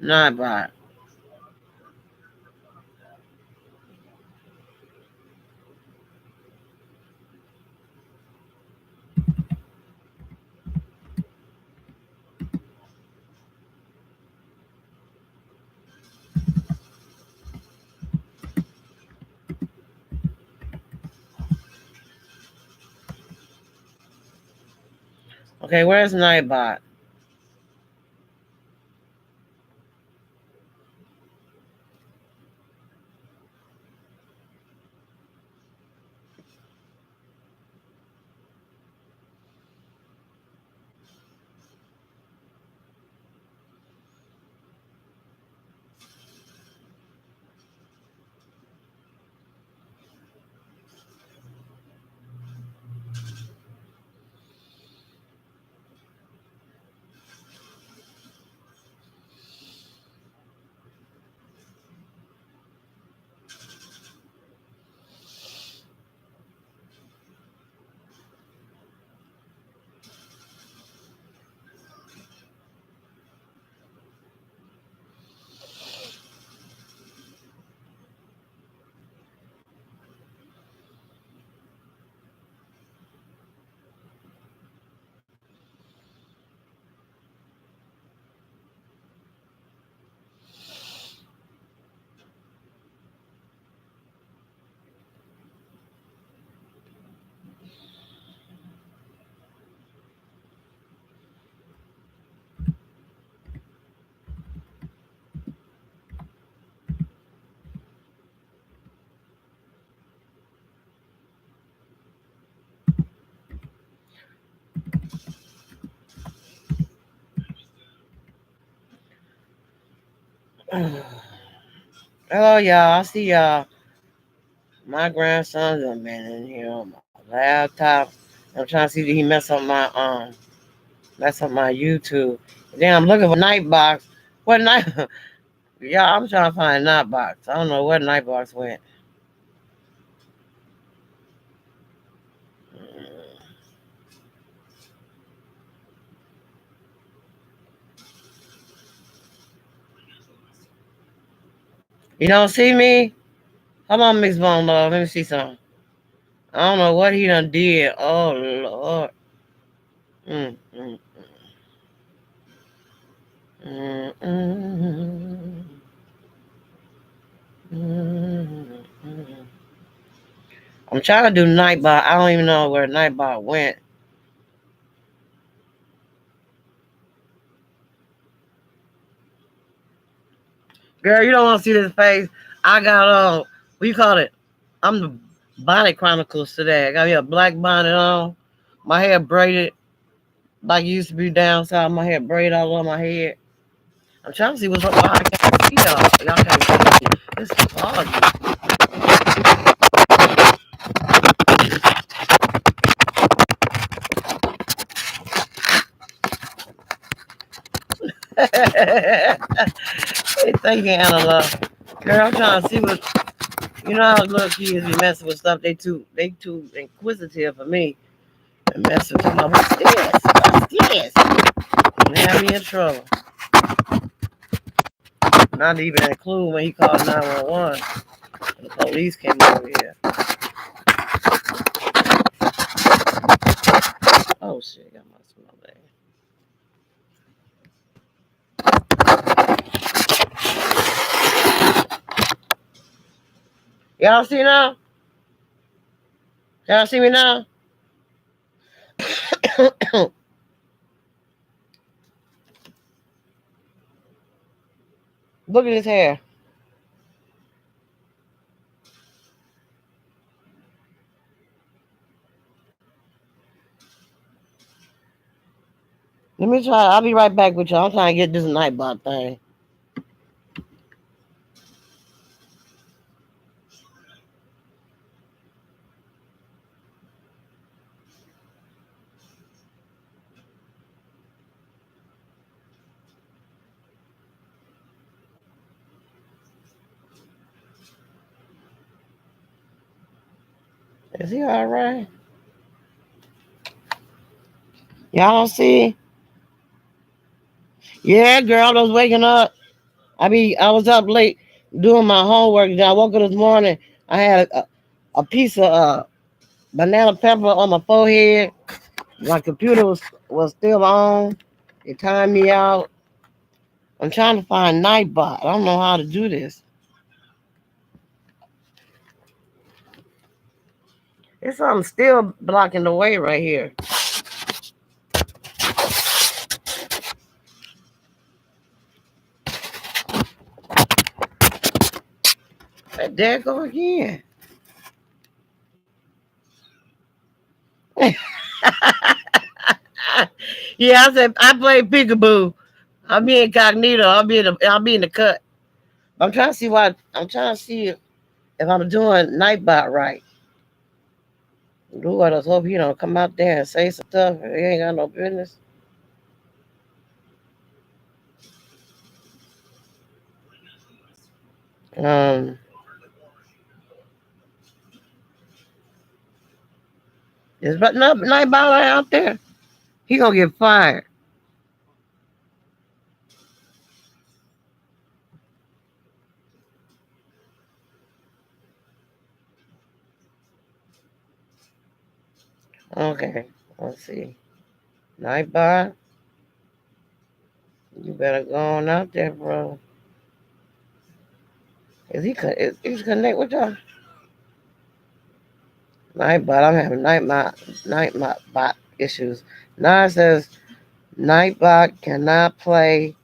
Nightbot. Okay, where's Nightbot? Hello, y'all. I see y'all. My grandson's a man in here on my laptop. I'm trying to see if he mess up my YouTube. Then I'm looking for Nightbox. What night? Yeah, I'm trying to find Nightbox. I don't know where Nightbox went. You don't see me? Come on, Mix Bone Love. Let me see something. I don't know what he done did. Oh Lord. Mm, mm, mm, mm, mm. I'm trying to do Nightbot. I don't even know where Nightbot went. Girl, you don't want to see this face. I got what you call it? I'm the Bonnet Chronicles today. I got me a black bonnet on. My hair braided like it used to be down south. My hair braided all over my head. I'm trying to see what's up. I can't see y'all. Y'all can't see me. It's foggy. Hey, thank you, Anna Love. Girl, I'm trying to see what you know how little kids be messing with stuff. They too inquisitive for me. And messing with my what's this? What's this? And have me in trouble. Not even include when he called 911. The police came over here. Oh shit, got my smell bad. Y'all see now? Y'all see me now? Look at his hair. Let me try. I'll be right back with y'all. I'm trying to get this Nightbot thing. Is he all right? Y'all don't see? Yeah, girl, I was waking up. I was up late doing my homework. Then I woke up this morning. I had a piece of banana pepper on my forehead. My computer was still on. It timed me out. I'm trying to find Nightbot. I don't know how to do this. There's something still blocking the way right here. There it go again. Yeah, I said I play peekaboo. I'll be incognito. I'll be in the cut. I'm trying to see why. I'm trying to see if I'm doing Nightbot right. Lord, I just hope he don't come out there and say some stuff. He ain't got no business. Um, there's but no Nightbot out there. He gonna get fired. Okay, let's see. Nightbot, you better go on out there, bro. Is he's connect with y'all? Nightbot, I'm having nightbot bot issues. Now it says Nightbot cannot play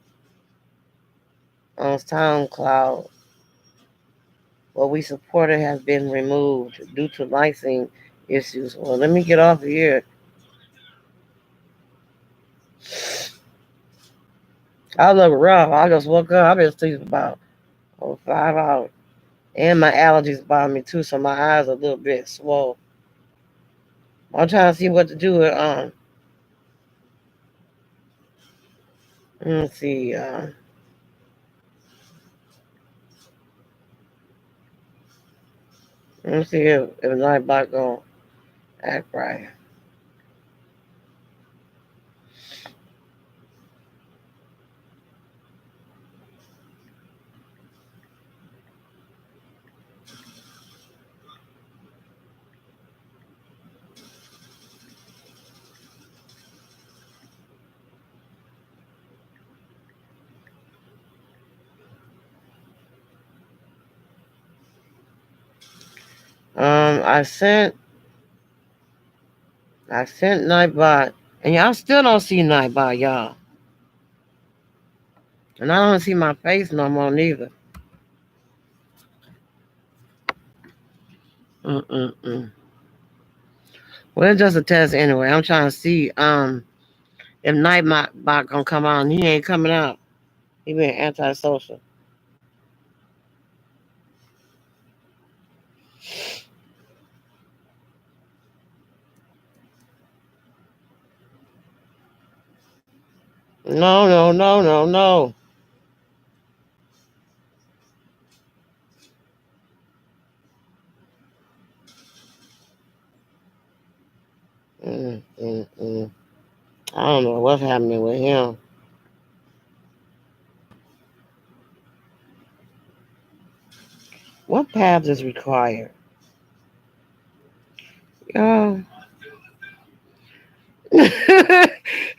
on SoundCloud. What we supported has been removed due to licensing issues. Well, let me get off of here. I look rough. I just woke up. I've been asleep about 5 hours. And my allergies bother me too, so my eyes are a little bit swollen. I'm trying to see what to do with let me see, let me see if Nightbot gonna act right. I sent Nightbot, and y'all still don't see Nightbot, y'all. And I don't see my face no more neither. Mm-mm-mm. Well, it's just a test anyway. I'm trying to see if Nightbot gonna come on. He ain't coming out. He been antisocial. No, no, no, no, no. Mm-mm-mm. I don't know what's happening with him. What paths is required? Oh,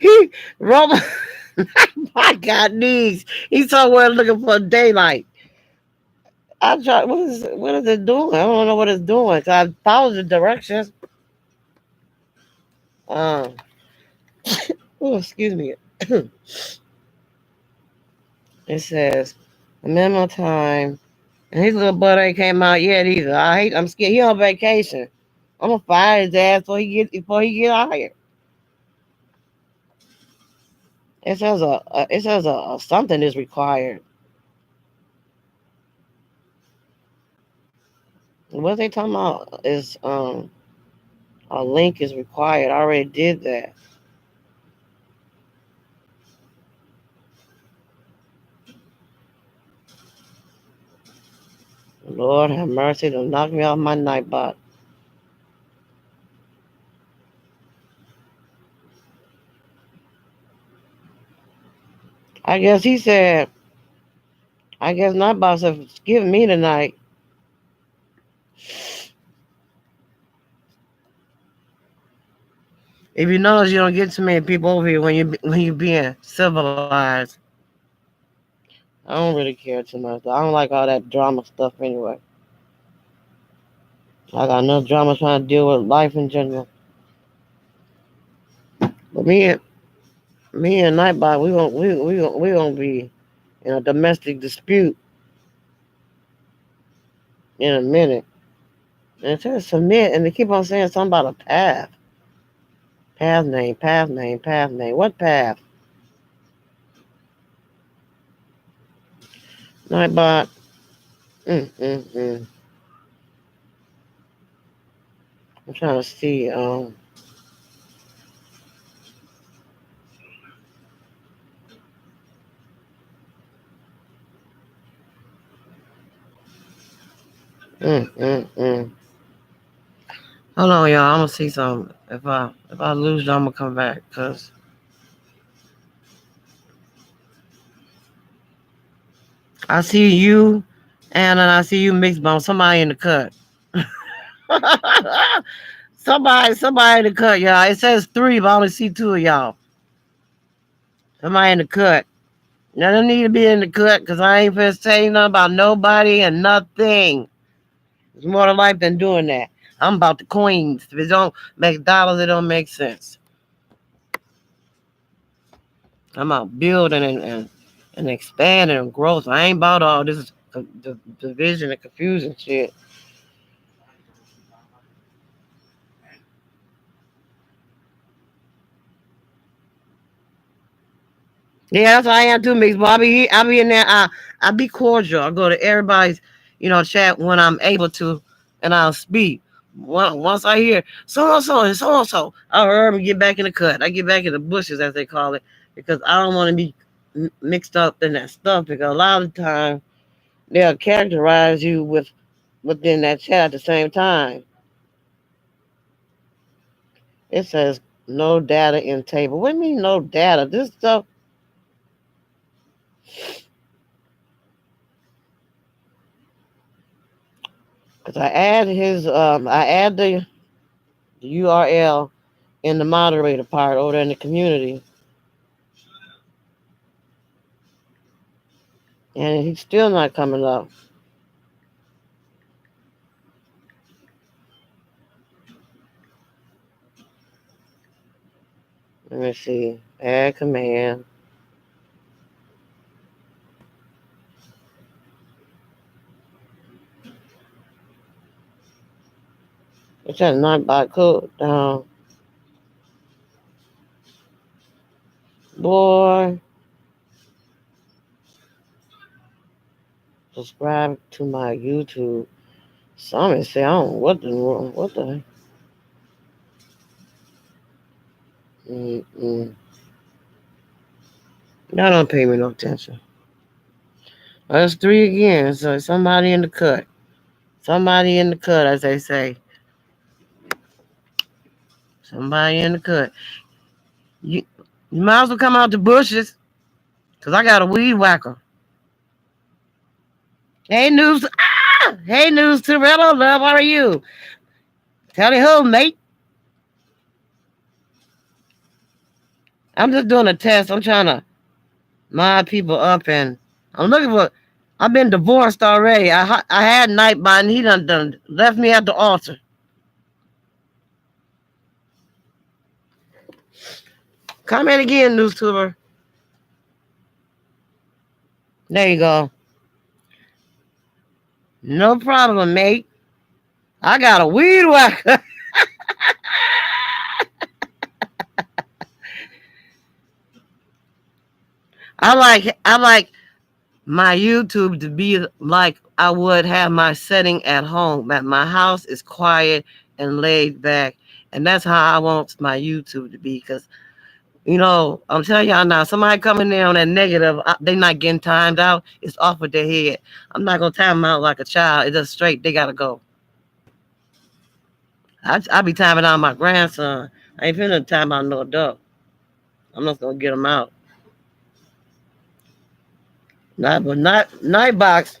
he Robert. My God, knees. He's somewhere looking for daylight. I try. What is it doing? I don't know what it's doing. So I followed the directions. Um. Oh, excuse me. It says a minimum time, and his little butt ain't came out yet either. I'm scared. He on vacation. I'm gonna fire his ass before he get out here. It says a something is required. What they talking about is a link is required. I already did that. Lord have mercy, don't knock me off my nightbot. I guess he said, I guess Nightbot said, give me tonight. If you notice, you don't get too many people over here when you being civilized. I don't really care too much. I don't like all that drama stuff anyway. I got enough drama trying to deal with life in general. But me and Nightbot, we gonna be in a domestic dispute in a minute. And it says submit, and they keep on saying something about a path. Path name, path name, path name. What path? Nightbot. Mm, mm, mm. I'm trying to see. Mm, mm, mm. Hold on, y'all. I'm gonna see something. If I lose, I'm gonna come back. Cause I see you, and then I see you mixed bone. Somebody in the cut. somebody in the cut, y'all. It says three, but I only see two of y'all. Somebody in the cut. Now they need to be in the cut because I ain't finna say nothing about nobody and nothing. It's more to life than doing that. I'm about the queens. If it don't make dollars, it don't make sense. I'm about building and expanding and growth. I ain't about all this division and confusion shit. Yeah, that's how I am too, Mix. But I be in there. I be cordial. I go to everybody's, chat when I'm able to, and I'll speak. Once I hear so and so and so and so, I heard them get back in the cut. I get back in the bushes, as they call it, because I don't want to be mixed up in that stuff. Because a lot of the time they'll characterize you within that chat at the same time. It says no data in table. What do you mean no data? This stuff. Cause I add the URL in the moderator part over there in the community, and he's still not coming up. Let me see. Add command. It's just not by code down. Boy, subscribe to my YouTube. Somebody say I don't know what the. Mm-mm. Y'all don't pay me no attention. That's three again. So somebody in the cut. Somebody in the cut, as they say. Somebody in the cut. You, you might as well come out the bushes, cause I got a weed whacker. Hey news, hey news, Torello, love. How are you? Tell me who, mate. I'm just doing a test. I'm trying to mod people up, and I'm looking for. I've been divorced already. I had Nightbot, and he done left me at the altar. Comment again, news tuber. There you go. No problem, mate. I got a weed whacker. I like my YouTube to be like I would have my setting at home. That my house is quiet and laid back, and that's how I want my YouTube to be. Because I'm telling y'all now, somebody coming there on that negative, they not getting timed out. It's off with their head. I'm not gonna time them out like a child. It's just straight. They gotta go. I be timing out my grandson. I ain't finna time out no adult. I'm not gonna get him out. Not Nightbox.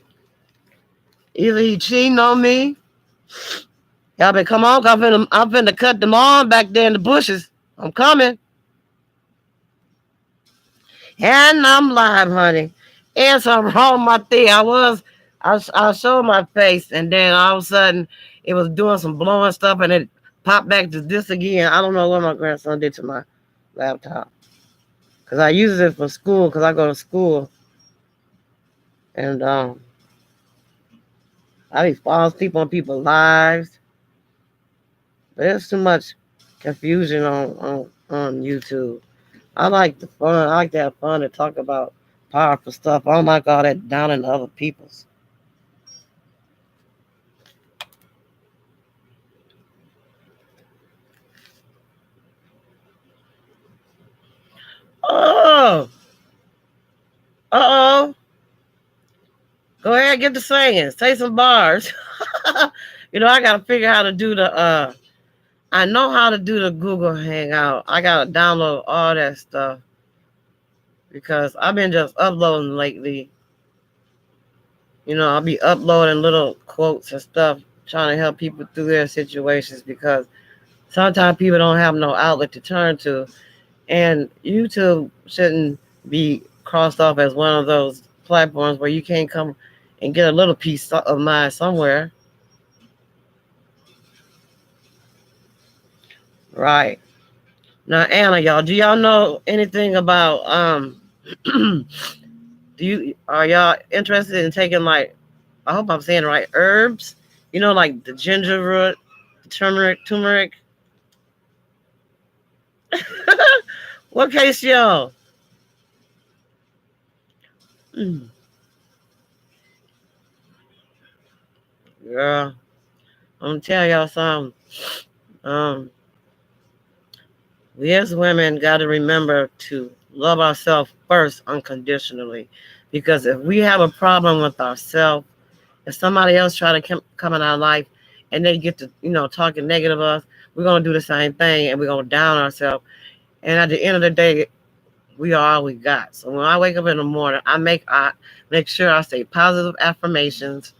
Either he cheating on me. Y'all better come on. I'm finna cut them on back there in the bushes. I'm coming. And I'm live, honey. And something wrong with my thing. I showed my face, and then all of a sudden, it was doing some blowing stuff, and it popped back to this again. I don't know what my grandson did to my laptop. Because I use it for school, because I go to school. And I be falling asleep on people's lives. But there's too much confusion on YouTube. I like the fun. I like to have fun and talk about powerful stuff. I don't like all that down in other people's. Oh, uh-oh. Go ahead, get the singing. Say some bars. I gotta figure out how to do the I know how to do the Google Hangout. I gotta download all that stuff because I've been just uploading lately. I'll be uploading little quotes and stuff, trying to help people through their situations because sometimes people don't have no outlet to turn to. And YouTube shouldn't be crossed off as one of those platforms where you can't come and get a little piece of mind somewhere. Right. Now, Anna, y'all, do y'all know anything about do you are y'all interested in taking, like, I hope I'm saying it right, herbs? Like the ginger root, the turmeric. What case, y'all? Mm, girl, I'm gonna tell y'all something. Um, we as women got to remember to love ourselves first unconditionally, because if we have a problem with ourselves, if somebody else try to come in our life and they get to talking negative of us, we're gonna do the same thing and we're gonna down ourselves. And at the end of the day, we are all we got. So when I wake up in the morning, I make sure I say positive affirmations,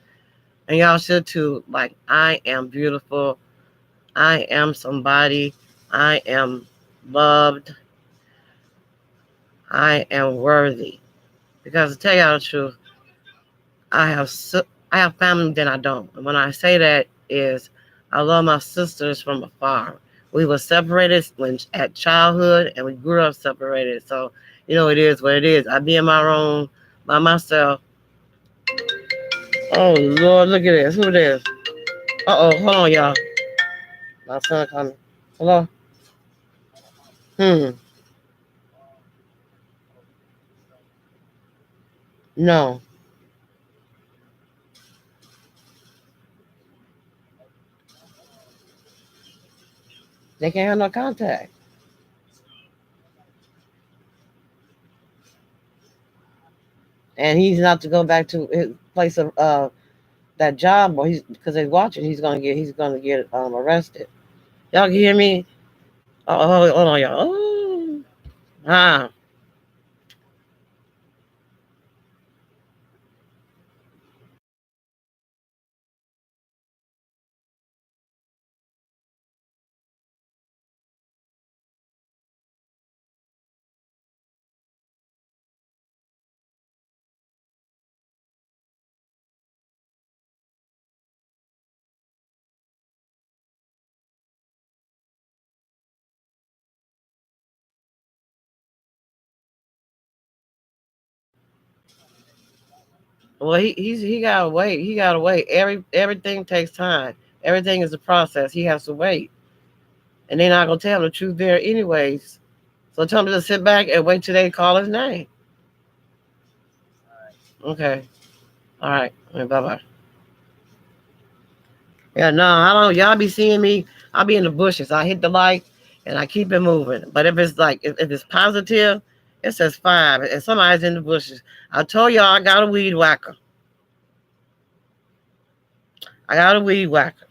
and y'all should too. Like, I am beautiful. I am somebody. I am loved. I am worthy. Because to tell y'all the truth, I have family that I don't. And when I say that is, I love my sisters from afar. We were separated when at childhood, and we grew up separated. So it is what it is. I be in my room by myself. Oh Lord, look at this. Who it is? Hold on, y'all. My son coming. Hello. Hmm. No, they can't have no contact. And he's not to go back to his place of that job, or he's because they're watching. He's gonna get arrested. Y'all can hear me? Hold on, y'all. Oh, ah. Well, he gotta wait. He gotta wait. Everything takes time. Everything is a process. He has to wait, and they're not gonna tell him the truth there anyways. So tell him to sit back and wait till they call his name. Okay. All right. Bye bye. Yeah, no, I don't. Y'all be seeing me. I'll be in the bushes. I hit the light and I keep it moving. But if it's like if it's positive, it says 5, and somebody's in the bushes. I told y'all I got a weed whacker. I got a weed whacker,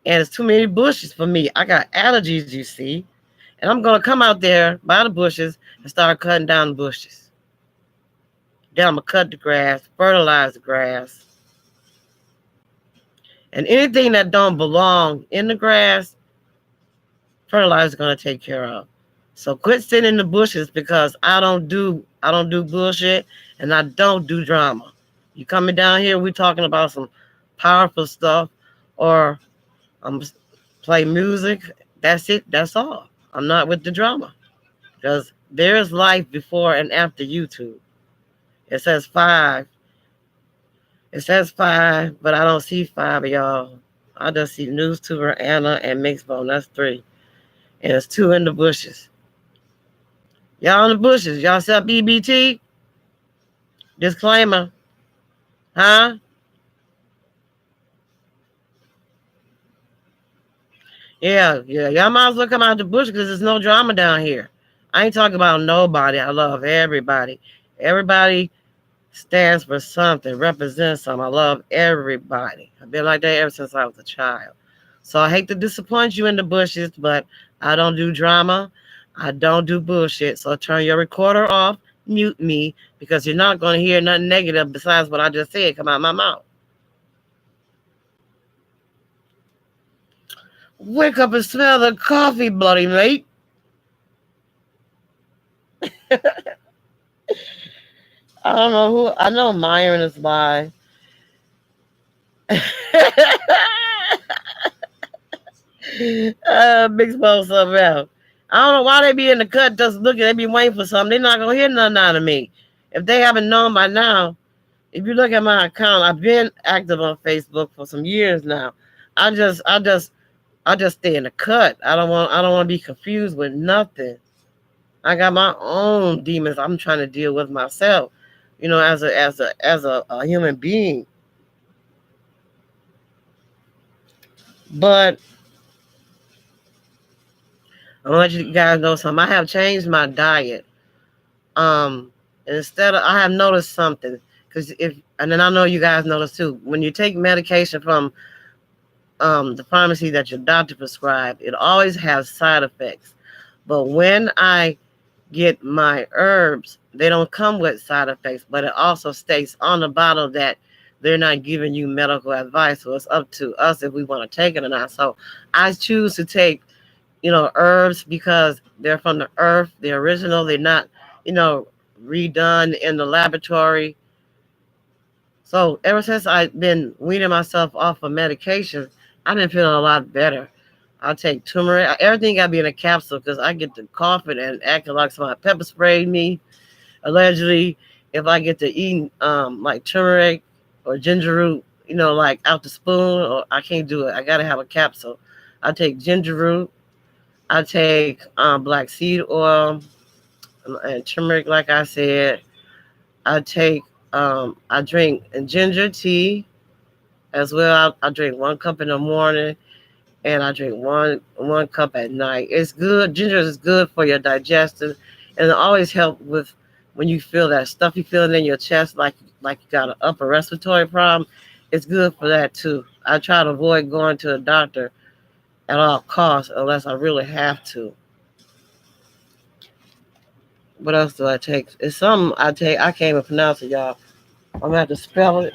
and it's too many bushes for me. I got allergies, you see, and I'm gonna come out there by the bushes and start cutting down the bushes. Then I'm going to cut the grass, fertilize the grass. And anything that don't belong in the grass, fertilizer is going to take care of. So quit sitting in the bushes because I don't do bullshit and I don't do drama. You coming down here, we talking about some powerful stuff, or I'm play music. That's it. That's all. I'm not with the drama because there's life before and after YouTube. It says five. It says five, but I don't see five of y'all. I just see NewsTuber, Anna, and Mixbone. That's three. And it's two in the bushes. Y'all in the bushes. Y'all sell BBT? Disclaimer. Huh? Yeah. Y'all might as well come out the bush because there's no drama down here. I ain't talking about nobody. I love everybody. Everybody stands for something, represents something. I love everybody. I've been like that ever since I was a child. So I hate to disappoint you in the bushes, but I don't do drama. I don't do bullshit. So turn your recorder off, mute me, because you're not going to hear nothing negative besides what I just said come out my mouth. Wake up and smell the coffee, bloody mate. I don't know who. I know Myron is by. Big Smoke something else. I don't know why they be in the cut just looking. They be waiting for something. They're not gonna hear nothing out of me. If they haven't known by now, if you look at my account, I've been active on Facebook for some years now. I just stay in the cut. I don't want to be confused with nothing. I got my own demons I'm trying to deal with myself. As a human being. But I want you guys know something. I have changed my diet. Um, instead of I have noticed something because and then I know you guys notice too. When you take medication from the pharmacy that your doctor prescribed, it always has side effects. But when I get my herbs, they don't come with side effects, but it also states on the bottle that they're not giving you medical advice. So it's up to us if we want to take it or not. So I choose to take, herbs because they're from the earth, they're original, they're not, you know, redone in the laboratory. So ever since I've been weaning myself off of medication, I've been feeling a lot better. I'll take turmeric. Everything got to be in a capsule because I get to coughing and acting like somebody pepper sprayed me. Allegedly, if I get to eating like turmeric or ginger root, like out the spoon, or I can't do it. I got to have a capsule. I take ginger root. I take black seed oil and turmeric, like I said. I drink ginger tea as well. I drink 1 cup in the morning and I drink one cup at night. It's good. Ginger is good for your digestion, and it always helps with when you feel that stuffy feeling in your chest, like you got an upper respiratory problem. It's good for that too. I try to avoid going to a doctor at all costs unless I really have to. What else do I take? It's something I take. I can't even pronounce it, y'all. I'm gonna have to spell it.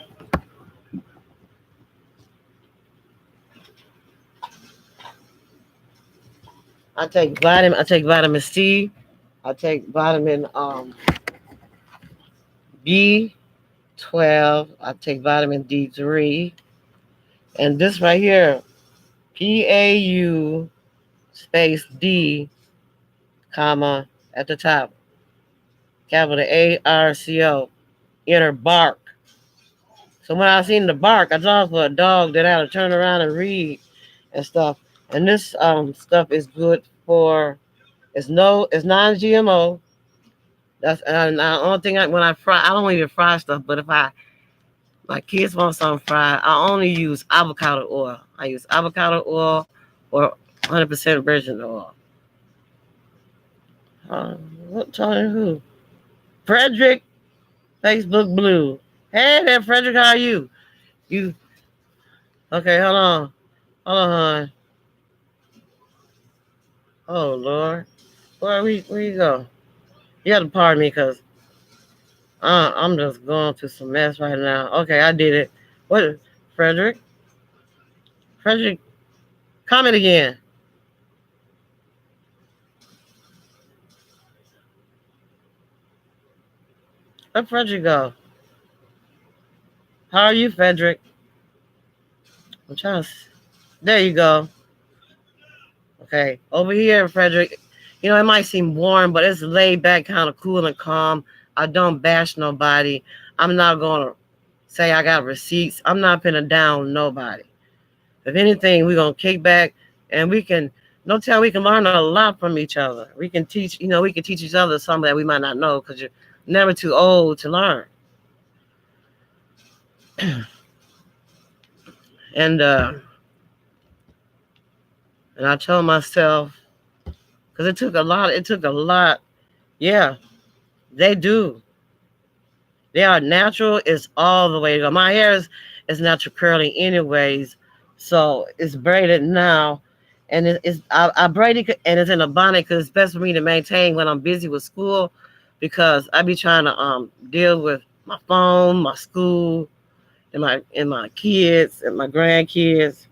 I take vitamin C. I take vitamin B12. I take vitamin D3. And this right here, PAU space D, comma, at the top, capital ARCO, inner bark. So when I seen the bark, I thought for a dog that I had to turn around and read and stuff. And this stuff is good for, it's non-GMO. That's and the only thing when I fry, I don't even fry stuff. But if my kids want something fried, I only use avocado oil. I use avocado oil or 100% virgin oil. What talking who? Frederick, Facebook Blue. Hey there, Frederick. How are you? You okay? Hold on, hon. Oh Lord, where you go? You have to pardon me, cause I'm just going through some mess right now. Okay, I did it. What, Frederick? Frederick, comment again. Where Frederick go? How are you, Frederick? I'm trying to. There you go. Okay, over here, Frederick. You know, it might seem boring, but it's laid back, kind of cool and calm. I don't bash nobody. I'm not gonna say I got receipts. I'm not gonna down nobody. If anything, we're gonna kick back and we can. No tell we can learn a lot from each other. We can teach. You know, we can teach each other something that we might not know because you're never too old to learn. And uh, and I told myself because it took a lot. It took a lot. Yeah, they do. They are natural. It's all the way to go. My hair is natural curly anyways, so it's braided now, and I braid it and it's in a bonnet because it's best for me to maintain when I'm busy with school, because I be trying to deal with my phone, my school, and my kids and my grandkids.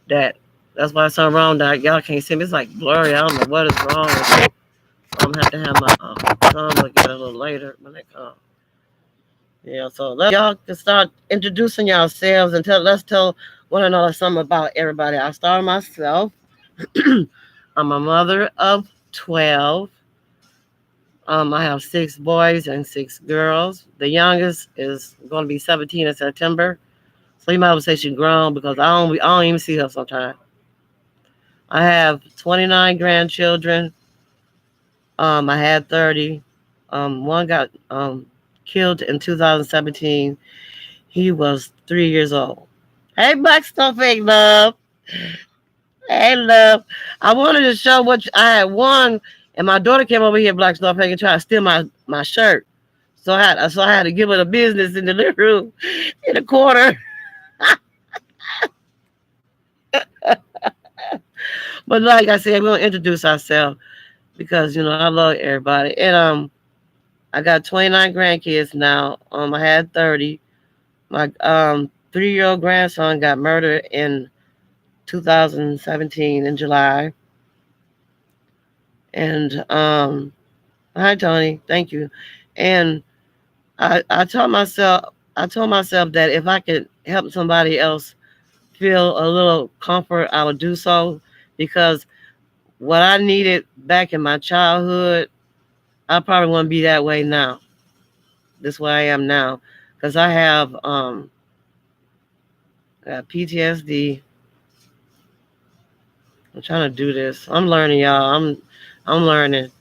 That's why it's so wrong that y'all can't see me. It's like blurry. I don't know what is wrong with me. I'm gonna have to have my son look at it a little later when they come. Yeah, so y'all can start introducing yourselves and let's tell one another something about everybody. I'll start myself. I'm a mother of 12. I have 6 boys and 6 girls. The youngest is going to be 17 in September. So you might as well say she's grown because I don't even see her sometimes. I have 29 grandchildren. I had 30. One got killed in 2017. He was 3 years old. Hey, Black Stuff Fake Love. Hey, love. I wanted to show I had one, and my daughter came over here, Black Stuff Fake, and tried to steal my shirt. So I had to give her the business in the living room, in the corner. But like I said, we'll introduce ourselves because I love everybody. And I got 29 grandkids now. I had 30. My 3-year-old grandson got murdered in 2017 in July. And hi Tony, thank you. And I told myself that if I could help somebody else feel a little comfort, I would do so, because what I needed back in my childhood, I probably wouldn't be that way now. This way I am now, because I have got PTSD. I'm trying to do this. I'm learning, y'all. I'm learning.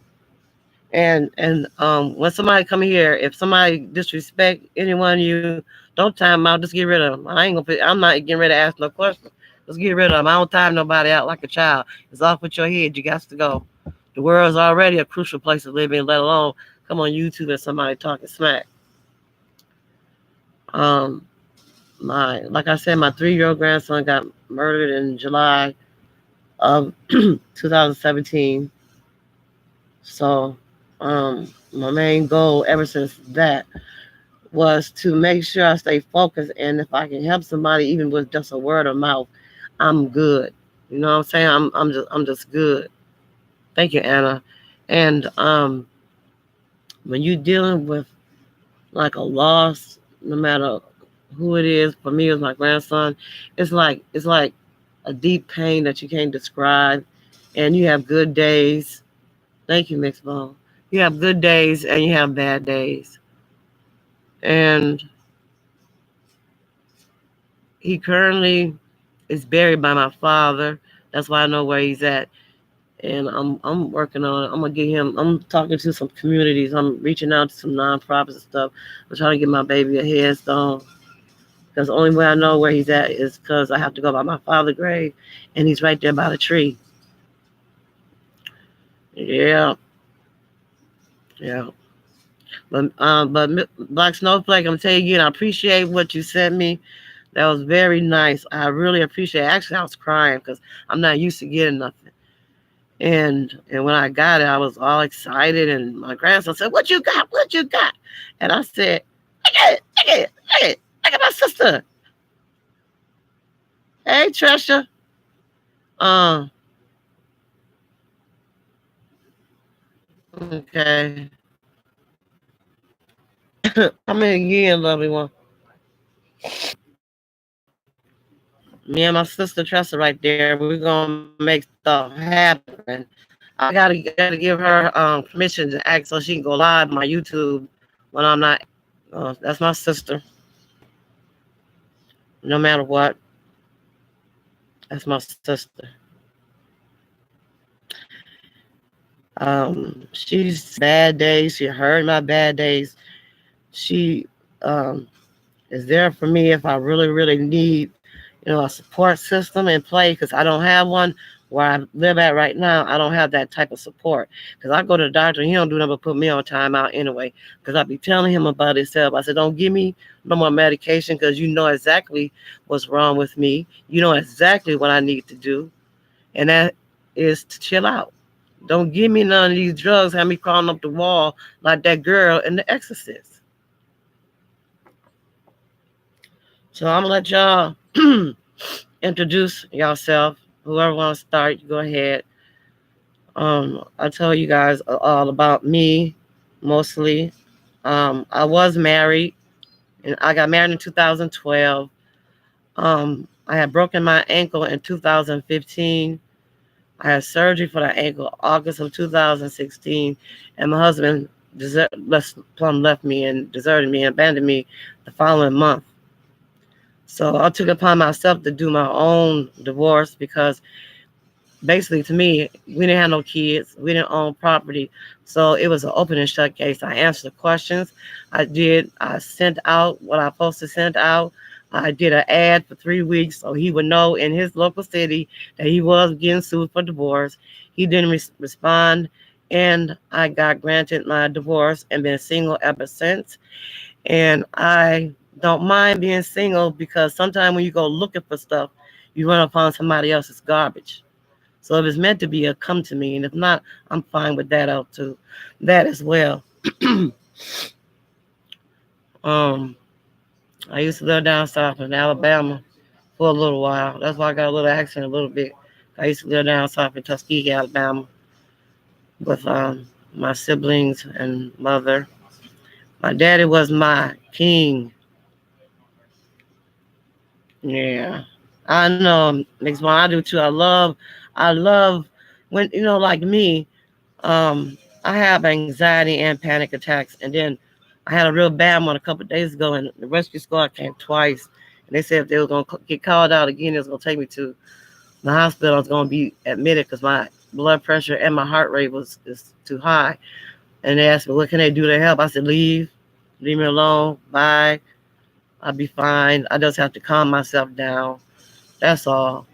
And when somebody come here, if somebody disrespect anyone of you, don't time them out. Just get rid of them. I'm not getting ready to ask no questions. Just get rid of them. I don't time nobody out like a child. It's off with your head. You got to go. The world's already a crucial place to live in, let alone come on YouTube and somebody talking smack. Um, like I said, my 3-year-old grandson got murdered in July of 2017. So, my main goal ever since that was to make sure I stay focused, and if I can help somebody even with just a word of mouth, I'm good. You know what I'm saying? I'm just good. Thank you, Anna. And when you're dealing with like a loss, no matter who it is, for me it was my grandson, it's like a deep pain that you can't describe. And you have good days. Thank you, Mixed Bone. You have good days and you have bad days. And he currently is buried by my father. That's why I know where he's at. And I'm working on it. I'm gonna get him. I'm talking to some communities. I'm reaching out to some nonprofits and stuff. I'm trying to get my baby a headstone. Because the only way I know where he's at is because I have to go by my father's grave, and he's right there by the tree. Yeah, yeah. But Black Snowflake, I'm telling you again, I appreciate what you sent me. That was very nice. I really appreciate it. Actually, I was crying because I'm not used to getting nothing. And when I got it, I was all excited. And my grandson said, "What you got? What you got?" And I said, "I got it. I got it. I got it. I got my sister. Hey, Trisha. Um, okay. Come in again, lovely one. Me and my sister Tressa right there. We're gonna make stuff happen. I gotta give her permission to act so she can go live on my YouTube when I'm not. That's my sister. No matter what, that's my sister. She's bad days. She heard my bad days. She um, is there for me if I really, really need, a support system in play because I don't have one where I live at right now. I don't have that type of support because I go to the doctor and he don't do nothing but put me on timeout anyway because I be telling him about himself. I said, don't give me no more medication because you know exactly what's wrong with me. You know exactly what I need to do, and that is to chill out. Don't give me none of these drugs, have me crawling up the wall like that girl in The Exorcist. So I'm gonna let y'all introduce yourself. Whoever wants to start, go ahead. I tell you guys all about me, mostly. I was married, and I got married in 2012. I had broken my ankle in 2015. I had surgery for that ankle August of 2016, and my husband plumb left me and deserted me and abandoned me the following month. So I took it upon myself to do my own divorce because basically to me, we didn't have no kids, we didn't own property. So it was an open and shut case. I answered the questions. I sent out what I supposed to send out. I did an ad for 3 weeks so he would know in his local city that he was getting sued for divorce. He didn't respond, and I got granted my divorce and been single ever since. And I don't mind being single because sometimes when you go looking for stuff, you run upon somebody else's garbage. So if it's meant to be, it'll come to me, and if not, I'm fine with that out too, that as well. um, I used to live down south in Alabama for a little while. That's why I got a little accent a little bit. I used to live down south in Tuskegee, Alabama, with my siblings and mother. My daddy was my king. Yeah, I know. Makes one I do too. I love when like me. I have anxiety and panic attacks, and then I had a real bad one a couple of days ago, and the rescue squad came twice, and they said if they were gonna get called out again, it was gonna take me to the hospital. I was gonna be admitted because my blood pressure and my heart rate is too high. And they asked me, what can they do to help? I said, leave me alone. Bye. I'll be fine. I just have to calm myself down. That's all.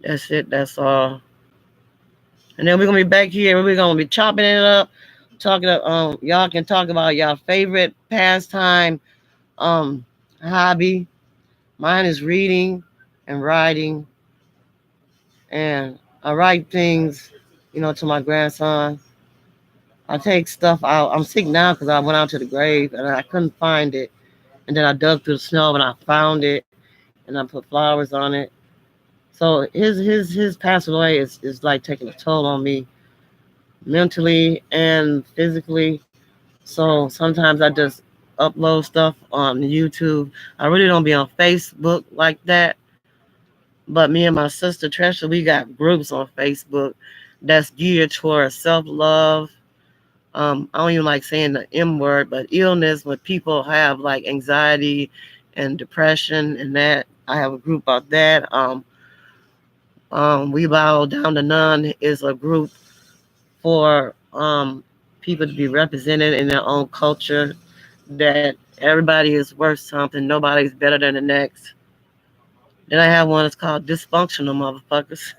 That's it. That's all. And then we're gonna be back here. We're gonna be chopping it up, talking. Y'all can talk about y'all favorite pastime, um, hobby. Mine is reading and writing, and I write things, to my grandson. I take stuff out. I'm sick now because I went out to the grave and I couldn't find it, and then I dug through the snow and I found it, and I put flowers on it. So his passing away is like taking a toll on me mentally and physically. So sometimes I just upload stuff on YouTube. I really don't be on Facebook like that. But me and my sister Tresha, we got groups on Facebook that's geared towards self-love. I don't even like saying the M word, but illness when people have like anxiety and depression and that. I have a group about that. We Bow Down to None is a group for people to be represented in their own culture, that everybody is worth something, nobody's better than the next. Then I have one that's called Dysfunctional Motherfuckers.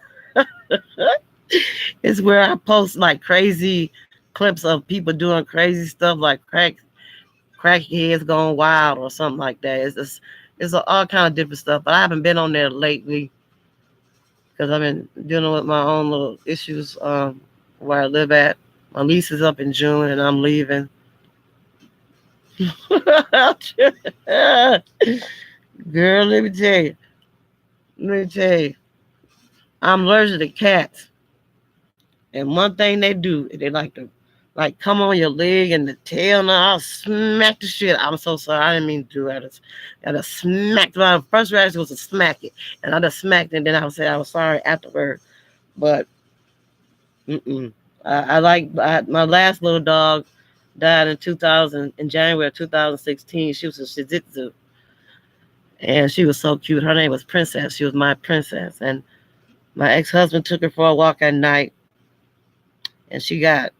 It's where I post like crazy clips of people doing crazy stuff like crackheads going wild or something like that. It's all kind of different stuff, but I haven't been on there lately because I've been dealing with my own little issues where I live at. My lease is up in June, and I'm leaving. Girl, let me tell you. Let me tell you. I'm allergic to cats. And one thing they do, they like to come on your leg and the tail, and I'll smack the shit. I'm so sorry. I didn't mean to do that. I just smacked. My first reaction was to smack it. And I just smacked it, and then I would say I was sorry afterward. But mm-mm. My last little dog died in January of 2016. She was a Shih Tzu, and she was so cute. Her name was Princess. She was my princess. And my ex-husband took her for a walk at night, and she got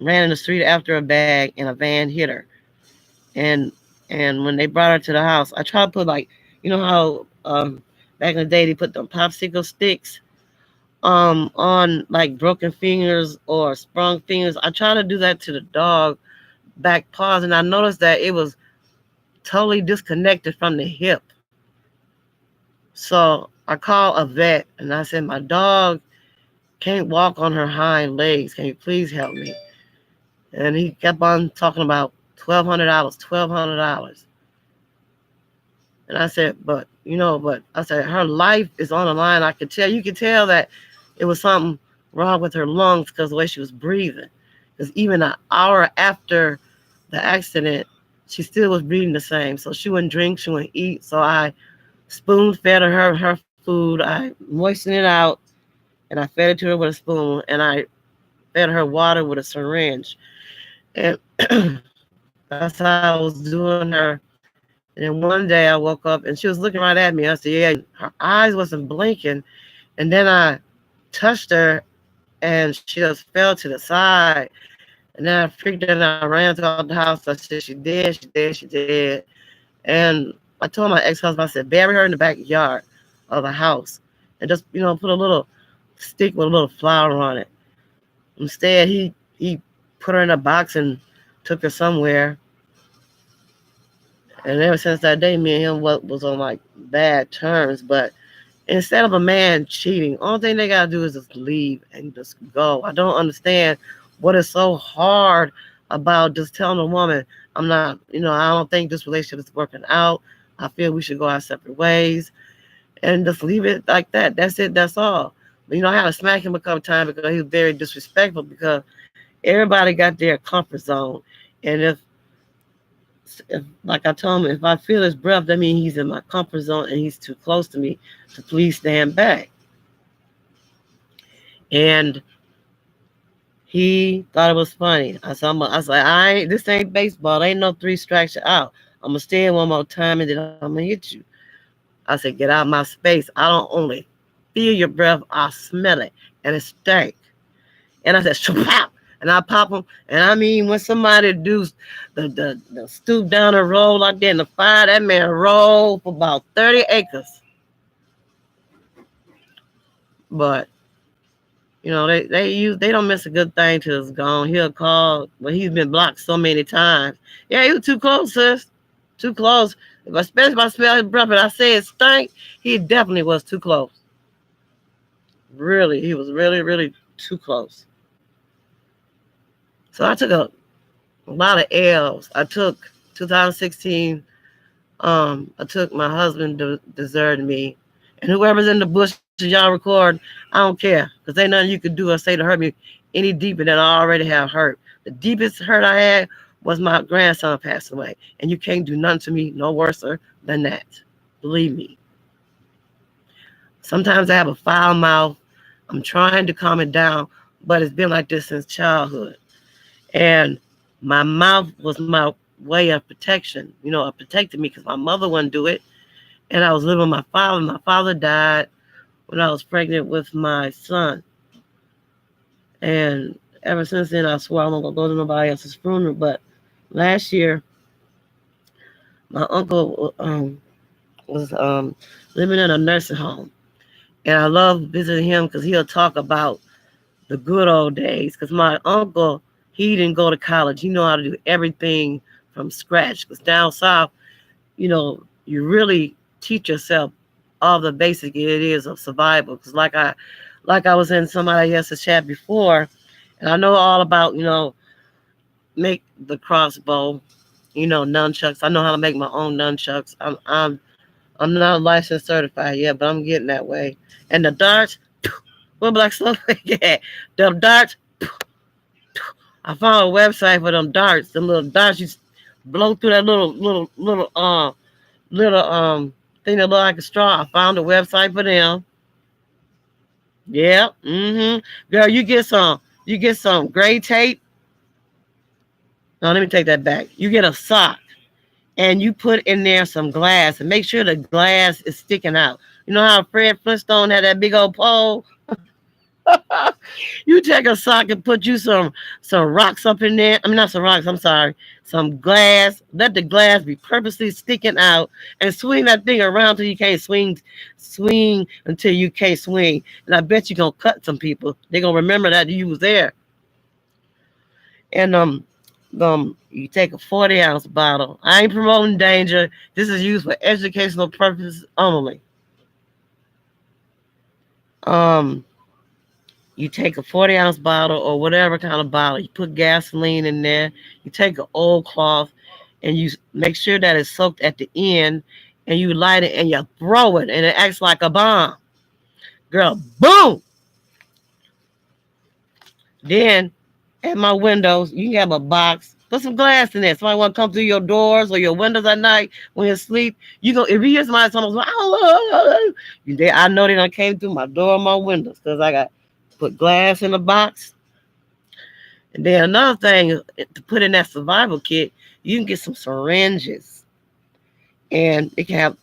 ran in the street after a bag, and a van hit her. And when they brought her to the house, I tried to put how back in the day they put them popsicle sticks on like broken fingers or sprung fingers. I tried to do that to the dog back paws, and I noticed that it was totally disconnected from the hip. So I called a vet, and I said, my dog can't walk on her hind legs. Can you please help me? And he kept on talking about $1,200, $1,200. And I said, but I said, her life is on the line. You could tell that it was something wrong with her lungs because the way she was breathing. Because even an hour after the accident, she still was breathing the same. So she wouldn't drink, she wouldn't eat. So I spoon fed her food. I moistened it out, and I fed it to her with a spoon, and I fed her water with a syringe. And that's how I was doing her. And then one day I woke up and she was looking right at me. I said, yeah, her eyes wasn't blinking. And then I touched her and she just fell to the side. And then I freaked out and I ran throughout the house. I said, she dead, she dead, she dead. And I told my ex-husband, I said, bury her in the backyard of the house. And just, put a little stick with a little flour on it. Instead, he put her in a box and took her somewhere. And ever since that day, me and him was on like bad terms. But instead of a man cheating, only thing they gotta do is just leave and just go. I don't understand what is so hard about just telling a woman, I'm not, I don't think this relationship is working out. I feel we should go our separate ways, and just leave it like that. That's it. That's all. But, I had to smack him a couple times because he was very disrespectful, because everybody got their comfort zone. And if like I told him, if I feel his breath, that means he's in my comfort zone and he's too close to me to please stand back. And he thought it was funny. I said, this ain't baseball. Ain't no 3 strikes out. I'm gonna stay in one more time and then I'm gonna hit you. I said, get out of my space. I don't only feel your breath, I smell it, and it stank. And I said, shapap. And I pop them. And I mean, when somebody do the stoop down and roll like that in the fire, that man rolled for about 30 acres. But, they don't miss a good thing till it's gone. He'll call, but he's been blocked so many times. Yeah, he was too close, sis. Too close. Especially if I smell his breath and I say it stank, he definitely was too close. Really, he was really, really too close. So I took a lot of L's. I took 2016. I took my husband deserted me, and whoever's in the bush y'all record, I don't care, because ain't nothing you could do or say to hurt me any deeper than I already have hurt. The deepest hurt I had was my grandson passed away, and you can't do nothing to me no worse than that. Believe me. Sometimes I have a foul mouth. I'm trying to calm it down, but it's been like this since childhood. And my mouth was my way of protection. It protected me because my mother wouldn't do it. And I was living with my father. My father died when I was pregnant with my son. And ever since then, I swore I'm not going to go to nobody else's funeral. But last year, my uncle was living in a nursing home. And I love visiting him because he'll talk about the good old days. Because my uncle, he didn't go to college. He knew how to do everything from scratch. Because down south, you really teach yourself all the basic it is of survival. Because like I was in somebody else's chat before, and I know all about, make the crossbow, nunchucks. I know how to make my own nunchucks. I'm not licensed certified yet, but I'm getting that way. And the darts, what black stuff? Yeah, them darts. I found a website for them darts. Them little darts you blow through that little thing that look like a straw. I found a website for them. Yeah. Girl, you get some gray tape. No, let me take that back. You get a sock and you put in there some glass and make sure the glass is sticking out. You know how Fred Flintstone had that big old pole? You take a sock and put you some rocks up in there. I mean, not some rocks. I'm sorry. Some glass. Let the glass be purposely sticking out, and swing that thing around till you can't swing. Swing until you can't swing. And I bet you're gonna cut some people. They're gonna remember that you was there. And you take a 40-ounce bottle. I ain't promoting danger. This is used for educational purposes only. Um, You take a 40-ounce bottle or whatever kind of bottle. You put gasoline in there. You take an old cloth and you make sure that it's soaked at the end, and you light it and you throw it and it acts like a bomb. Girl, boom! Then at my windows, you can have a box. Put some glass in there. Somebody want to come through your doors or your windows at night when you sleep. You go, if you hear somebody talking, I know they done came through my door and my windows because I got put glass in the box. And then another thing to put in that survival kit, you can get some syringes, and it can have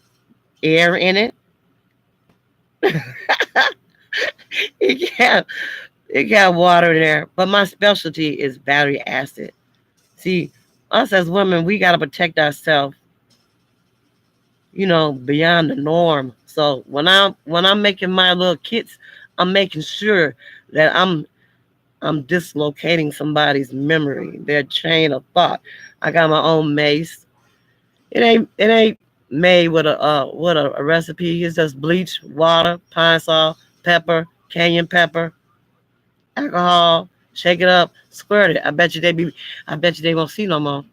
air in it. it can have, it can have water in there. But my specialty is battery acid. See, us as women, we gotta protect ourselves, beyond the norm. So when I'm making my little kits, I'm making sure that I'm dislocating somebody's memory, their chain of thought. I got my own mace. It ain't made with a recipe. It's just bleach, water, pine salt, pepper, cayenne pepper, alcohol. Shake it up, squirt it. I bet you they won't see no more.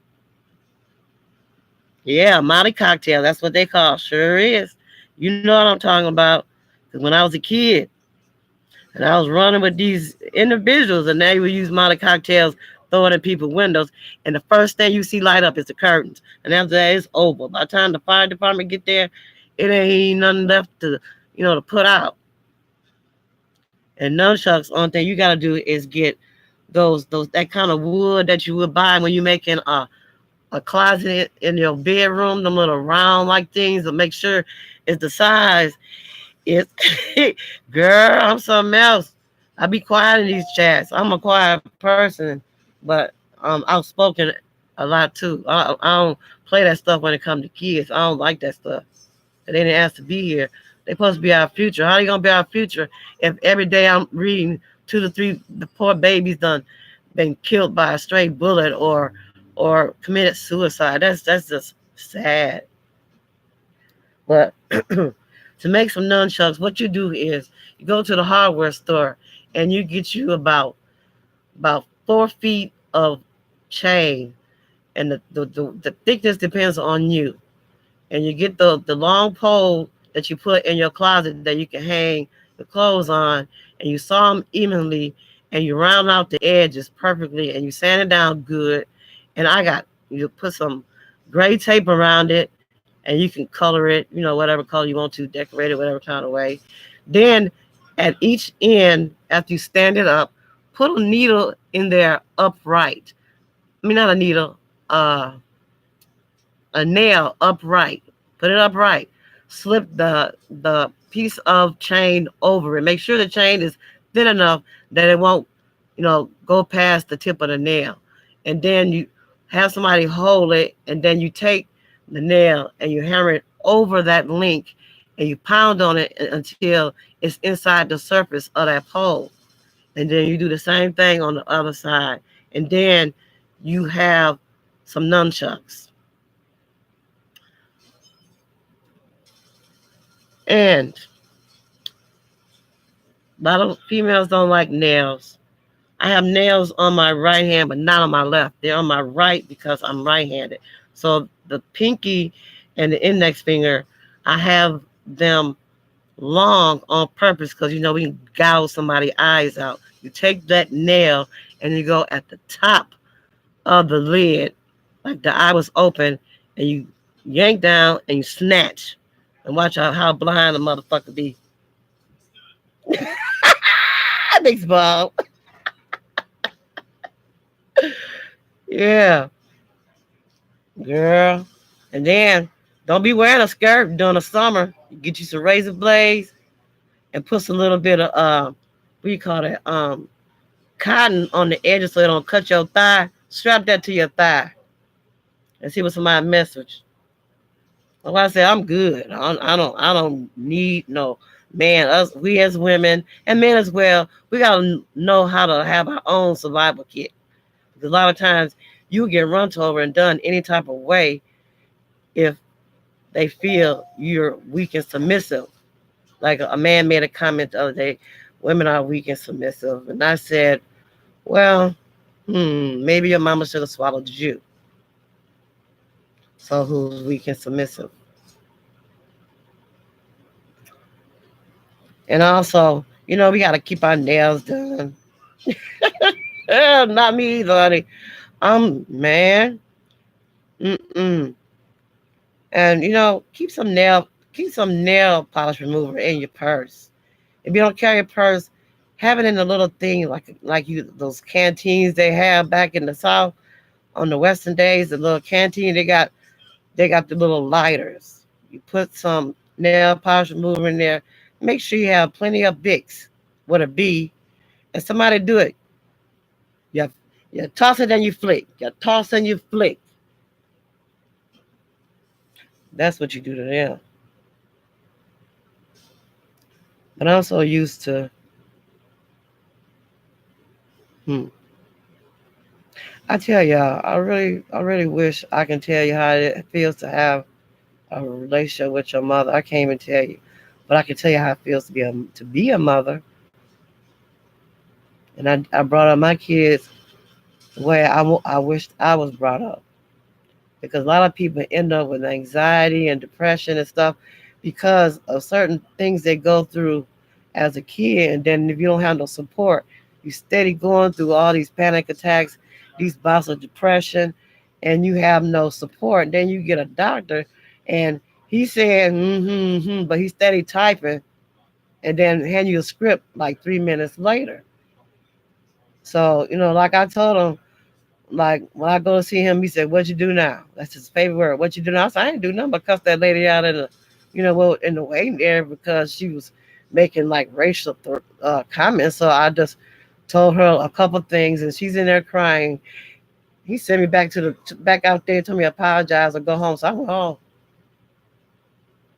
Yeah, Molly cocktail. That's what they call. Sure is. You know what I'm talking about. 'Cause when I was a kid, and I was running with these individuals, and they would use Molly cocktails, throw it in people's windows, and the first thing you see light up is the curtains. And after that, it's over. By the time the fire department get there, it ain't nothing left to put out. And nunchucks, only thing you gotta do is get those that kind of wood that you would buy when you're making a closet in your bedroom, them little round like things, to make sure it's the size. It's girl, I'm something else. I be quiet in these chats. I'm a quiet person, but outspoken a lot too. I don't play that stuff when it comes to kids. I don't like that stuff. They didn't ask to be here. They supposed to be our future. How are you gonna be our future if every day I'm reading two to three the poor babies done been killed by a stray bullet or committed suicide? That's just sad. But to make some nunchucks, what you do is you go to the hardware store and you get you about 4 feet of chain, and the thickness depends on you. And you get the long pole that you put in your closet that you can hang the clothes on, and you saw them evenly, and you round out the edges perfectly, and you sand it down good. And you put some gray tape around it, and you can color it, whatever color you want to, decorate it whatever kind of way. Then at each end, after you stand it up, put a needle in there upright. I mean, not a needle, a nail upright. Put it upright. Slip the piece of chain over it. Make sure the chain is thin enough that it won't, go past the tip of the nail. And then you have somebody hold it, and then you take the nail and you hammer it over that link, and you pound on it until it's inside the surface of that pole. And then you do the same thing on the other side. And then you have some nunchucks. And a lot of females don't like nails. I have nails on my right hand, but not on my left. They're on my right because I'm right-handed. So the pinky and the index finger, I have them long on purpose because we can gouge somebody's eyes out. You take that nail and you go at the top of the lid, like the eye was open, and you yank down and you snatch. And watch out how blind the motherfucker be. Big Bob. Yeah, girl. And then don't be wearing a skirt during the summer. You get you some razor blades and put some little bit of what do you call it? Cotton on the edges so it don't cut your thigh. Strap that to your thigh and see what somebody message. Like I said, I'm good. I don't need no man. We as women and men as well, we gotta know how to have our own survival kit. Because a lot of times you get run over and done any type of way if they feel you're weak and submissive. Like a man made a comment the other day, women are weak and submissive. And I said, well, maybe your mama should have swallowed you. So who's weak and submissive? And also, we got to keep our nails done. Not me either, honey. Man. Mm-mm. And keep some nail polish remover in your purse. If you don't carry a purse, have it in a little thing like those canteens they have back in the South on the Western days. The little canteen they got the little lighters. You put some nail polish remover in there. Make sure you have plenty of Vicks with a B, and somebody do it. You you toss it and you flick. You toss and you flick. That's what you do to them. But I'm so used to. Hmm, I tell y'all, I really wish I can tell you how it feels to have a relationship with your mother. I can't even tell you, but I can tell you how it feels to be a mother. And I brought up my kids the way I wished I was brought up. Because a lot of people end up with anxiety and depression and stuff because of certain things they go through as a kid. And then if you don't have no support, you steady going through all these panic attacks, these bouts of depression, and you have no support. And then you get a doctor and he's saying, but he's steady typing and then hand you a script like 3 minutes later. So, like I told him, like when I go to see him, he said, "What you do now?" That's his favorite word. What you do now? I said, "I didn't do nothing but cuss that lady out in the waiting area because she was making like racial comments." So I just told her a couple things, and she's in there crying. He sent me back back out there, told me to apologize or go home. So I went home.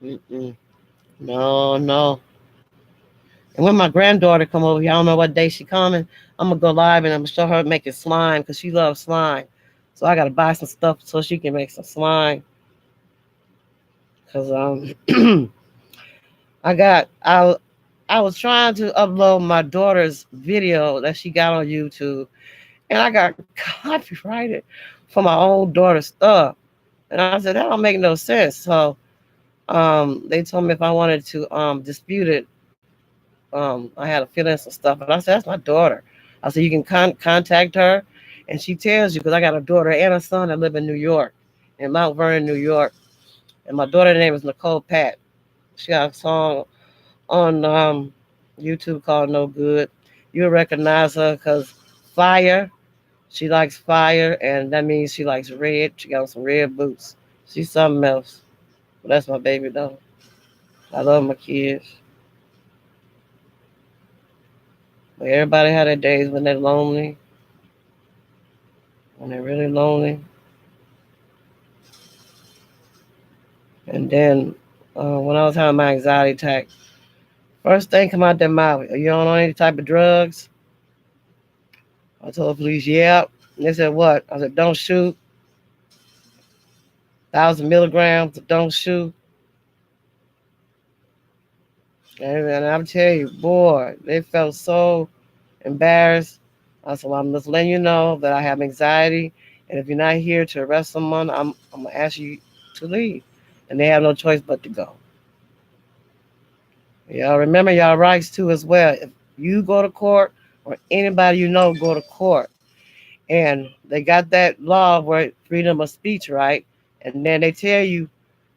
Mm-mm. No, no. And when my granddaughter come over here, I don't know what day she coming. I'm gonna go live and I'm gonna show her making slime because she loves slime. So I gotta buy some stuff so she can make some slime. Cause I got I was trying to upload my daughter's video that she got on YouTube, and I got copyrighted for my own daughter's stuff. And I said that don't make no sense. So they told me if I wanted to dispute it, I had to fill in some stuff. And I said, that's my daughter. I said, you can contact her. And she tells you, because I got a daughter and a son that live in New York, in Mount Vernon, New York. And my daughter's name is Nicole Pat. She got a song on YouTube called No Good. You'll recognize her because fire. She likes fire, and that means she likes red. She got some red boots. She's something else. But that's my baby, though. I love my kids. But everybody had their days when they're lonely, when they're really lonely. And then when I was having my anxiety attack, first thing come out their mouth, are you on any type of drugs? I told the police, yeah. And they said, what? I said, don't shoot. 1,000 milligrams, don't shoot. And I'm telling you, boy, they felt so embarrassed. I said, well, I'm just letting you know that I have anxiety. And if you're not here to arrest someone, I'm going to ask you to leave. And they have no choice but to go. Y'all remember y'all rights too as well. If you go to court or anybody you know go to court, and they got that law where freedom of speech, right? And then they tell you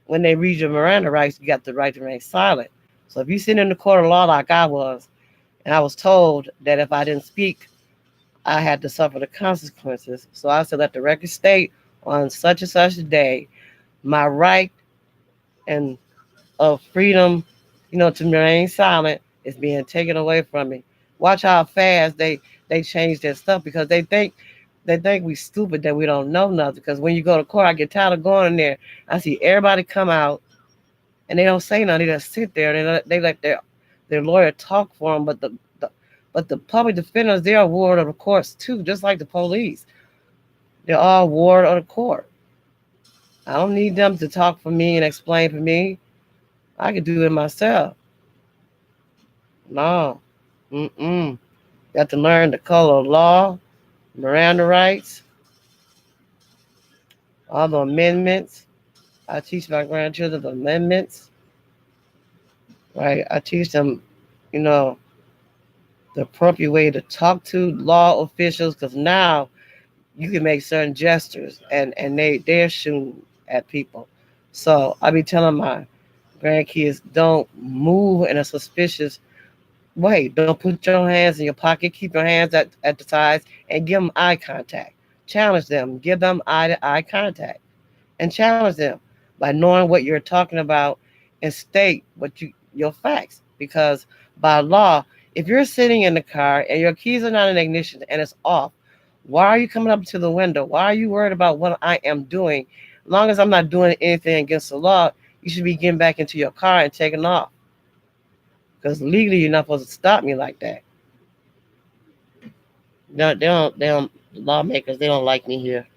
when they read your Miranda rights, you got the right to remain silent. So if you sit in the court of law like I was, and I was told that if I didn't speak, I had to suffer the consequences. So I said, let the record state on such and such a day, my right and of freedom, to remain silent is being taken away from me. Watch how fast they change their stuff because they think we stupid that we don't know nothing. Because when you go to court, I get tired of going in there. I see everybody come out and they don't say nothing. They just sit there and they let their lawyer talk for them. But the public defenders, they are ward of the courts too, just like the police. They're all ward of the court. I don't need them to talk for me and explain for me. I can do it myself. No. Mm-mm. Got to learn the color of law, Miranda rights, all the amendments. I teach my grandchildren the amendments, right? I teach them, you know, the appropriate way to talk to law officials because now you can make certain gestures and they're shooting at people. So I be telling my grandkids, don't move in a suspicious way. Don't put your hands in your pocket. Keep your hands at the sides and give them eye contact. Challenge them. Give them eye to eye contact and challenge them by knowing what you're talking about and state your facts. Because by law, if you're sitting in the car and your keys are not in ignition and it's off, why are you coming up to the window? Why are you worried about what I am doing? As long as I'm not doing anything against the law, you should be getting back into your car and taking off. Because legally, you're not supposed to stop me like that. No, they don't. The lawmakers, they don't like me here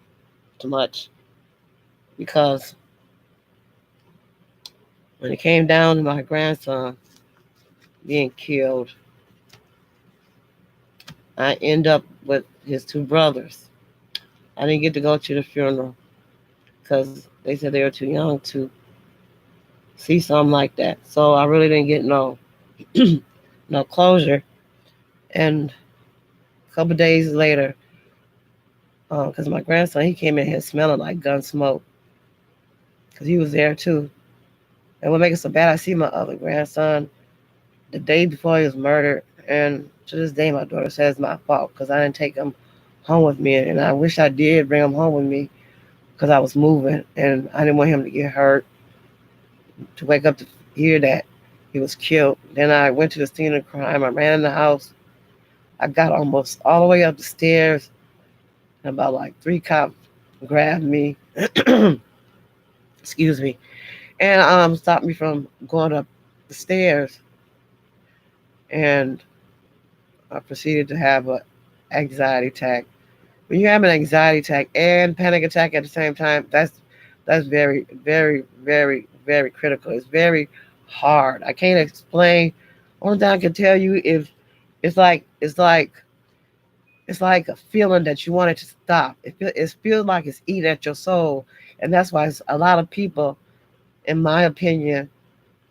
too much because when it came down to my grandson being killed, I end up with his two brothers. I didn't get to go to the funeral because they said they were too young to see something like that. So I really didn't get no closure. And a couple of days later, because my grandson, he came in here smelling like gun smoke because he was there too. And what makes it so bad, I see my other grandson the day before he was murdered, and to this day, my daughter says it's my fault because I didn't take him home with me, and I wish I did bring him home with me because I was moving, and I didn't want him to get hurt, to wake up to hear that he was killed. Then I went to the scene of the crime. I ran in the house. I got almost all the way up the stairs, and about like three cops grabbed me. Excuse me, and stopped me from going up the stairs, and I proceeded to have an anxiety attack. When you have an anxiety attack and panic attack at the same time, that's very, very, very, very critical. It's very hard. I can't explain. Only thing I can tell you is it's like a feeling that you want it to stop. It feels like it's eating at your soul, and that's why a lot of people, in my opinion,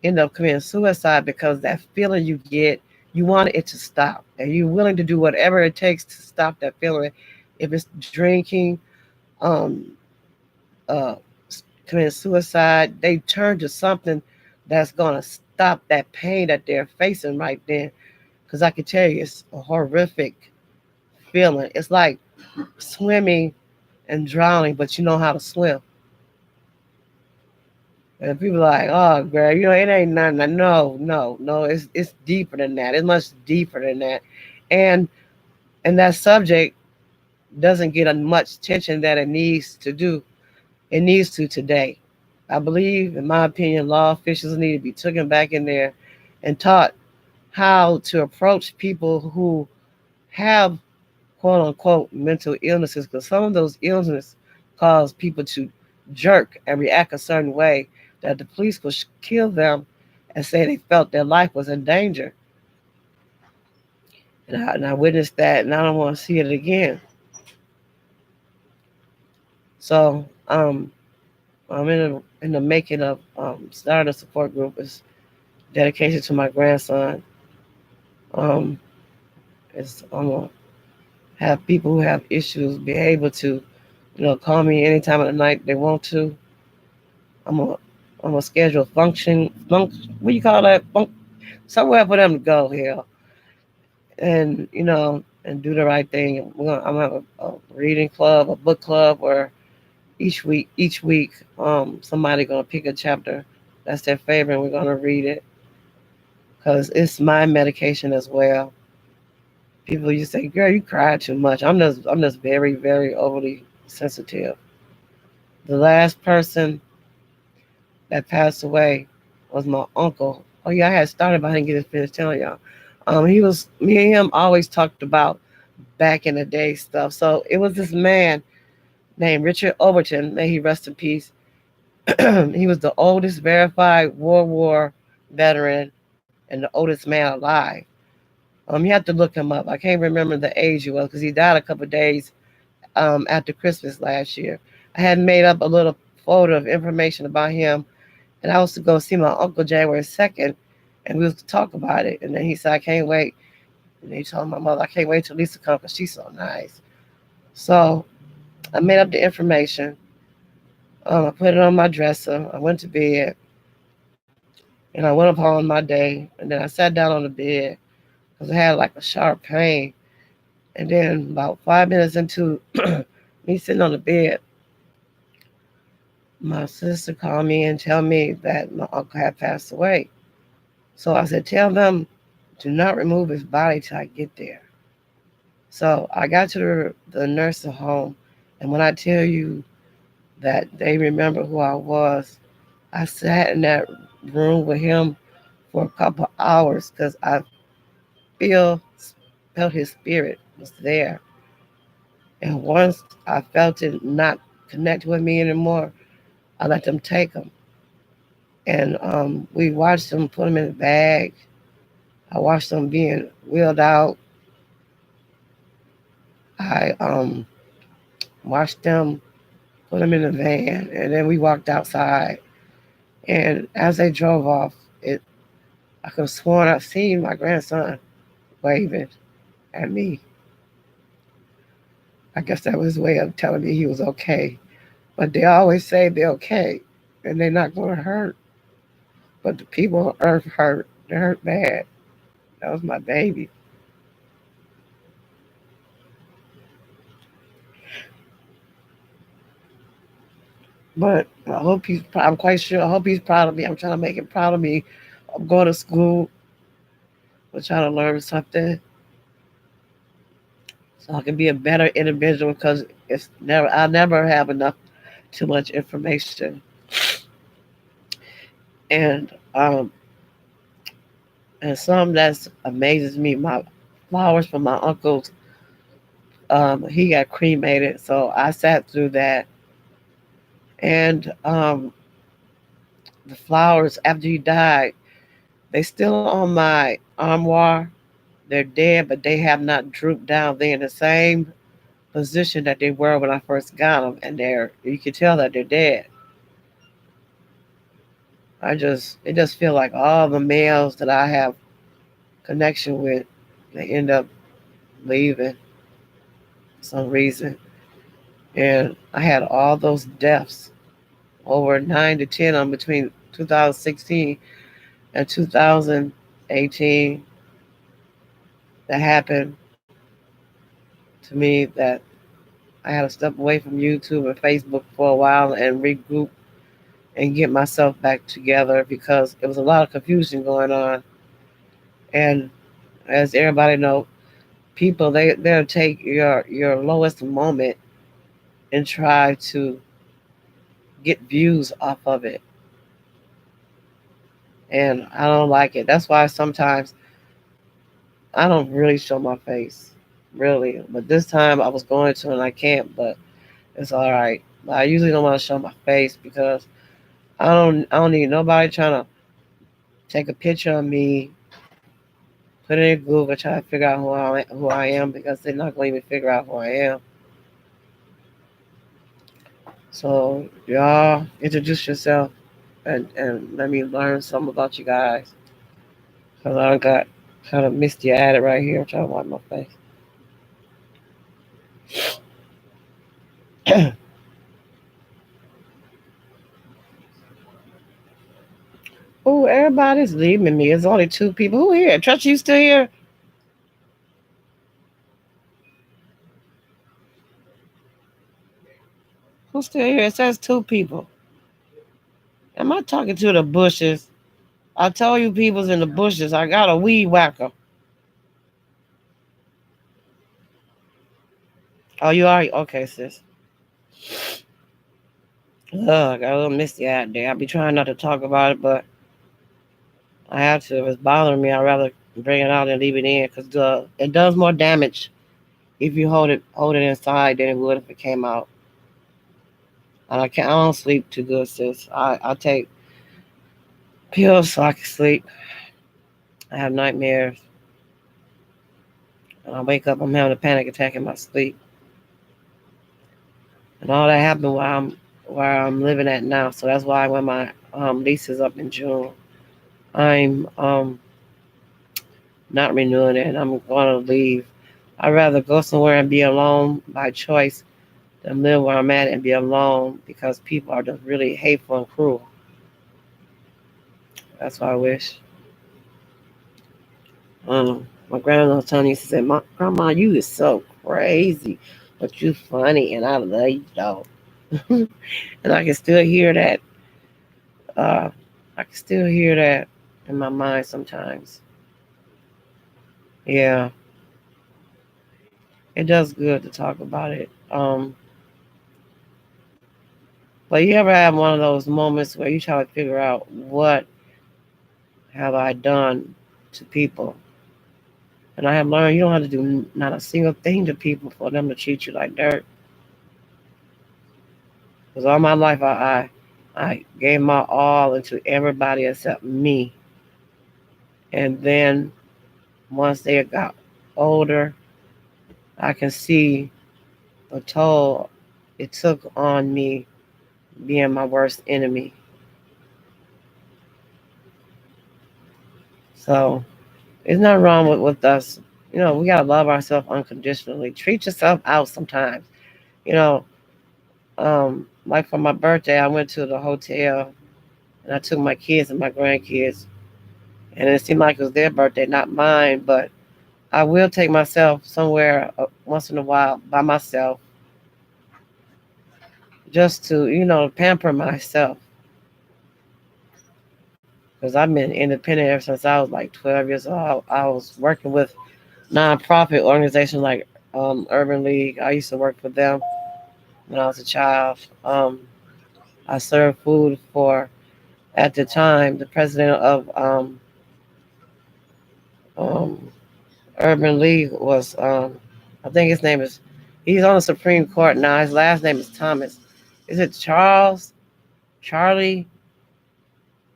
end up committing suicide because that feeling you get, you want it to stop, and you're willing to do whatever it takes to stop that feeling. If it's drinking, um, uh, committing suicide, they turn to something that's gonna stop that pain that they're facing right then. Because I can tell you, it's a horrific feeling. It's like swimming and drowning, but you know how to swim. And people are like, oh, girl, it ain't nothing. No, no, no. It's deeper than that. It's much deeper than that. And and that subject doesn't get as much attention that it needs to do. It needs to today. I believe, in my opinion, law officials need to be taken back in there and taught how to approach people who have quote unquote mental illnesses, because some of those illnesses cause people to jerk and react a certain way that the police will kill them and say they felt their life was in danger. And I witnessed that, and I don't want to see it again. So I'm in the making of starting a support group. It's dedication to my grandson. Um, I'm gonna have people who have issues be able to, call me any time of the night they want to. I'm gonna I'm gonna schedule what do you call that? Somewhere for them to go here, and and do the right thing. I'm gonna have a reading club, a book club, where each week, somebody gonna pick a chapter that's their favorite, and we're gonna read it because it's my medication as well. People used to say, "Girl, you cry too much." I'm just very, very overly sensitive. The last person that passed away was my uncle. Oh yeah, I had started, but I didn't get to finish telling y'all. He was me and him always talked about back in the day stuff. So it was this man named Richard Overton. May he rest in peace. He was the oldest verified World War veteran and the oldest man alive. You have to look him up. I can't remember the age he was because he died a couple of days after Christmas last year. I had made up a little folder of information about him, and I was to go see my uncle January 2nd, and we was to talk about it. And then he said, "I can't wait." And he told my mother, "I can't wait till Lisa comes because she's so nice." So I made up the information. I put it on my dresser. I went to bed, and I went upon my day, and then I sat down on the bed because I had like a sharp pain. And then about 5 minutes into me sitting on the bed, my sister called me and tell me that my uncle had passed away. So I said, "Tell them to not remove his body till I get there." So I got to the nursing home, and when I tell you that they remember who I was, I sat in that room with him for a couple hours because I feel felt his spirit was there. And once I felt it not connect with me anymore, I let them take him. And we watched them put him in a bag. I watched them being wheeled out. I watched them put him in a van, and then we walked outside. And as they drove off, I could have sworn I seen my grandson waving at me. I guess that was his way of telling me he was okay. But they always say they're okay, and they're not going to hurt. But the people on earth hurt. They hurt bad. That was my baby. But I'm quite sure, I hope he's proud of me. I'm trying to make him proud of me. I'm going to school. I'm trying to learn something so I can be a better individual because I never have enough, too much information. And some that amazes me, my flowers from my uncle's, he got cremated. So I sat through that. And the flowers after he died, they still on my armoire. They're dead, but they have not drooped down. They're in the same position that they were when I first got them, and you can tell that they're dead. It just feel like all the males that I have connection with, they end up leaving for some reason. And I had all those deaths, over 9 to 10 on between 2016 and 2018, that happened to me, that I had to step away from YouTube and Facebook for a while and regroup and get myself back together because there was a lot of confusion going on. And as everybody know, people they'll take your lowest moment and try to get views off of it. And I don't like it. That's why sometimes I don't really show my face. Really. But this time I was going to and I can't, but it's all right. But I usually don't want to show my face because I don't need nobody trying to take a picture of me, put it in Google, try to figure out who I am because they're not going to even figure out who I am. So y'all introduce yourself and let me learn something about you guys. Cause I got kind of misty at it right here. I'm trying to wipe my face. Oh, everybody's leaving me. It's only two people. Who here? Trust you still here? Who's still here? It says two people. Am I talking to the bushes? I told you people's in the bushes. I got a weed whacker. Oh, you are? Okay, sis. Ugh, I got a little misty out there. I be trying not to talk about it, but I have to. If it's bothering me, I'd rather bring it out and leave it in because it does more damage if you hold it inside than it would if it came out. And I don't sleep too good, sis. I take pills so I can sleep. I have nightmares. And I wake up, I'm having a panic attack in my sleep. And all that happened where I'm living at now. So that's why when my lease is up in June, I'm not renewing it. And I'm going to leave. I'd rather go somewhere and be alone by choice than live where I'm at and be alone because people are just really hateful and cruel. That's what I wish. My grandma was telling me, she said, "My grandma, you is so crazy, but you funny, and I love you though." And I can still hear that. Uh, I can still hear that in my mind sometimes. Yeah, it does good to talk about it. But you ever have one of those moments where you try to figure out what have I done to people? And I have learned you don't have to do not a single thing to people for them to treat you like dirt. Because all my life I gave my all into everybody except me. And then once they got older, I can see the toll it took on me being my worst enemy. So there's nothing wrong with us. We gotta love ourselves unconditionally. Treat yourself out sometimes. You know, like for my birthday, I went to the hotel and I took my kids and my grandkids, and it seemed like it was their birthday, not mine. But I will take myself somewhere once in a while by myself, just to pamper myself, because I've been independent ever since I was like 12 years old. I was working with nonprofit organizations like Urban League. I used to work for them when I was a child. I served food for, at the time, the president of um, Urban League was, I think his name is, he's on the Supreme Court now. His last name is Thomas. Is it Charles? Charlie?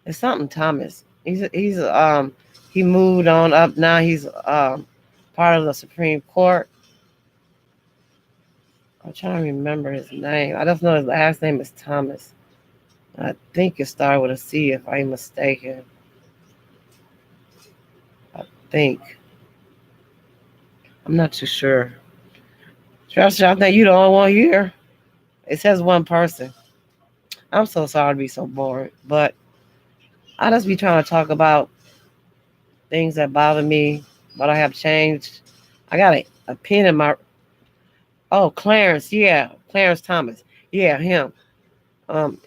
It's something Thomas. He moved on up now. He's part of the Supreme Court. I'm trying to remember his name. I just know his last name is Thomas. I think it started with a C if I'm mistaken. I think. I'm not too sure. Trust you, I think you the only one here. It says one person. I'm so sorry to be so boring, but I just be trying to talk about things that bother me, but I have changed. I got a pen in my. Oh, Clarence, yeah, Clarence Thomas, yeah, him.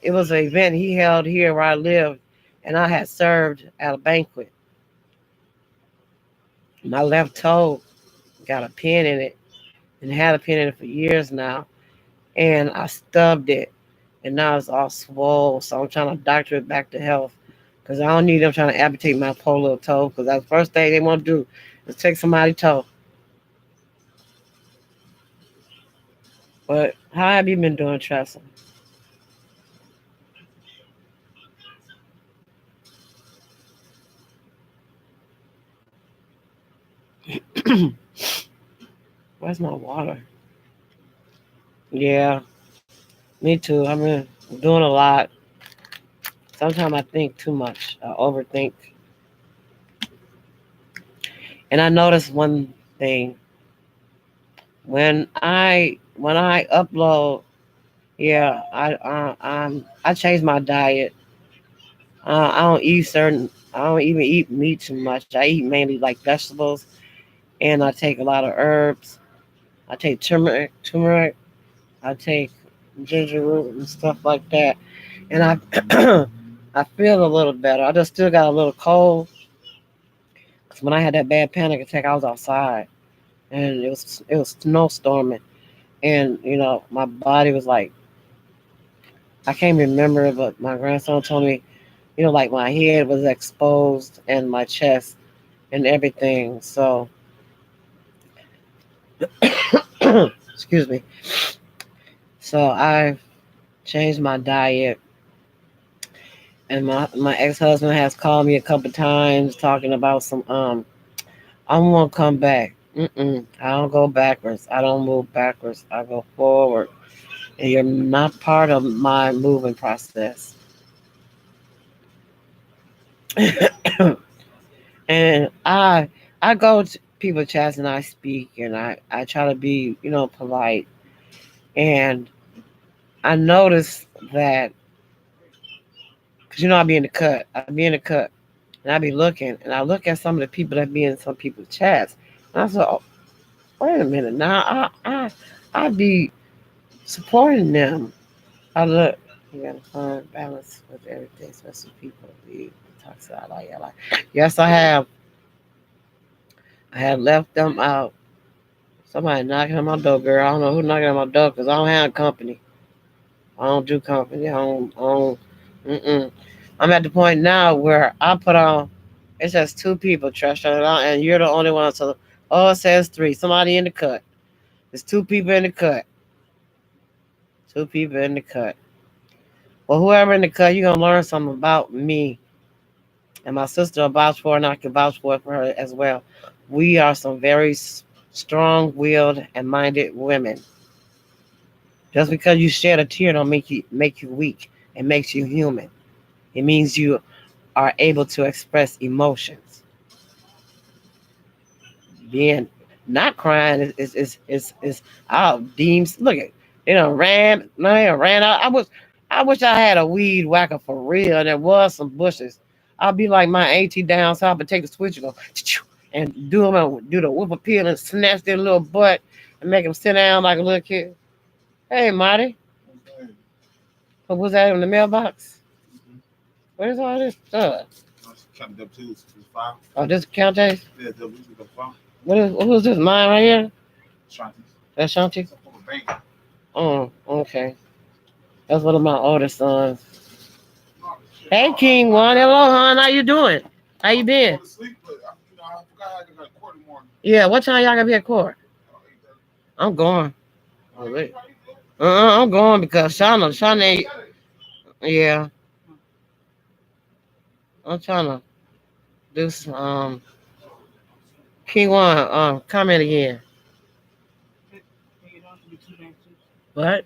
It was an event he held here where I lived, and I had served at a banquet. My left toe got a pin in it, and had a pin in it for years now, and I stubbed it, and now it's all swole. So I'm trying to doctor it back to health, because I don't need them trying to amputate my poor little toe. Because that's the first thing they want to do is take somebody's toe. But how have you been doing, Tressa? Where's my water? Yeah, me too. I mean, I'm doing a lot. Sometimes I think too much. I overthink. And I noticed one thing when I upload. Yeah, I changed my diet. I don't eat certain. I don't even eat meat too much. I eat mainly like vegetables, and I take a lot of herbs. I take turmeric. I take ginger root and stuff like that, and I I feel a little better. I just still got a little cold. 'Cause when I had that bad panic attack, I was outside, and it was snowstorming, and my body was like, I can't remember, but my grandson told me, like my head was exposed and my chest and everything. So, excuse me. So I changed my diet, and my ex husband has called me a couple times talking about some. I want to come back. I don't go backwards. I don't move backwards. I go forward, and you're not part of my moving process. And I go to people chats and I speak and I try to be polite, and I notice that because I be in the cut, I be in the cut, and I be looking and I look at some of the people that be in some people's chats, and I said, oh, wait a minute, now I be supporting them. I look, you gotta find balance with everything, especially people be toxic. I like. Yes, I have left them out. Somebody knocking on my door, girl. I don't know who knocking on my door because I don't have company. I don't do company. I don't. Mm-mm. I'm at the point now where I put on. It says two people, Trisha, and you're the only one. So, oh, it says three. Somebody in the cut. There's two people in the cut. Two people in the cut. Well, whoever in the cut, you're gonna learn something about me and my sister will vouch for, and I can vouch for her as well. We are some very strong-willed and minded women. Just because you shed a tear don't make you weak. It makes you human. It means you are able to express emotions. Being not crying is out deems. Look at ran out. I wish I had a weed whacker for real. And there was some bushes. I'd be like my AT down south and take the switch and go and do the whoop appeal and snatch their little butt and make them sit down like a little kid. Hey, Marty, what was that in the mailbox? Where's all this stuff? Oh, this count taste? What was this? Mine right here? That's Shanti? Oh, okay. That's one of my oldest sons. Hey, King One. Hello, hon. How you doing? How you been? Yeah, what time y'all gonna be at court? I'm going. Oh, wait. I'm going because Shauna, yeah, I'm trying to do some, King One, comment again. What?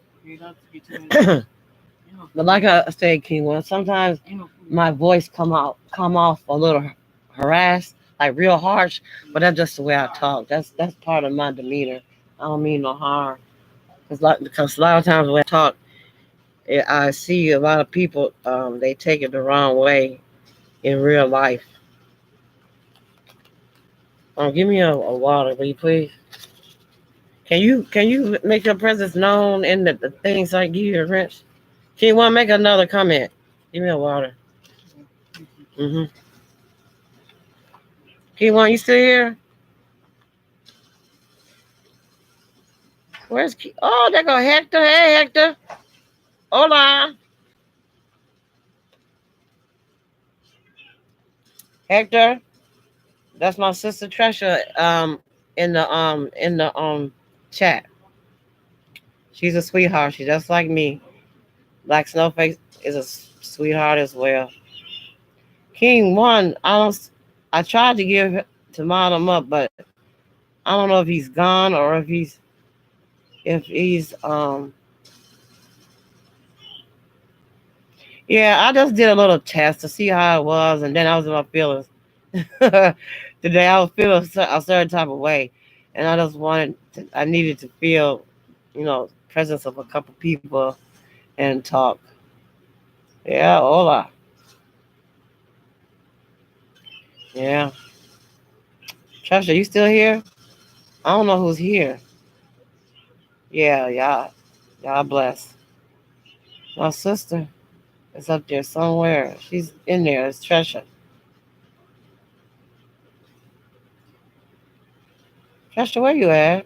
But like I said, King One, sometimes my voice come off a little harassed, like real harsh, but that's just the way I talk. That's part of my demeanor. I don't mean no harm. Because a lot of times when I talk, I see a lot of people, they take it the wrong way in real life. Give me a water, will you please? Can you make your presence known in the things I give you a rinse? Can you want to make another comment? Give me a water. Mm-hmm. Key1, you still here? Where's Key? Oh, there go Hector. Hey, Hector. Hola. Hector. That's my sister Tresha. In the chat. She's a sweetheart. She's just like me. Black Snowflake is a sweetheart as well. King One, I tried to give to mod him up, but I don't know if he's gone or if he's. Yeah, I just did a little test to see how it was, and then I was in my feelings. Today I was feeling a certain type of way, and I needed to feel, presence of a couple people and talk. Yeah, hola. Yeah. Trisha, you still here? I don't know who's here. Yeah, y'all bless. My sister is up there somewhere. She's in there. It's Trisha. Trisha, where you at?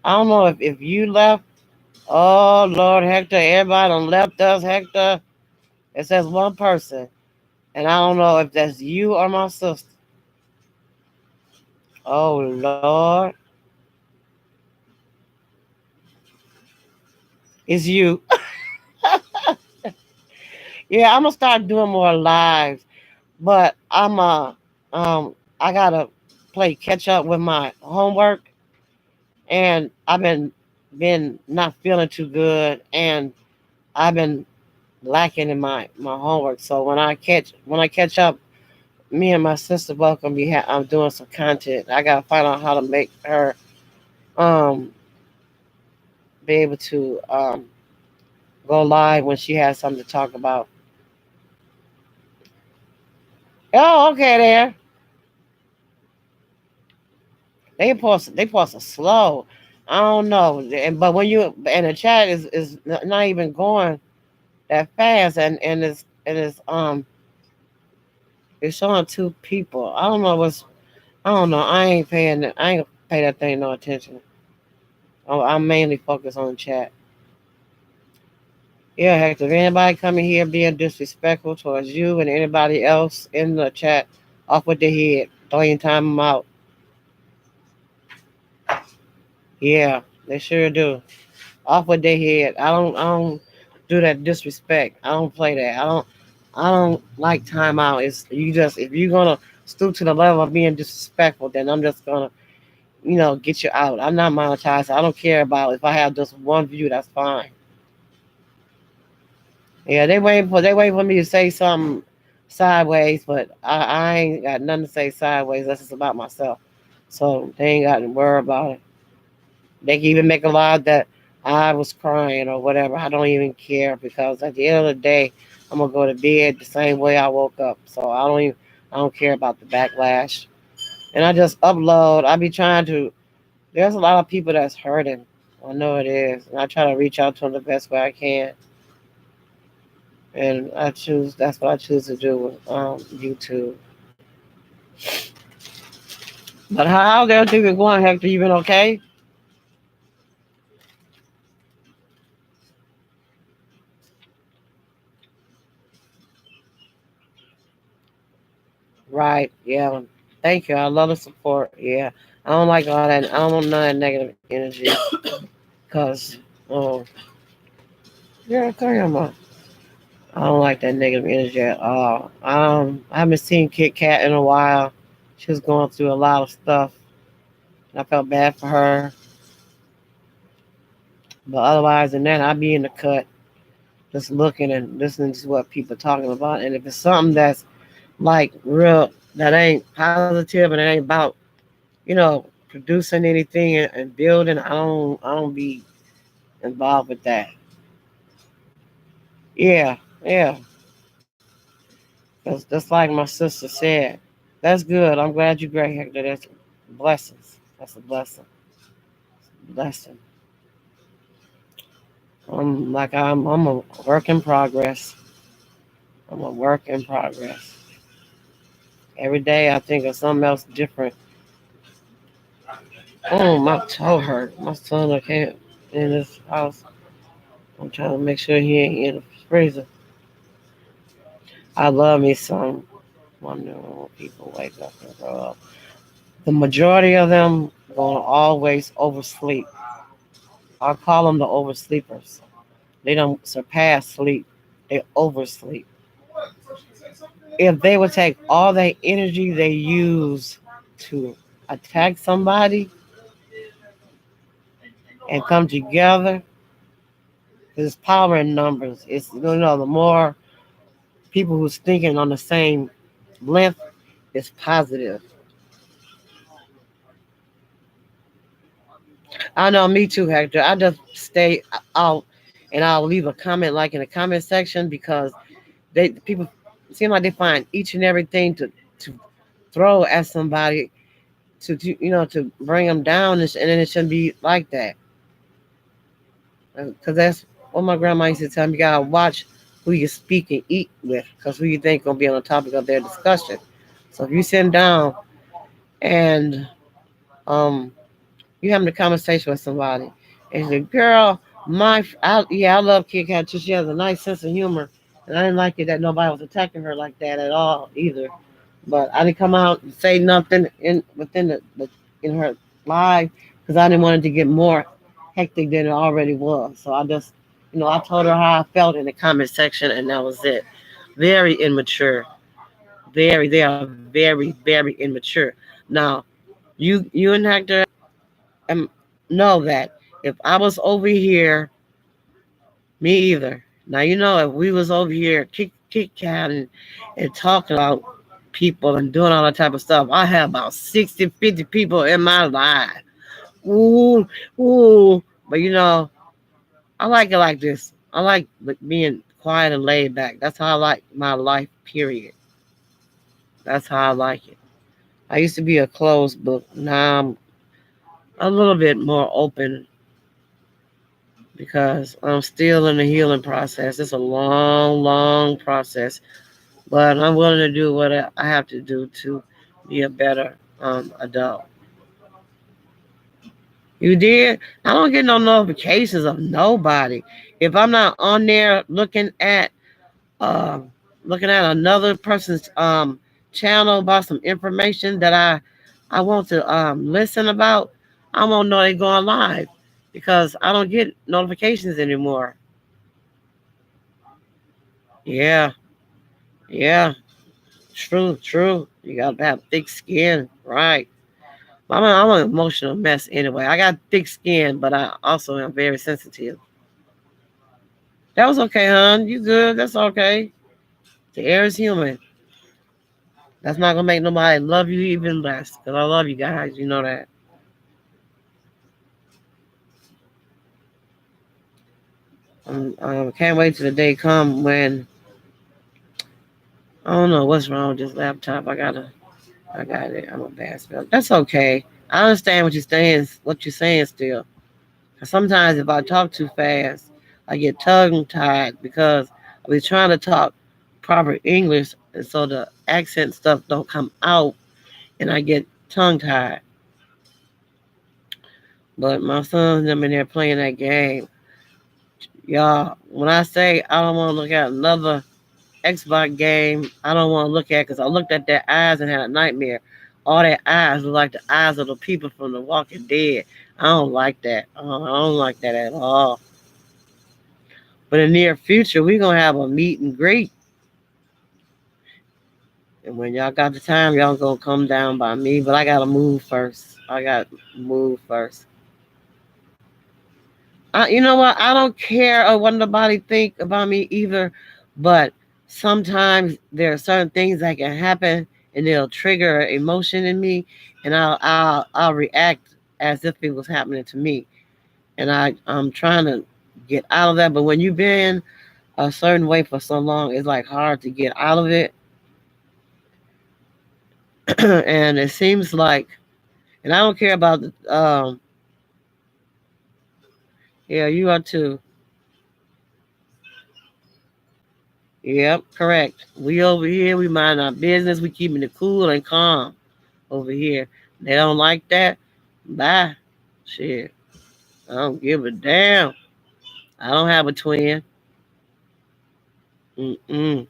I don't know if you left. Oh Lord, Hector, everybody done left us, Hector. It says one person. And I don't know if that's you or my sister. Oh Lord. It's you. Yeah, I'm gonna start doing more lives. But I gotta play catch up with my homework, and I've been not feeling too good, and I've been lacking in my homework. So when I catch up, me and my sister both gonna be I'm doing some content. I gotta find out how to make her um be able to go live when she has something to talk about. Oh, okay, there. They post slow. I don't know, but when you and the chat is not even going that fast, and it's showing two people. I don't know I don't know. I ain't pay that thing no attention. I'm mainly focused on the chat. Yeah, Hector. If anybody coming here being disrespectful towards you and anybody else in the chat, off with their head. Don't even time them out. Yeah, they sure do. Off with their head. I don't do that disrespect. I don't play that. I don't like timeout. It's you just if you're gonna stoop to the level of being disrespectful, then I'm just gonna get you out. I'm not monetized. I don't care about if I have just one view. That's fine. Yeah, they waiting for me to say something sideways, but I ain't got nothing to say sideways. That's just about myself. So they ain't got to worry about it. They can even make a lie that I was crying or whatever. I don't even care because at the end of the day, I'm gonna go to bed the same way I woke up. So I don't care about the backlash. And I just upload. I be trying to. There's a lot of people that's hurting. I know it is, and I try to reach out to them the best way I can. And that's what I choose to do with YouTube. But how's everything been going, Hector? You been okay? Right. Yeah. Thank you. I love the support. Yeah. I don't like all that. I don't want none of that negative energy. Cause, oh, yeah, come here, ma. I don't like that negative energy at all. I haven't seen Kit Kat in a while. She was going through a lot of stuff. And I felt bad for her. But otherwise than that, I'd be in the cut, just looking and listening to what people are talking about. And if it's something that's like real, that ain't positive and it ain't about producing anything and building. I don't be involved with that. Yeah, yeah. Cause just like my sister said, that's good. I'm glad you're great, Hector. That's blessings. That's a blessing. Blessing. I'm a work in progress. I'm a work in progress. Every day I think of something else different. Oh, my toe hurt. My son I can't in this house. I'm trying to make sure he ain't in the freezer. I love me some wonder when people wake up and grow up. The majority of them gonna always oversleep. I call them the oversleepers. They don't surpass sleep. They oversleep. If they would take all the energy they use to attack somebody and come together. There's power in numbers. It's the more people who's thinking on the same length is positive. I know, me too, Hector. I just stay out and I'll leave a comment like in the comment section because people seem like they find each and everything to throw at somebody to bring them down, and then it shouldn't be like that. Because that's what my grandma used to tell me. You gotta watch who you speak and eat with, because who you think gonna be on the topic of their discussion. So if you sit down and um you having a conversation with somebody, and you say, "Girl, I love Kit Kat too. She has a nice sense of humor, and I didn't like it that nobody was attacking her like that at all either." But I didn't come out and say nothing within the in her live because I didn't want it to get more hectic than it already was. So I just, I told her how I felt in the comment section, and that was it. Very immature. They are very, very immature. Now, you and Hector know that if I was over here, me either. Now if we was over here kick cat and talking about people and doing all that type of stuff, I have about 60, 50 people in my life. Ooh, ooh. But I like it like this. I like being quiet and laid back. That's how I like my life, period. That's how I like it. I used to be a closed book. Now I'm a little bit more open because I'm still in the healing process. It's a long, long process, but I'm willing to do what I have to do to be a better adult. You did? I don't get no notifications of nobody. If I'm not on there um looking at another person's channel about some information that I want to listen about, I won't know they going live because I don't get notifications anymore. Yeah, yeah, true, true. You gotta have thick skin, right? I'm an emotional mess anyway. I got thick skin, but I also am very sensitive. That was okay, hon. You good? That's okay. The air is human. That's not gonna make nobody love you even less. Cause I love you guys. You know that. Can't wait till the day come when I don't know what's wrong with this laptop. I got it. I'm a bad spell. That's okay. I understand what you're saying. What you're saying still. 'Cause sometimes if I talk too fast, I get tongue tied because I be trying to talk proper English, and so the accent stuff don't come out, and I get tongue tied. But my son's them in there playing that game. Y'all, when I say I don't want to look at another Xbox game, I don't want to look at because I looked at their eyes and had a nightmare. All their eyes look like the eyes of the people from The Walking Dead. I don't like that. I don't like that at all. But in the near future, we're going to have a meet and greet. And when y'all got the time, y'all going to come down by me. But I got to move first. I got to move first. You know what? I don't care what nobody think about me either, but sometimes there are certain things that can happen and they'll trigger emotion in me, and I'll react as if it was happening to me, and I'm trying to get out of that. But when you've been a certain way for so long, it's like hard to get out of it, and it seems like, and I don't care about the yeah, you are too. Yep, correct. We over here, we mind our business. We keeping it cool and calm over here. They don't like that. Bye. Shit. I don't give a damn. I don't have a twin. Mm-mm.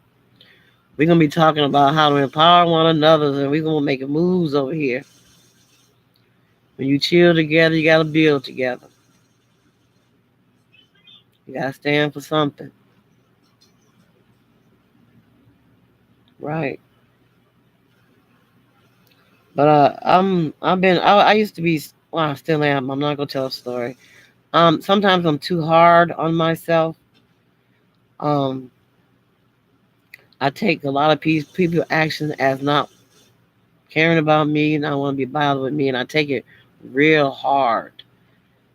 We're gonna be talking about how to empower one another, and we're gonna make moves over here. When you chill together, you gotta build together. You gotta stand for something. Right. But I used to be, well, I still am. I'm not gonna tell a story. Sometimes I'm too hard on myself. Um, I take a lot of people actions as not caring about me, and I want to be bothered with me, and I take it real hard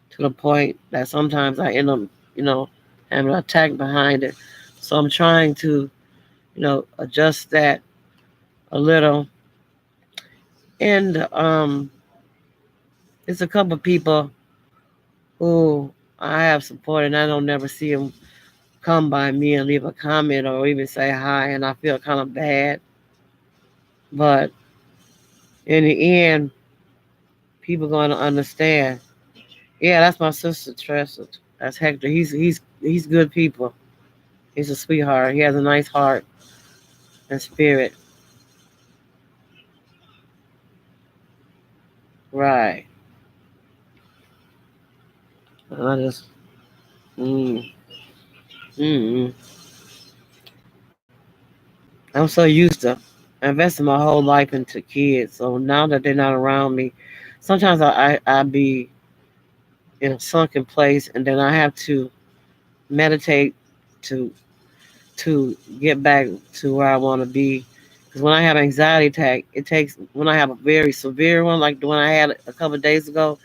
to the point that sometimes I end up, you know, having an attack behind it. So I'm trying to, adjust that a little. And it's a couple of people who I have supported, and I don't never see them come by me and leave a comment or even say hi, and I feel kind of bad. But in the end, people going to understand. Yeah, that's my sister, Tressa. That's Hector. He's good people. He's a sweetheart. He has a nice heart and spirit. Right. And I just, mm, mm. I'm so used to investing my whole life into kids. So now that they're not around me, sometimes I be in a sunken place, and then I have to meditate to to get back to where I want to be. Because when I have anxiety attack, it takes when I have a very severe one, like the one I had a couple of days ago,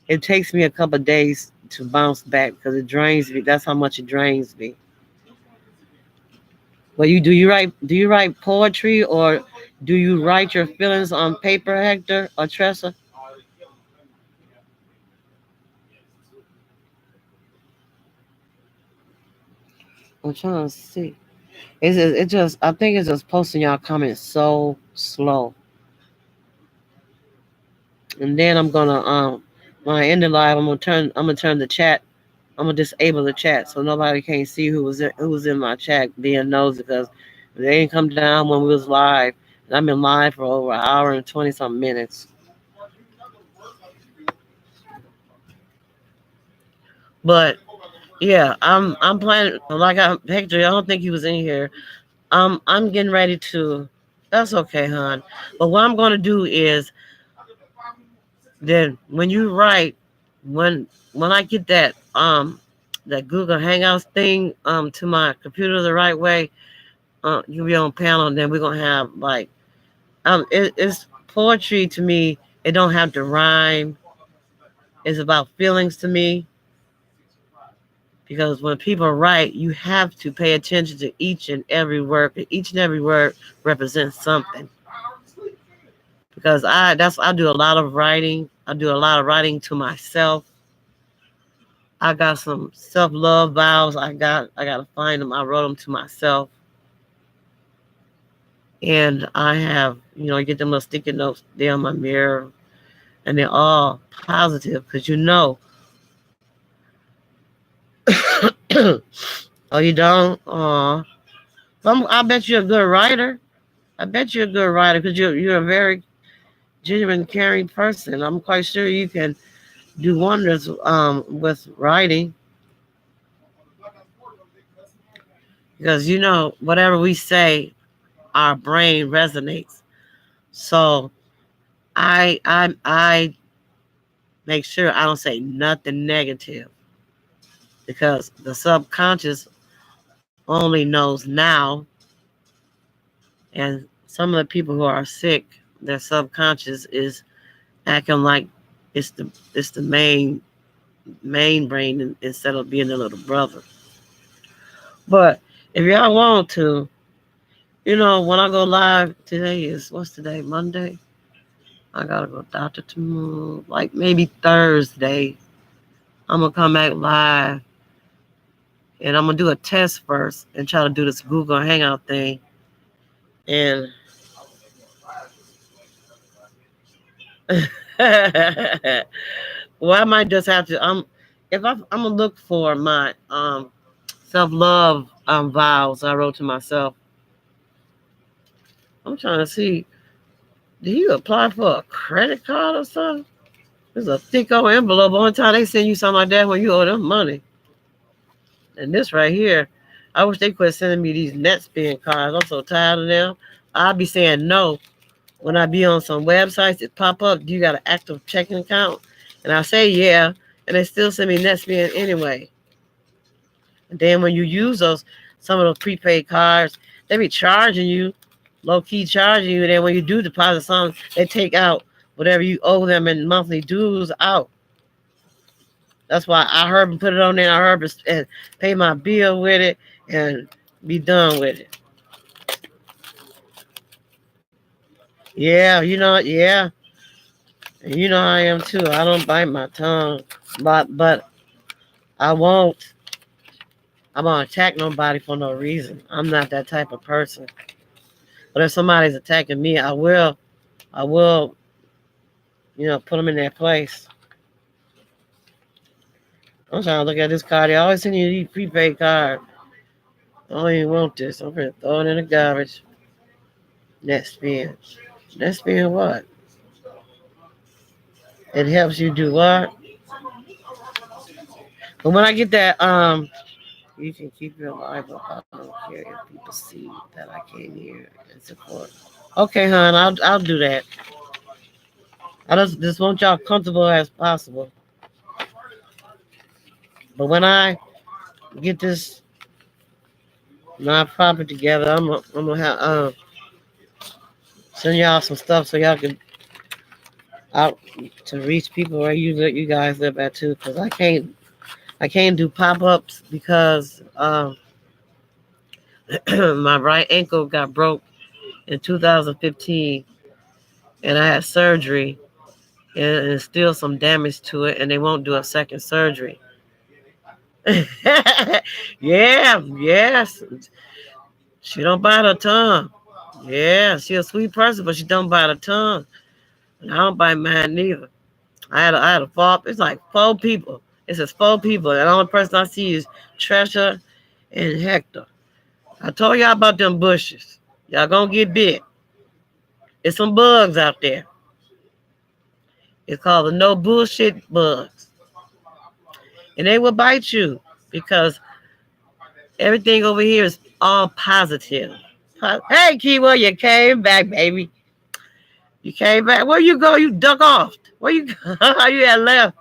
it takes me a couple of days to bounce back because it drains me. That's how much it drains me. Well, you write poetry, or do you write your feelings on paper, Hector or Tressa? I'm trying to see. It just I think it's just posting y'all comments so slow. And then I'm gonna when I end the live, I'm gonna turn the chat. I'm gonna disable the chat so nobody can see who was in my chat being nosy, because they didn't come down when we was live. And I've been live for over an hour and 20 something minutes. But yeah, I'm planning, like Hector. I don't think he was in here. I'm getting ready to. That's okay, hon. But what I'm gonna do is, then when you write, when I get that Google Hangouts thing to my computer the right way, you'll be on panel, and then we're gonna have like it's poetry to me. It don't have to rhyme. It's about feelings to me, because when people write, you have to pay attention to each and every word. Each and every word represents something. Because I do a lot of writing. I do a lot of writing to myself. I got some self love vows. I gotta find them. I wrote them to myself, and I have you get them little sticky notes there on my mirror, and they're all positive because oh, you don't. Oh, I bet you're a good writer. I bet you're a good writer because you're a very genuine, caring person. I'm quite sure you can do wonders with writing, because whatever we say, our brain resonates. So I make sure I don't say nothing negative, because the subconscious only knows now, and some of the people who are sick, their subconscious is acting like it's the main brain instead of being the little brother. But if y'all want to, when I go live today is what's today? Monday. I gotta go doctor tomorrow. Like maybe Thursday. I'm gonna come back live, and I'm gonna do a test first and try to do this Google Hangout thing. And well, I might just have to. I'm gonna look for my self love vows I wrote to myself. I'm trying to see. Do you apply for a credit card or something? There's a thick old envelope. Only time they send you something like that when you owe them money. And this right here, I wish they quit sending me these net spin cards. I'm so tired of them. I'll be saying no When I be on some websites, it pop up, do you got an active checking account? And I say, yeah. And they still send me Netspend anyway. And then when you use those, some of those prepaid cards, they be charging you, low key charging you. And then when you do deposit something, they take out whatever you owe them in monthly dues out. That's why I heard and put it on there. I heard and pay my bill with it and be done with it. Yeah, yeah. And you know I am too. I don't bite my tongue. But I won't I'm gonna attack nobody for no reason. I'm not that type of person. But if somebody's attacking me, I will, put them in their place. I'm trying to look at this card. They always send you these prepaid cards. I don't even want this. I'm gonna throw it in the garbage. Netspend. Netspend what? It helps you do what? But when I get that, you can keep your life up. I don't care if people see that I came here and support. Okay, hon, I'll do that. I just want y'all comfortable as possible. But when I get this nonprofit together, I'm gonna have send y'all some stuff so y'all can out to reach people where you guys live at too. Cause I can't do pop ups because my right ankle got broke in 2015, and I had surgery, and there's still some damage to it, and they won't do a second surgery. Yeah, yes. She don't bite her tongue. Yeah, she a sweet person, but she don't bite her tongue. And I don't bite mine neither. I had a fall. It's like 4 people. It says 4 people. And the only person I see is Tresha and Hector. I told y'all about them bushes. Y'all gonna get bit. It's some bugs out there. It's called the no bullshit bugs. And they will bite you because everything over here is all positive. Hey, Kiwa, you came back, baby. You came back. Where you go? You duck off. Where you go? You had left.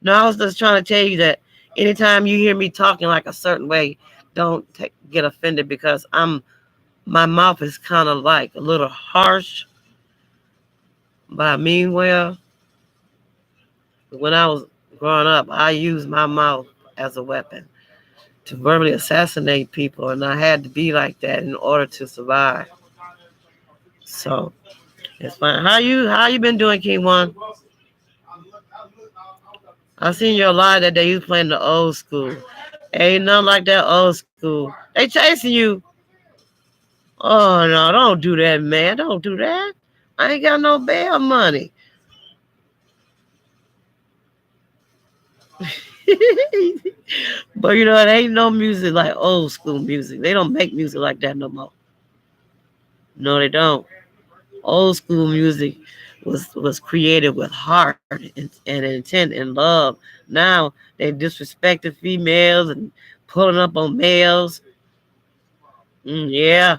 No, I was just trying to tell you that anytime you hear me talking like a certain way, don't get offended because my mouth is kind of like a little harsh, but I mean well. When I was growing up, I used my mouth as a weapon to verbally assassinate people, and I had to be like that in order to survive. So it's fine. How you been doing, King One? I seen your live that day you playing the old school. Ain't nothing like that old school. They chasing you. Oh no, don't do that, man. Don't do that. I ain't got no bail money. But it ain't no music like old school music. They don't make music like that no more. No, they don't. Old school music was created with heart and intent and love. Now they disrespecting females and pulling up on males. Yeah.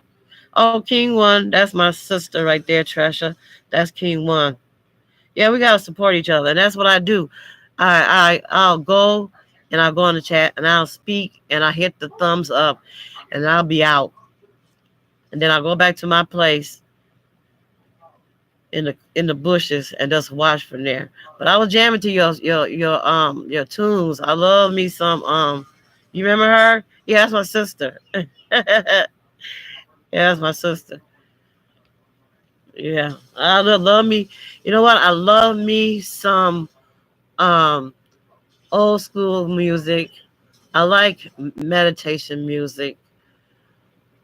Oh, King One, that's my sister right there, Tresha. That's King One. Yeah, we gotta support each other, and that's what I do. I'll go and I'll go on the chat and I'll speak and I hit the thumbs up and I'll be out, and then I'll go back to my place in the bushes and just watch from there. But I was jamming to your tunes. I love me some You remember her? Yeah, that's my sister. Yeah, that's my sister. Yeah, I love me. You know what? I love me some um old school music. I like meditation music.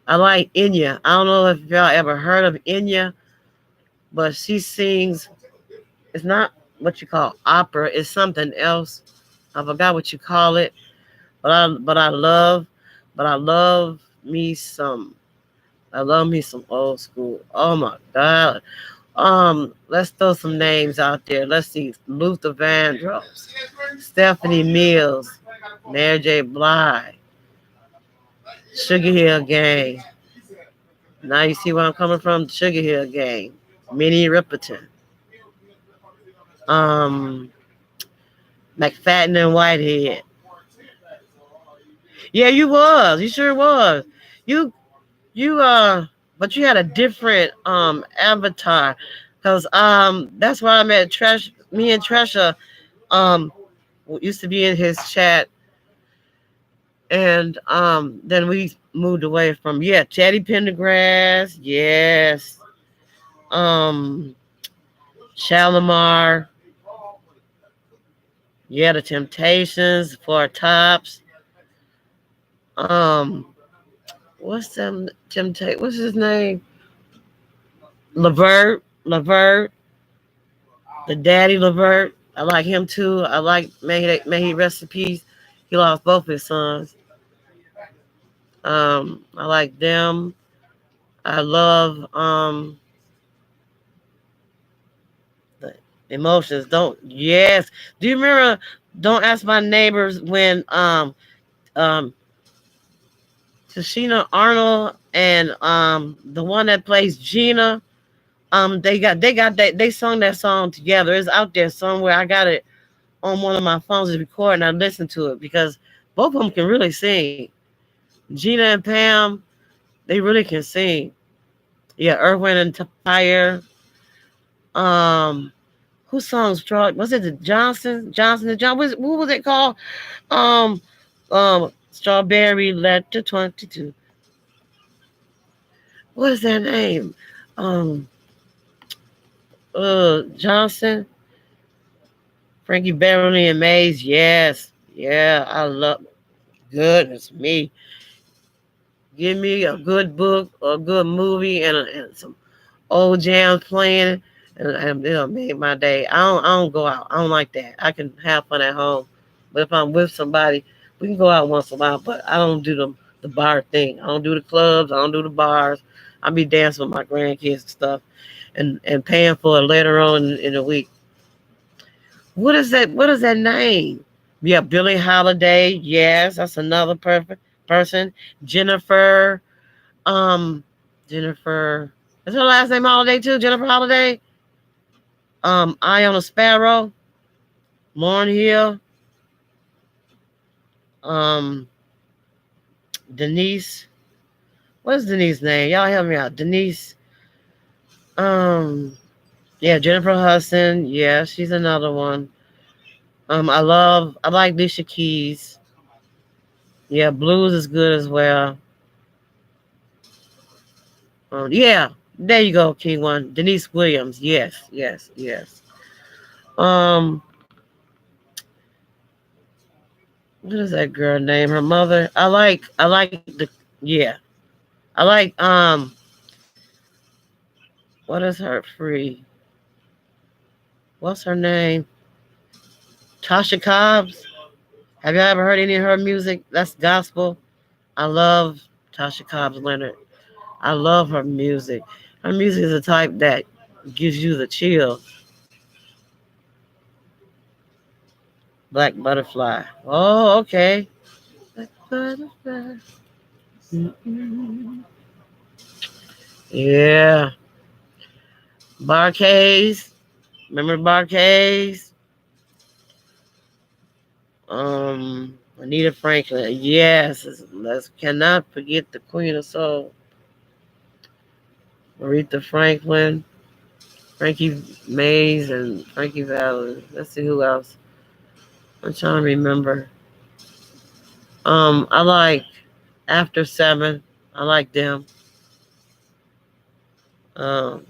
I like Enya. I don't know if y'all ever heard of Enya, but she sings. It's not what you call opera. It's something else. I forgot what you call it. But I love me some. I love me some old school. Oh my God. Let's throw some names out there. Let's see. Luther Vandross, Stephanie Mills, Mary J. Blige, Sugar Hill Gang, Now you see where I'm coming from. Sugar Hill Gang, Minnie Riperton, um, McFadden and Whitehead. Yeah, you was. You sure was. You you but you had a different avatar, cause that's where I met Tresh. Me and Tresha um used to be in his chat, and then we moved away from, yeah, Teddy Pendergrass, yes, um Shalimar, yeah, the Temptations, Four Tops, um what's them Temptation, what's his name, Levert, the Daddy Levert. I like him too. I like, may he rest in peace. He lost both his sons. I like them. I love the Emotions. Don't, yes. Do you remember Don't Ask My Neighbors when um Tashina Arnold and the one that plays Gina, they got that, they sung that song together. It's out there somewhere. I got it on one of my phones to record, and I listen to it because both of them can really sing. Gina and Pam, they really can sing. Yeah, Earth, Wind and Fire. Um, whose song was it the Johnson and John? What was it called? Um, Strawberry Letter 22. What is that name? Um, Johnson, Frankie Beverly and Mays. Yes, yeah, I love. Goodness me, give me a good book, a good movie, and some old jams playing, and it'll make my day. I don't go out. I don't like that. I can have fun at home, but if I'm with somebody, we can go out once in a while. But I don't do the bar thing. I don't do the clubs. I don't do the bars. I be dancing with my grandkids and stuff, and paying for it later on in the week. What is that? What is that name? Yeah, Billie Holiday. Yes, that's another perfect person. Jennifer. Um, Jennifer. Is her last name Holiday too? Jennifer Holiday. Iona Sparrow. Lauren Hill. Um, Denise. What's Denise's name? Y'all help me out. Denise. Um, yeah, Jennifer Hudson. Yeah, she's another one. I like Alicia Keys. Yeah, blues is good as well. Yeah, there you go, King One. Denise Williams. Yes, yes, yes. Um, what is that girl name? Her mother. I like the, yeah. I like what is her free? What's her name? Tasha Cobbs. Have you ever heard any of her music? That's gospel. I love Tasha Cobbs Leonard. I love her music. Her music is the type that gives you the chill. Black Butterfly. Oh, okay. Black Butterfly. Mm-mm. Yeah. Barcase. Remember Barcase? Anita Franklin. Yes. Let's cannot forget the Queen of Soul. Aretha Franklin. Frankie Mays and Frankie Valli. Let's see who else. I'm trying to remember. I like After Seven. I like them. Um,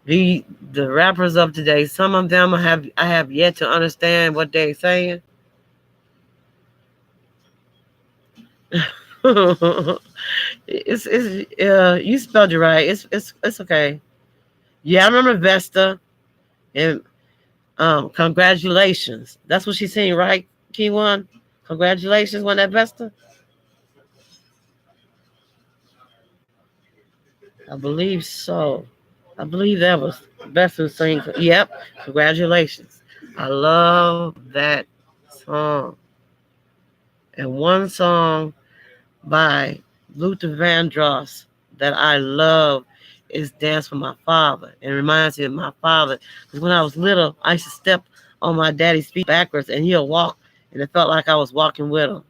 the rappers of today. Some of them I have yet to understand what they're saying. It's you spelled it right. It's okay. Yeah, I remember Vesta and congratulations. That's what she's saying, right? Key one. Congratulations, when that Vesta. I believe so. I believe that was Vesta saying, yep, congratulations. I love that song. And one song by Luther Vandross, that I love is Dance with My Father. It reminds me of my father. Because when I was little, I used to step on my daddy's feet backwards and he'll walk, and it felt like I was walking with him.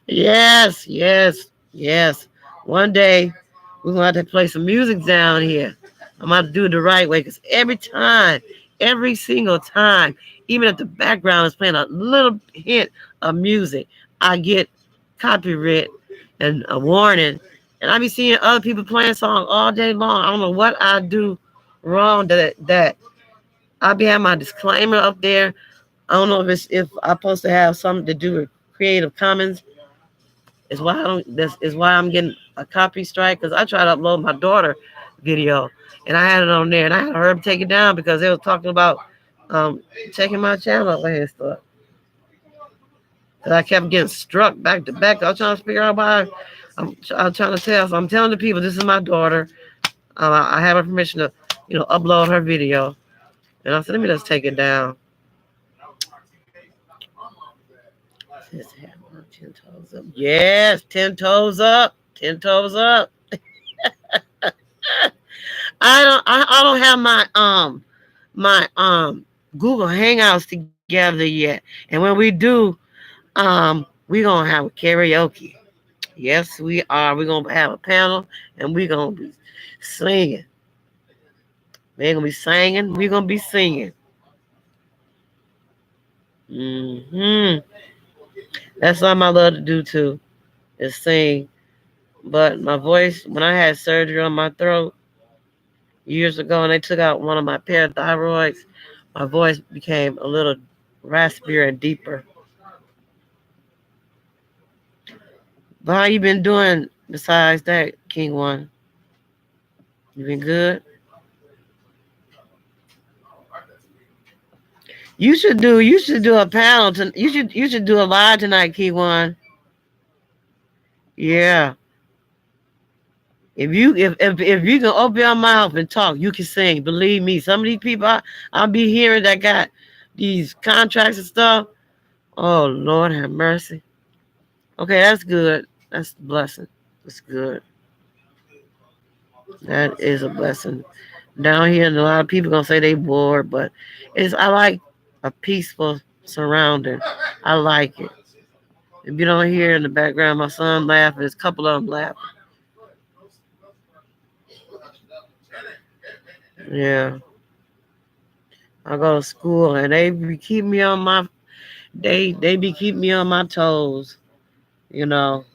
Yes, yes, yes. One day, we're going to have to play some music down here. I'm going to do it the right way because every time, every single time, even if the background is playing a little hint of music, I get copyright and a warning. And I be seeing other people playing songs all day long. I don't know what I do wrong that I be having my disclaimer up there. I don't know if I'm supposed to have something to do with Creative Commons is why I don't. This is why I'm getting a copy strike because I tried to upload my daughter video and I had it on there and I had her take it down because they were talking about um checking my channel and stuff. Cause I kept getting struck back to back. I was trying to figure out why. I'm trying to tell. So I'm telling the people this is my daughter. I have her permission to upload her video. And I said, let me just take it down. Just have 10 toes up. Yes, 10 toes up. 10 toes up. I don't have my Google Hangouts together yet. And when we do, we're gonna have a karaoke. Yes, we are. We're gonna have a panel and we're gonna be singing. We're gonna be singing, we're gonna be singing. That's something I love to do too, is sing. But my voice, when I had surgery on my throat years ago and they took out one of my parathyroids, my voice became a little raspier and deeper. But how you been doing besides that, King One? You been good? You should do a panel you should do a live tonight, King One. Yeah. If you can open your mouth and talk, you can sing. Believe me, some of these people I'll be hearing that got these contracts and stuff. Oh Lord have mercy. Okay, that's good. That's a blessing. That's good. That is a blessing. Down here, and a lot of people gonna say they bored, but I like a peaceful surrounding. I like it. If you don't hear in the background my son laughing, there's a couple of them laughing. Yeah. I go to school and they be keeping me on my toes, you know.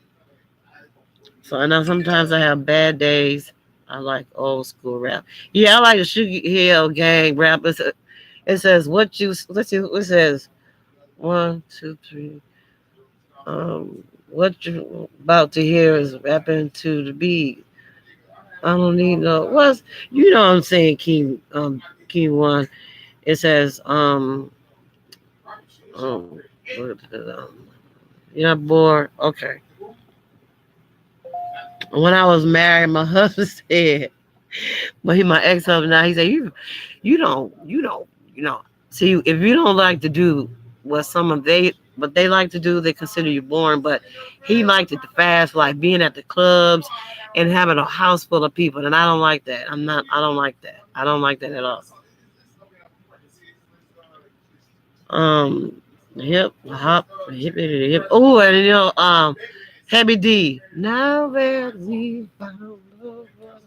So I know sometimes I have bad days. I like old school rap. Yeah, I like the Sugar Hill Gang rap. It says what you let's see. It says 1, 2, 3. What you about to hear is rapping to the beat. I don't need no what's you know what I'm saying, Key One. It says um what is it, you're not bored. Okay. When I was married, my husband said, but he my ex husband now. He said, you don't. See, if you don't like to do what they like to do, they consider you boring. But he liked it the fast life, being at the clubs and having a house full of people, and I don't like that. I don't like that. I don't like that at all. Um, hip hop, hip. Oh, and Heavy D. Now that we found love, what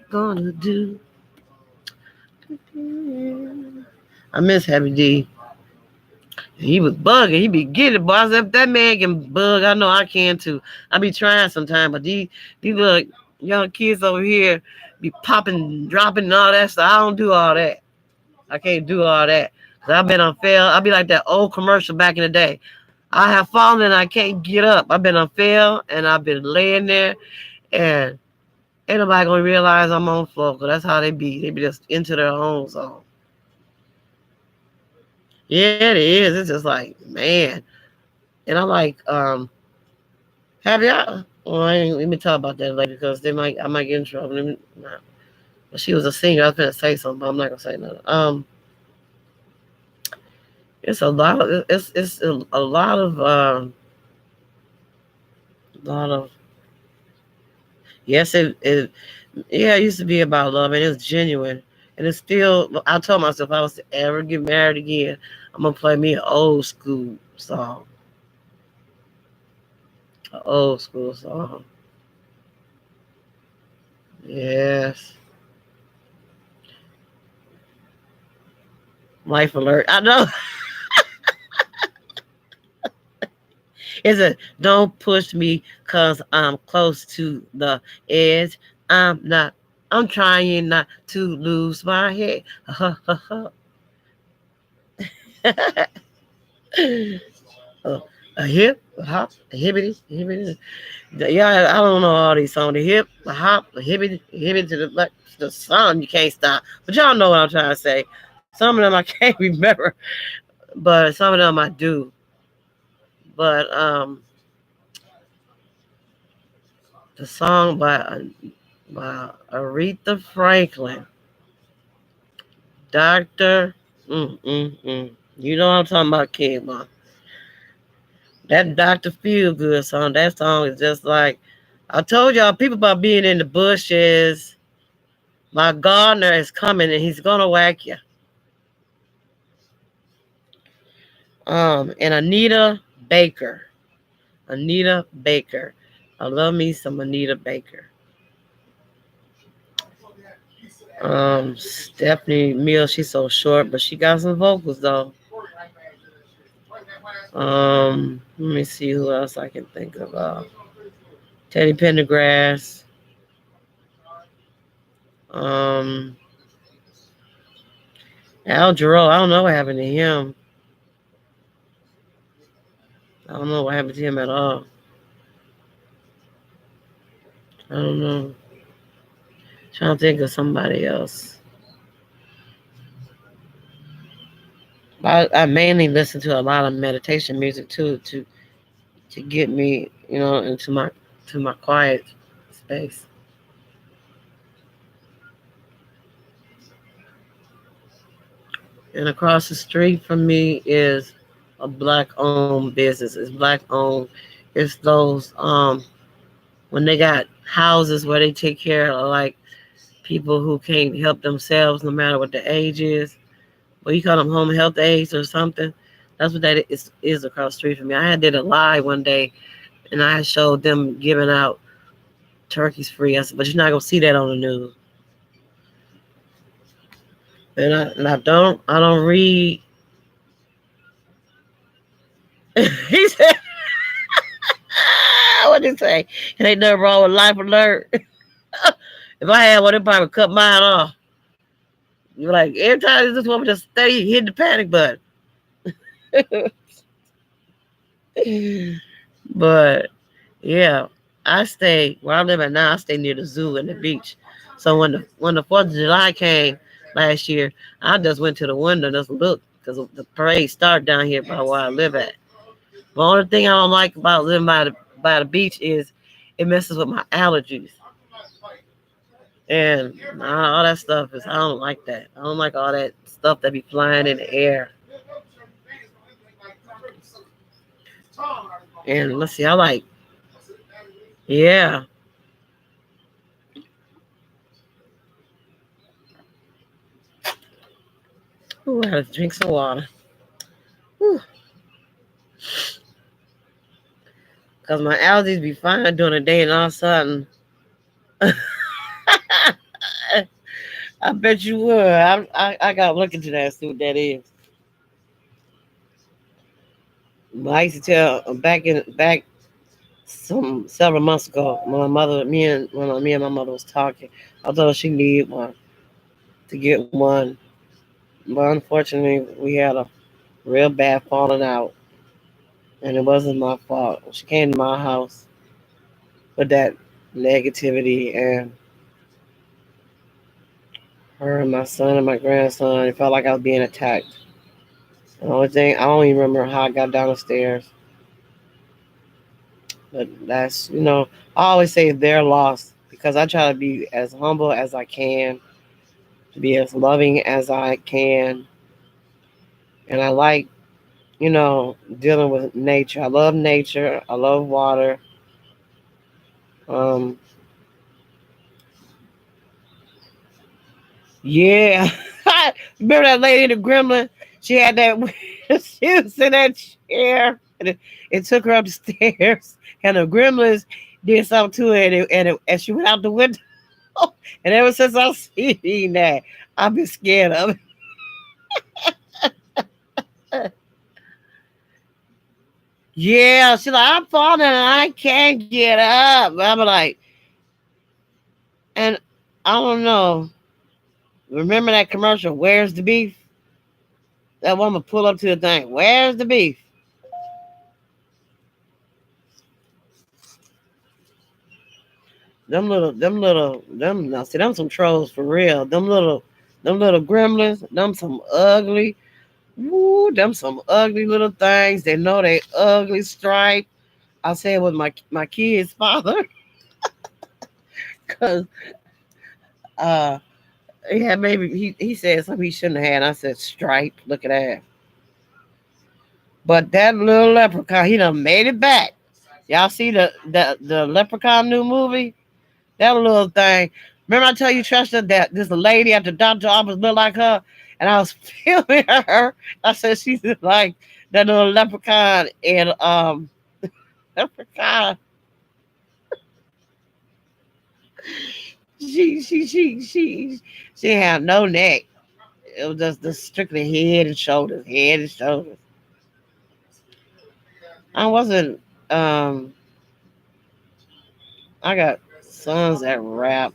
gonna do? I miss Heavy D. He was bugging. He be getting it, boss. If that man can bug, I know I can too. I be trying sometimes, but these little young kids over here be popping, dropping, and all that stuff. I don't do all that. I can't do all that. Cause I've been on fail. I'll be like that old commercial back in the day. I have fallen and I can't get up. I've been on fail and I've been laying there and ain't nobody gonna realize I'm on floor. Cause that's how they be. They be just into their own zone. Yeah, it is. It's just like, man. And I'm like, have y'all? Well, let me talk about that later because I might get in trouble. Nah. But she was a singer. I was gonna say something, but I'm not gonna say nothing. It's a lot of A lot of yes, yeah, it used to be about love, and it was genuine, and it's still. I told myself if I was to ever get married again, I'm gonna play me an old school song, an old school song. Yes, life alert. I know. Is it don't push me cause I'm close to the edge. I'm not I'm trying not to lose my head. Uh, a hip, a hop, a hibbity, hibbity. Yeah, I don't know all these songs. The hip, the hop, the hibbity, hibbity to the song you can't stop. But y'all know what I'm trying to say. Some of them I can't remember, but some of them I do. But the song by Aretha Franklin, Doctor. You know what I'm talking about, Kid Mom. That Doctor Feel Good song. That song is just like I told y'all people about being in the bushes. My gardener is coming and he's gonna whack you. And Anita Baker. Anita Baker. I love me some Anita Baker. Stephanie Mills, she's so short, but she got some vocals though. Let me see who else I can think of. Teddy Pendergrass. Um, Al Jarreau. I don't know what happened to him. I don't know what happened to him at all. I don't know. Trying to think of somebody else. I mainly listen to a lot of meditation music too to get me, into my quiet space. And across the street from me is a black owned business. It's black owned. It's those when they got houses where they take care of like people who can't help themselves no matter what the age is. Well, you call them home health aides or something. That's what that is across the street from me. I had did a live one day and I showed them giving out turkeys free. I said, but you're not gonna see that on the news. And I don't read. He said, what did he say? It ain't nothing wrong with life alert. If I had one, it probably cut mine off. You're like, every time this woman just steady hit the panic button. But yeah, I stay where I live at now. I stay near the zoo and the beach. So when the 4th of July came last year, I just went to the window and just looked because the parade started down here by where I live at. The only thing I don't like about living by the beach is it messes with my allergies and all that stuff. I don't like that. I don't like all that stuff that be flying in the air. And let's see, I like yeah. Ooh, I had to drink some water. Because my allergies be fine during the day and all of a sudden I bet you would. I got to look into that and see what that is. But I used to tell back some several months ago when me and my mother was talking. I told her she needed one to get one, but unfortunately we had a real bad falling out, and it wasn't my fault. She came to my house with that negativity, and her and my son and my grandson. It felt like I was being attacked. The only thing I don't even remember how I got down the stairs. But I always say their loss because I try to be as humble as I can, to be as loving as I can. And I like, dealing with nature. I love nature. I love water. Um, yeah. Remember that lady in the gremlin? She had that. She was in that chair, and it took her up the stairs, and the gremlins did something to her, and she went out the window. And ever since I've seen that, I've been scared of it. Yeah, she's like, I'm falling and I can't get up. I'm like, and I don't know. Remember that commercial? Where's the beef? That woman pull up to the thing. Where's the beef? Them. Now see, them some trolls for real. Them little gremlins. Them some ugly. Woo, them some ugly little things. They know they ugly stripe. I said with my kid's father, cause uh yeah, maybe he said something he shouldn't have had. I said stripe. Look at that. But that little leprechaun, he done made it back. Y'all see the leprechaun new movie? That little thing. Remember I tell you, Trusted, that this lady at the doctor office looked like her, and I was filming her. I said she's like that little leprechaun, and leprechaun. She had no neck. It was just strictly head and shoulders, head and shoulders. I wasn't. Um, I got sons that rap,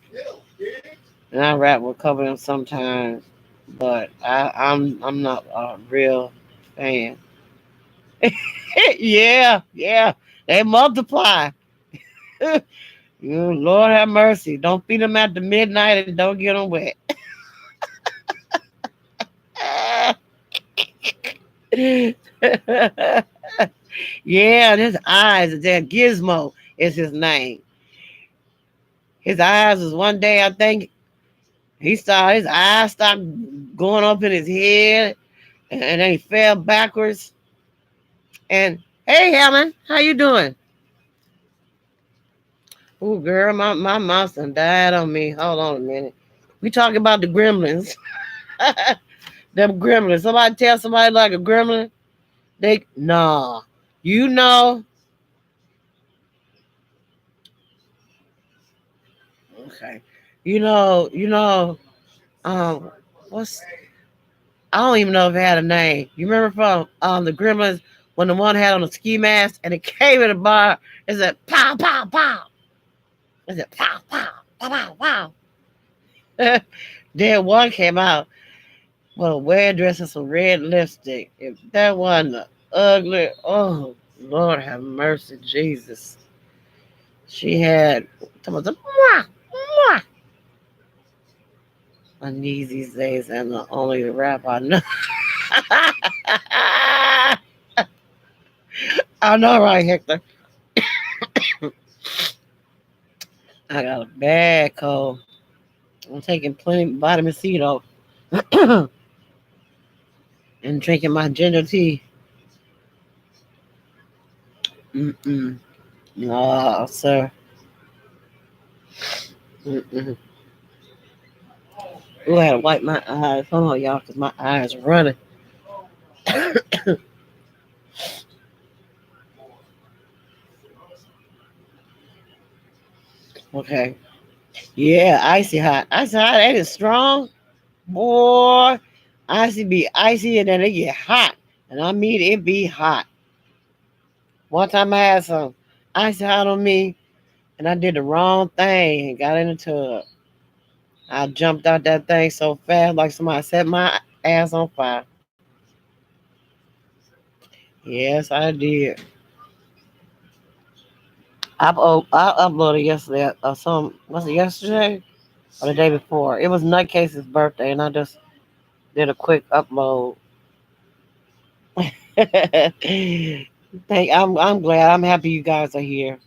and I rap with a couple of them sometimes, but I'm not a real fan. Yeah, yeah, they multiply. You Lord have mercy. Don't feed them after midnight and don't get them wet. Yeah, and his eyes, that Gizmo is his name. His eyes was one day, I think, he saw his eyes start going up in his head, and then he fell backwards. And hey, Helen, how you doing? Oh, girl, my mouse done died on me. Hold on a minute. We talking about the gremlins. Them gremlins. Somebody tell somebody like a gremlin. They nah. You know. Okay. You know. Um, what's I don't even know if it had a name. You remember from the Gremlins when the one had on a ski mask and it came in the bar? It said pow pow pow. It said pow pow pow pow pow. Then one came out with a weird dress and some red lipstick. If that wasn't ugly, oh Lord have mercy, Jesus. She had mwah, mwah. My knees these days and the only rap I know. I know, right, Hector? I got a bad cold. I'm taking plenty of vitamin C though, and drinking my ginger tea. Mm-mm. No, sir. Mm-mm. Ooh, I had to wipe my eyes. Hold on, y'all, because my eyes are running. Okay. Yeah, icy hot. Icy hot, that is strong. Boy, icy be icy and then it get hot. And I mean it be hot. One time I had some icy hot on me and I did the wrong thing and got in the tub. I jumped out that thing so fast like somebody set my ass on fire. Yes, I did. I uploaded yesterday. Some was it yesterday or the day before? It was Nutcase's birthday, and I just did a quick upload. I'm glad. I'm happy you guys are here.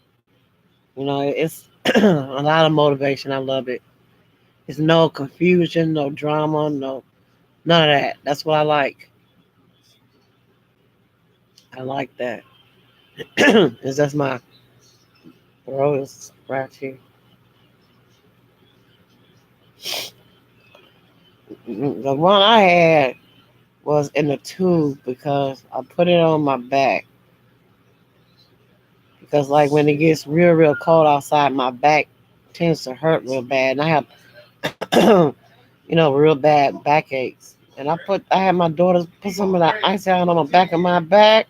You know, it's a lot of motivation. I love it. It's no confusion, no drama, none of that. That's what I like. I like that. It's just my throat is scratchy. The one I had was in the tube because I put it on my back. Because like when it gets real cold outside, my back tends to hurt real bad, and I have real bad backaches. And I had my daughters put some of that ice out on the back of my back.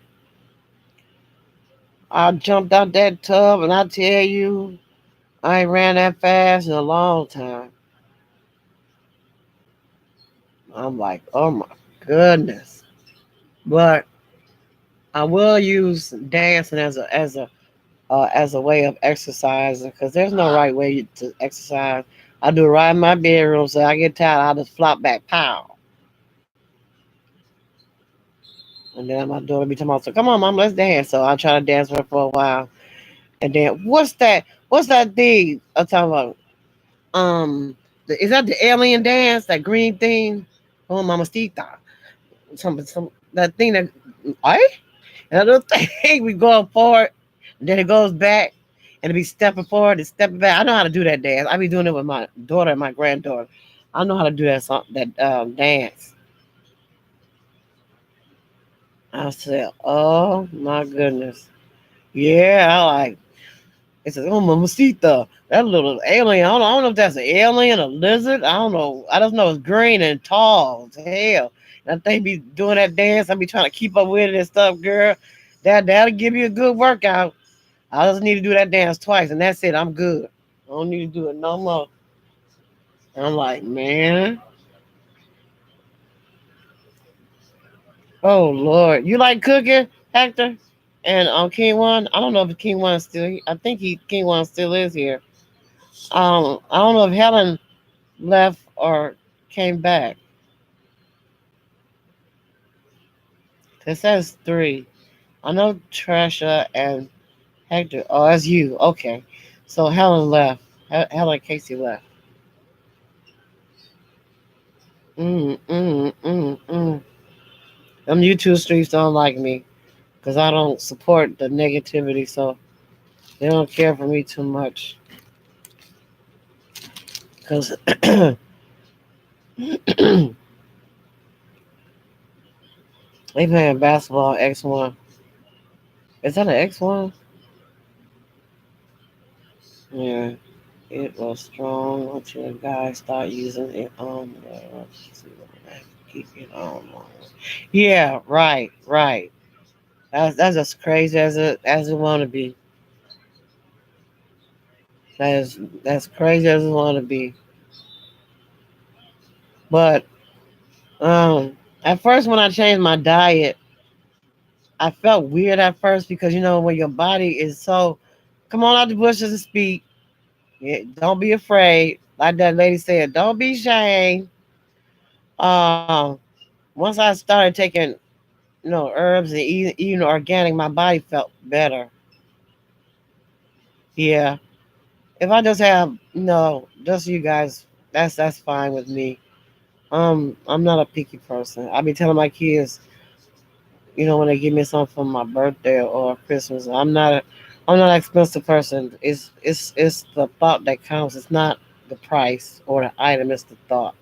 I jumped out that tub, and I tell you, I ain't ran that fast in a long time. I'm like, oh my goodness. But I will use dancing as a way of exercising because there's no right way to exercise. I do it right in my bedroom, so I get tired, I just flop back, pow. And then my daughter be talking about, so come on, mom, let's dance. So I try to dance with her for a while. And then what's that? What's that thing I'm talking about? Is that the alien dance? That green thing? Oh, mamacita. Some that thing that I and that little thing we go forward, and then it goes back, and it be stepping forward and stepping back. I know how to do that dance. I be doing it with my daughter and my granddaughter. I know how to do that dance. I said, oh my goodness. Yeah, I like it says, oh, mamacita. That little alien. I don't know if that's an alien, a lizard. I don't know. I just know it's green and tall as hell. And I think be doing that dance. I be trying to keep up with it and stuff, girl. That'll give you a good workout. I just need to do that dance twice, and that's it. I'm good. I don't need to do it no more. And I'm like, man, oh Lord, you like cooking, Hector? And King One, I don't know if King One still. I think King One still is here. I don't know if Helen left or came back. It says three. I know Trisha and Hector. Oh, that's you. Okay. So Helen left. Helen Casey left. Mm. Them YouTube streets don't like me because I don't support the negativity. So they don't care for me too much. Because they playing basketball X1. Is that an X1? Yeah. It was strong until guys start using it on. Let's see what I keep it on. Yeah, right. That's as crazy as it want to be. That's crazy as it want to be. But at first when I changed my diet, I felt weird at first because when your body is so, come on out the bushes and speak. Yeah, don't be afraid. Like that lady said, don't be ashamed. Um, Once I started taking herbs and eating organic, my body felt better. Yeah. If I just have just you guys, that's fine with me. I'm not a picky person. I be telling my kids, when they give me something for my birthday or Christmas, I'm not an expensive person. It's the thought that counts. It's not the price or the item. It's the thought.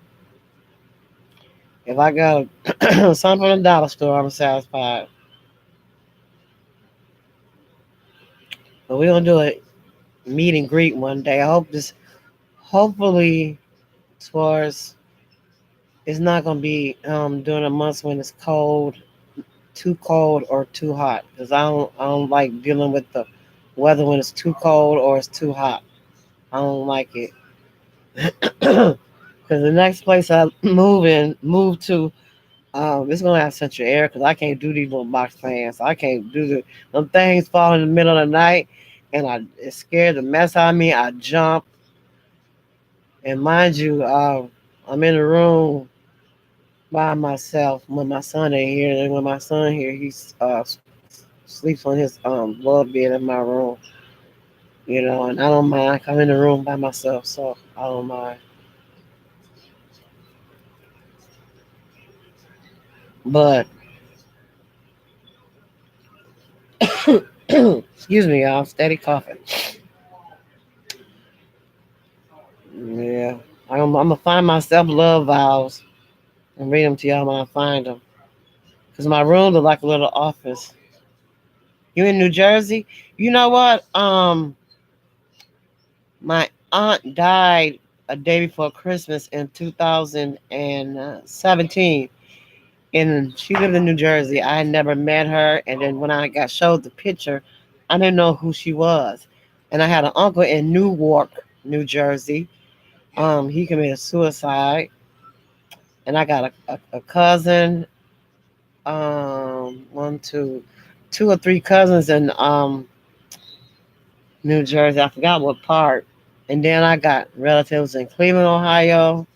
If I got something from the dollar store, I'm satisfied. But we're gonna do a meet and greet one day. Hopefully towards it's not gonna be during the months when it's cold, too cold or too hot. Because I don't like dealing with the weather when it's too cold or it's too hot. I don't like it. Because the next place I move to, it's gonna have central air. Because I can't do these little box fans. I can't do them things fall in the middle of the night, and it scared the mess out of me. I jump, and mind you, I'm in the room by myself when my son ain't here. And when my son here, he's sleeps on his love bed in my room. And I don't mind. I'm in the room by myself, so I don't mind. But excuse me, y'all. I'm steady coughing. Yeah. I'm gonna find myself love vows and read them to y'all when I find them. Cause my room look like a little office. You in New Jersey? You know what? My aunt died a day before Christmas in 2017, and she lived in New Jersey. I had never met her, and then when I got showed the picture, I didn't know who she was. And I had an uncle in Newark, New Jersey. He committed suicide, and I got a cousin. One, two or three cousins in New Jersey. I forgot what part. And then I got relatives in Cleveland, Ohio.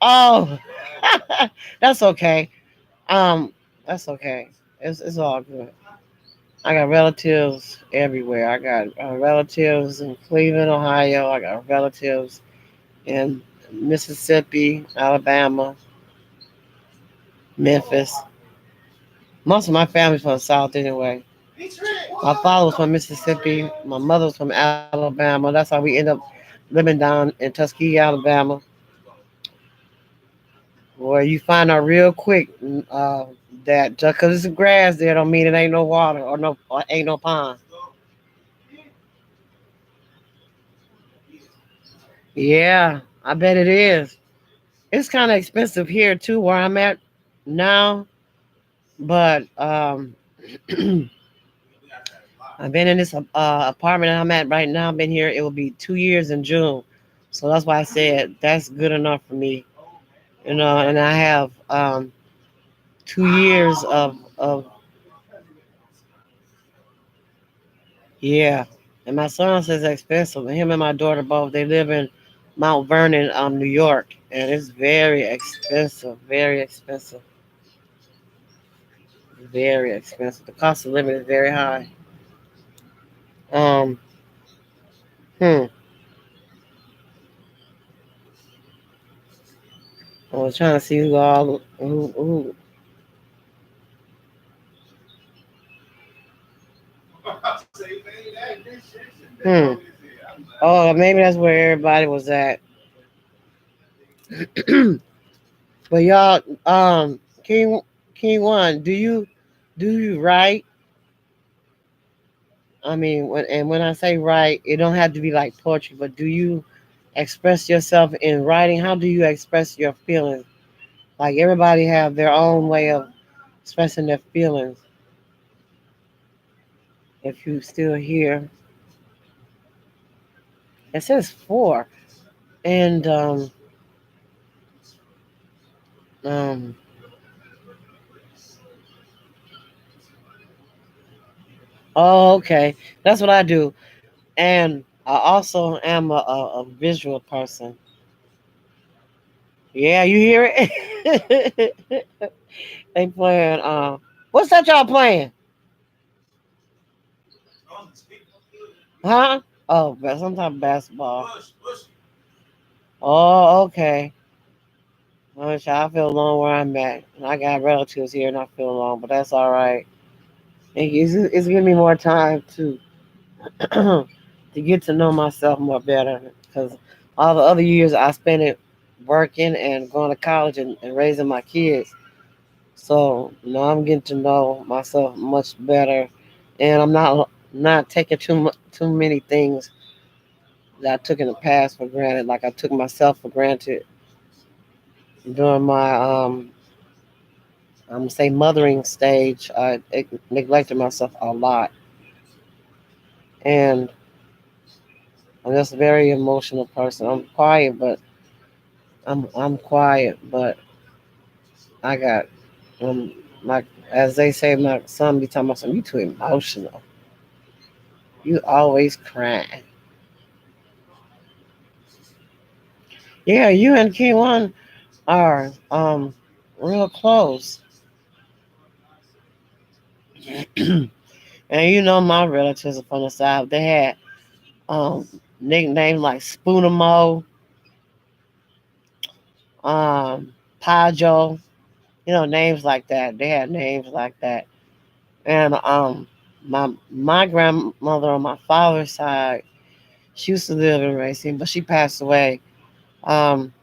Oh, that's okay. Um, that's okay. It's all good. I got relatives everywhere. I got relatives in Cleveland, Ohio. I got relatives in Mississippi, Alabama, Memphis. Most of my family's from the South anyway. My father was from Mississippi. My mother was from Alabama. That's how we end up living down in Tuskegee, Alabama, where you find out real quick that just because it's grass there don't mean it ain't no water or ain't no pond. Yeah, I bet it is. It's kind of expensive here too, where I'm at now. But I've been in this apartment I'm at right now. I've been here. It will be 2 years in June, so that's why I said that's good enough for me. You know, and I have 2 years of yeah. And my son says it's expensive. Him and my daughter both they live in Mount Vernon, New York, and it's very expensive. Very expensive. Very expensive. The cost of living is very high. Um, hmm. I was trying to see who all who. Hmm. Oh, maybe that's where everybody was at. But y'all, King One, do you write? I mean, when I say write, it don't have to be like poetry, but do you express yourself in writing? How do you express your feelings? Like everybody have their own way of expressing their feelings. If you still here, it says four, and um, oh, okay, that's what I do, and I also am a visual person. Yeah, you hear it? They playing. What's that y'all playing? Huh? Oh, some type of basketball. Oh, okay. I feel alone where I'm at. And I got relatives here and I feel alone, but that's all right. It's giving me more time to get to know myself more better because all the other years I spent it working and going to college and raising my kids. So now I'm getting to know myself much better, and I'm not taking too many things that I took in the past for granted. Like I took myself for granted during my I'm gonna say mothering stage. I neglected myself a lot, and I'm just a very emotional person. I'm quiet, but I got um like as they say, my son be talking about something. You too emotional. You always crying. Yeah, you and K1 are real close, and you know my relatives are from the south. They had um nicknames like Spoonamo, Pajo, names like that. They had names like that, and My grandmother on my father's side, she used to live in Racine, but she passed away. Um,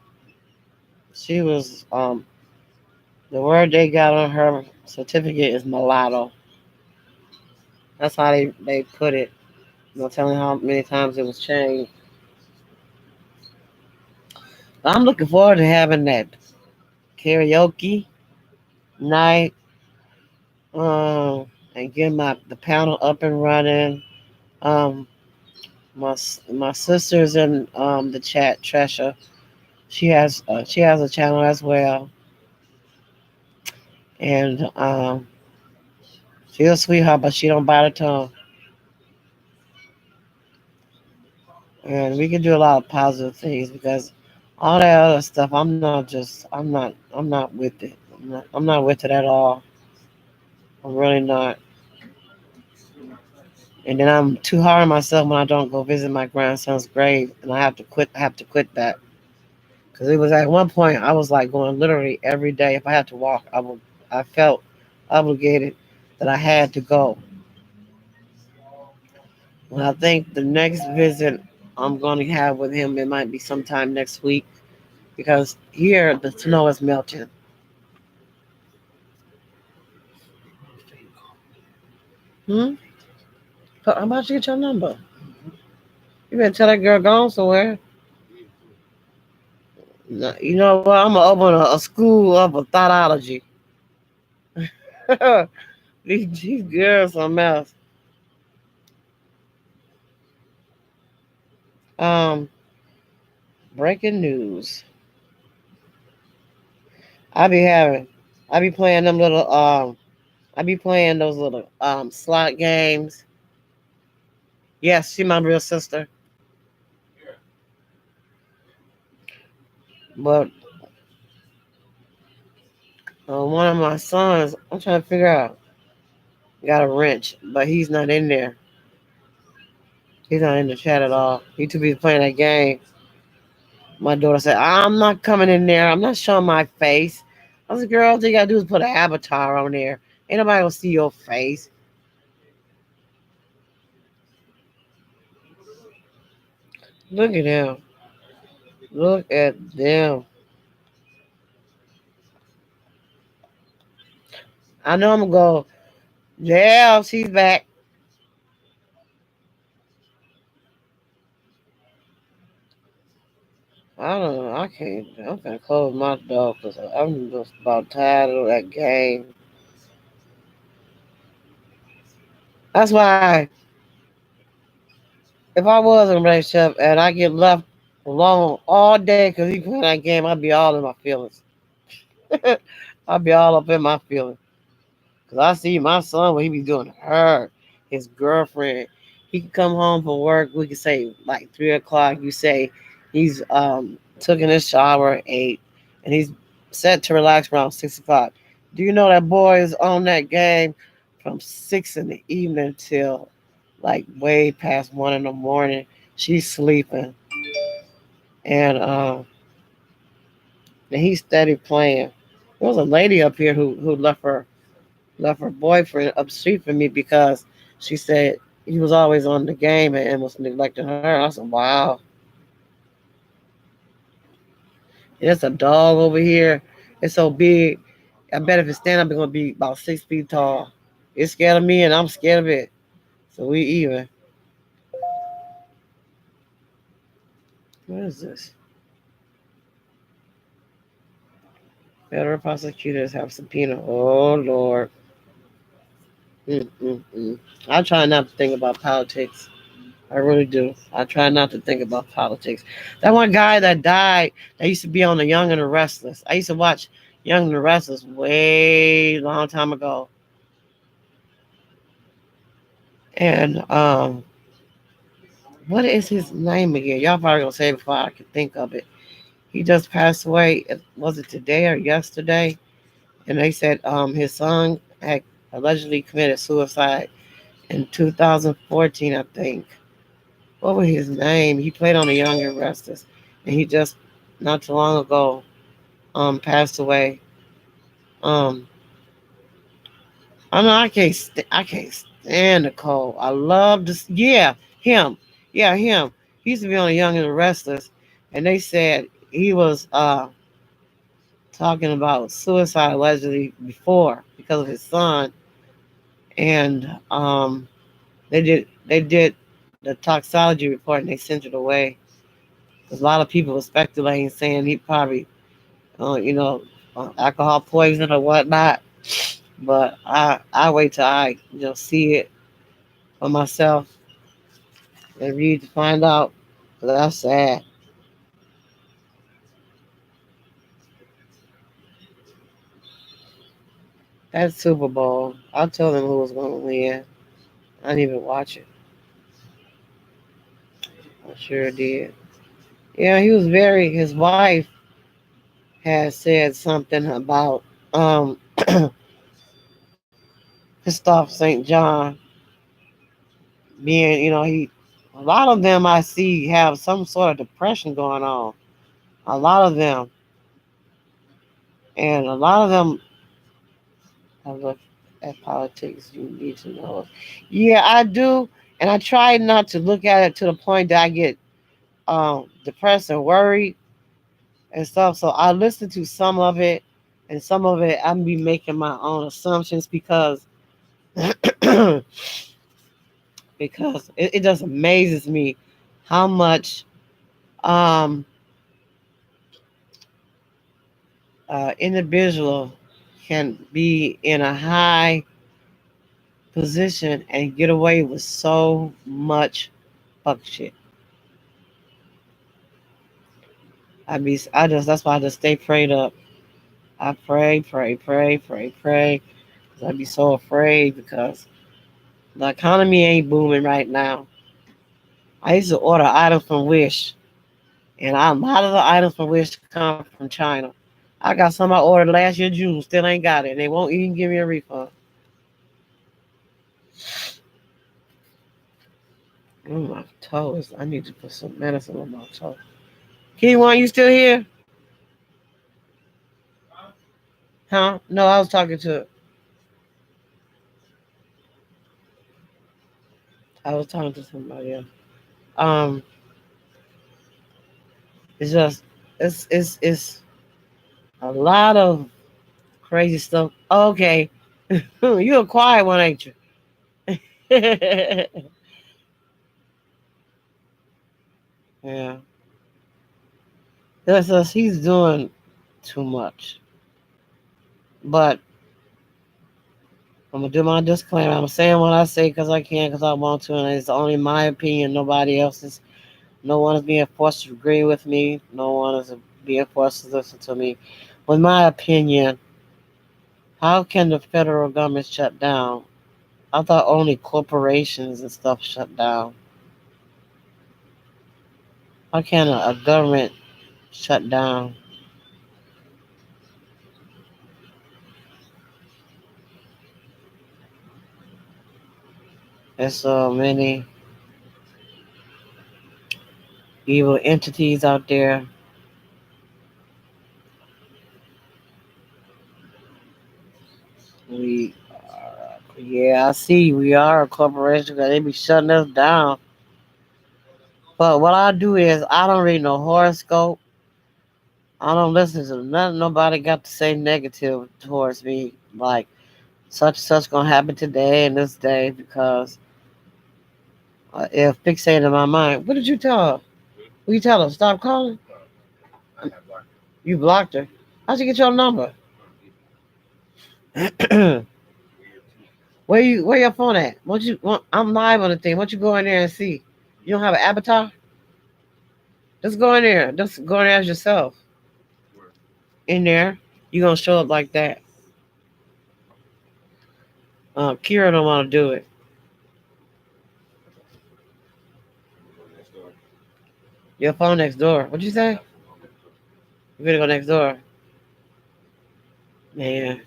she was the word they got on her certificate is mulatto. That's how they put it. No telling how many times it was changed. I'm looking forward to having that karaoke night, and getting the panel up and running. Um, my sister's in the chat, Tresha. She has a channel as well, and she's a sweetheart, but she don't bite her tongue. And we can do a lot of positive things because all that other stuff, I'm not with it. I'm not with it at all. I'm really not. And then I'm too hard on myself when I don't go visit my grandson's grave, and I have to quit. I have to quit that because it was at one point I was like going literally every day. If I had to walk, I would. I felt obligated that I had to go. And I think the next visit I'm going to have with him, it might be sometime next week because here the snow is melting. Hmm? So how about you get your number? You better tell that girl gone somewhere. You know what? I'm gonna open a school of a thoughtology. these girls something else. Um, breaking news. I be having, I be playing them little I be playing those little slot games. Yes, she my real sister. But one of my sons, I'm trying to figure out, got a wrench, but he's not in there. He's not in the chat at all. He too busy playing that game. My daughter said, I'm not coming in there. I'm not showing my face. I was like, girl, all you gotta do is put an avatar on there. Ain't nobody gonna see your face. Look at them. Look at them. I know I'm gonna go, yeah, she's back. I don't know. I can't. I'm gonna close my door because I'm just about tired of that game. That's why if I was in a relationship and I get left alone all day because he playing that game, I'd be all in my feelings. I'd be all up in my feelings. Because I see my son, what he be doing to her, his girlfriend. He can come home from work, we could say like 3 o'clock. You say he's taking his shower at 8 and he's set to relax around 6 o'clock. Do you know that boy is on that game from 6 in the evening till like way past 1 in the morning? She's sleeping. And he's steady playing. There was a lady up here who left her boyfriend upstreet from me because she said he was always on the game and was neglecting her. I said, wow. There's a dog over here. It's so big. I bet if it stand up, it's gonna be about 6 feet tall. It's scared of me and I'm scared of it. So we even. What is this? Federal prosecutors have subpoena. Oh Lord. Mm-mm-mm. I try not to think about politics. I really do. I try not to think about politics. That one guy that died that used to be on the Young and the Restless. I used to watch Young and the Restless way long time ago. And what is his name again? Y'all probably gonna say it before I can think of it. He just passed away. Was it today or yesterday? And they said his son had allegedly committed suicide in 2014, I think. What was his name? He played on the Young and Restless, and he just not too long ago passed away. Um, I know I can't. And Nicole. I love this. Yeah, him. Yeah, him. He used to be on the Young and the Restless, and they said he was talking about suicide allegedly before because of his son, and they did the toxology report and they sent it away. 'Cause a lot of people were speculating, saying he probably, alcohol poison or whatnot. But I wait till I see it for myself and read to find out. 'Cause that's sad. That Super Bowl, I told them who was going to win. I didn't even watch it. I sure did. Yeah, he was very. His wife had said something about um Christophe St. John being, he. A lot of them I see have some sort of depression going on. A lot of them, and a lot of them. I look at politics. You need to know. Yeah, I do, and I try not to look at it to the point that I get depressed and worried and stuff. So I listen to some of it, and some of it I'm be making my own assumptions because it just amazes me how much um, individual can be in a high position and get away with so much fuck shit. I just that's why I just stay prayed up. I pray, pray, pray, pray, pray. 'Cause I be so afraid because the economy ain't booming right now. I used to order items from Wish, and a lot of the items from Wish come from China. I got some I ordered last year June, still ain't got it, and they won't even give me a refund. My toes. I need to put some medicine on my toe. Keyone, you still here? Huh? No, I was talking to somebody else. Um, it's just it's a lot of crazy stuff. Okay, you a quiet one, ain't you? Yeah, that's us. He's doing too much. But I'm gonna do my disclaimer. I'm saying what I say because I can, because I want to, and it's only my opinion, nobody else's. No one is being forced to agree with me. No one is being forced to listen to me. With my opinion, how can the federal government shut down? I thought only corporations and stuff shut down. How can a government shut down? There's so many evil entities out there. We, yeah, I see. We are a corporation because they be shutting us down. But what I do is I don't read no horoscope. I don't listen to nothing nobody got to say negative towards me. Like such and such gonna happen today and this day because it fixated in my mind. What did you tell her? What you tell her? Stop calling. You blocked her. How'd you get your number? Where your phone at? I'm live on the thing. Why don't you go in there and see? You don't have an avatar? Just go in there. Just go in there as yourself. In there, you gonna show up like that. Kira don't want to do it. Your phone next door. What'd you say? You better go next door. Man.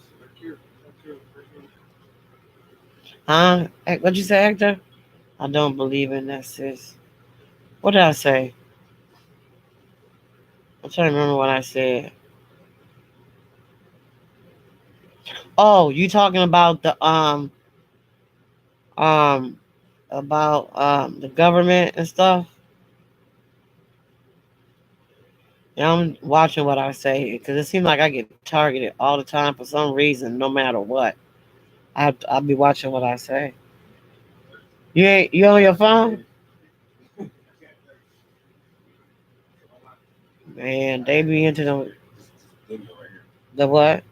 Huh? What'd you say, Hector? I don't believe in that, sis. What did I say? I'm trying to remember what I said. Oh, you talking about the um about the government and stuff. And I'm watching what I say because it seems like I get targeted all the time for some reason, no matter what. I'll be watching what I say. You on your phone? Man, they be into the what?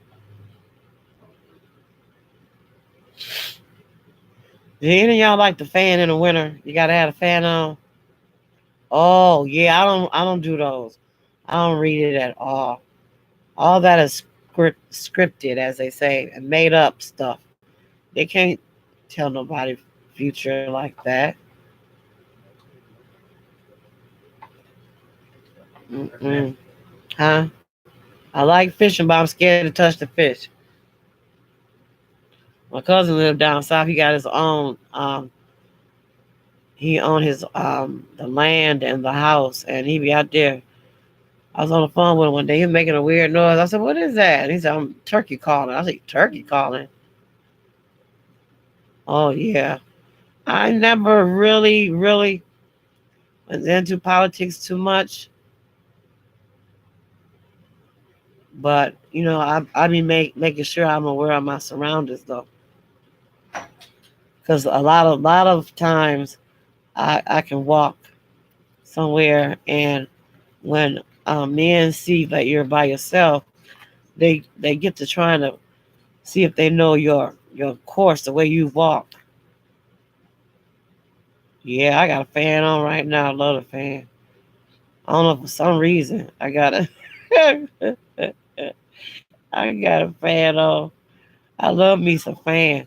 Do any of y'all like the fan in the winter? You gotta have a fan on. Oh yeah, I don't do those. I don't read it at all. All that is scripted, as they say, and made up stuff. They can't tell nobody future like that. Mm-mm. Huh? I like fishing, but I'm scared to touch the fish. My cousin lived down south. He got his own. He owned his the land and the house, and he be out there. I was on the phone with him one day. He was making a weird noise. I said, "What is that?" And he said, "I'm turkey calling." I said, "Turkey calling?" Oh yeah. I never really was into politics too much, but I be making sure I'm aware of my surroundings though, because a lot of times I can walk somewhere and when men see that you're by yourself, they get to trying to see if they know your course, the way you walk. Yeah, I got a fan on right now. I love the fan. I don't know for some reason I got a I got a fan on. I love me some fan.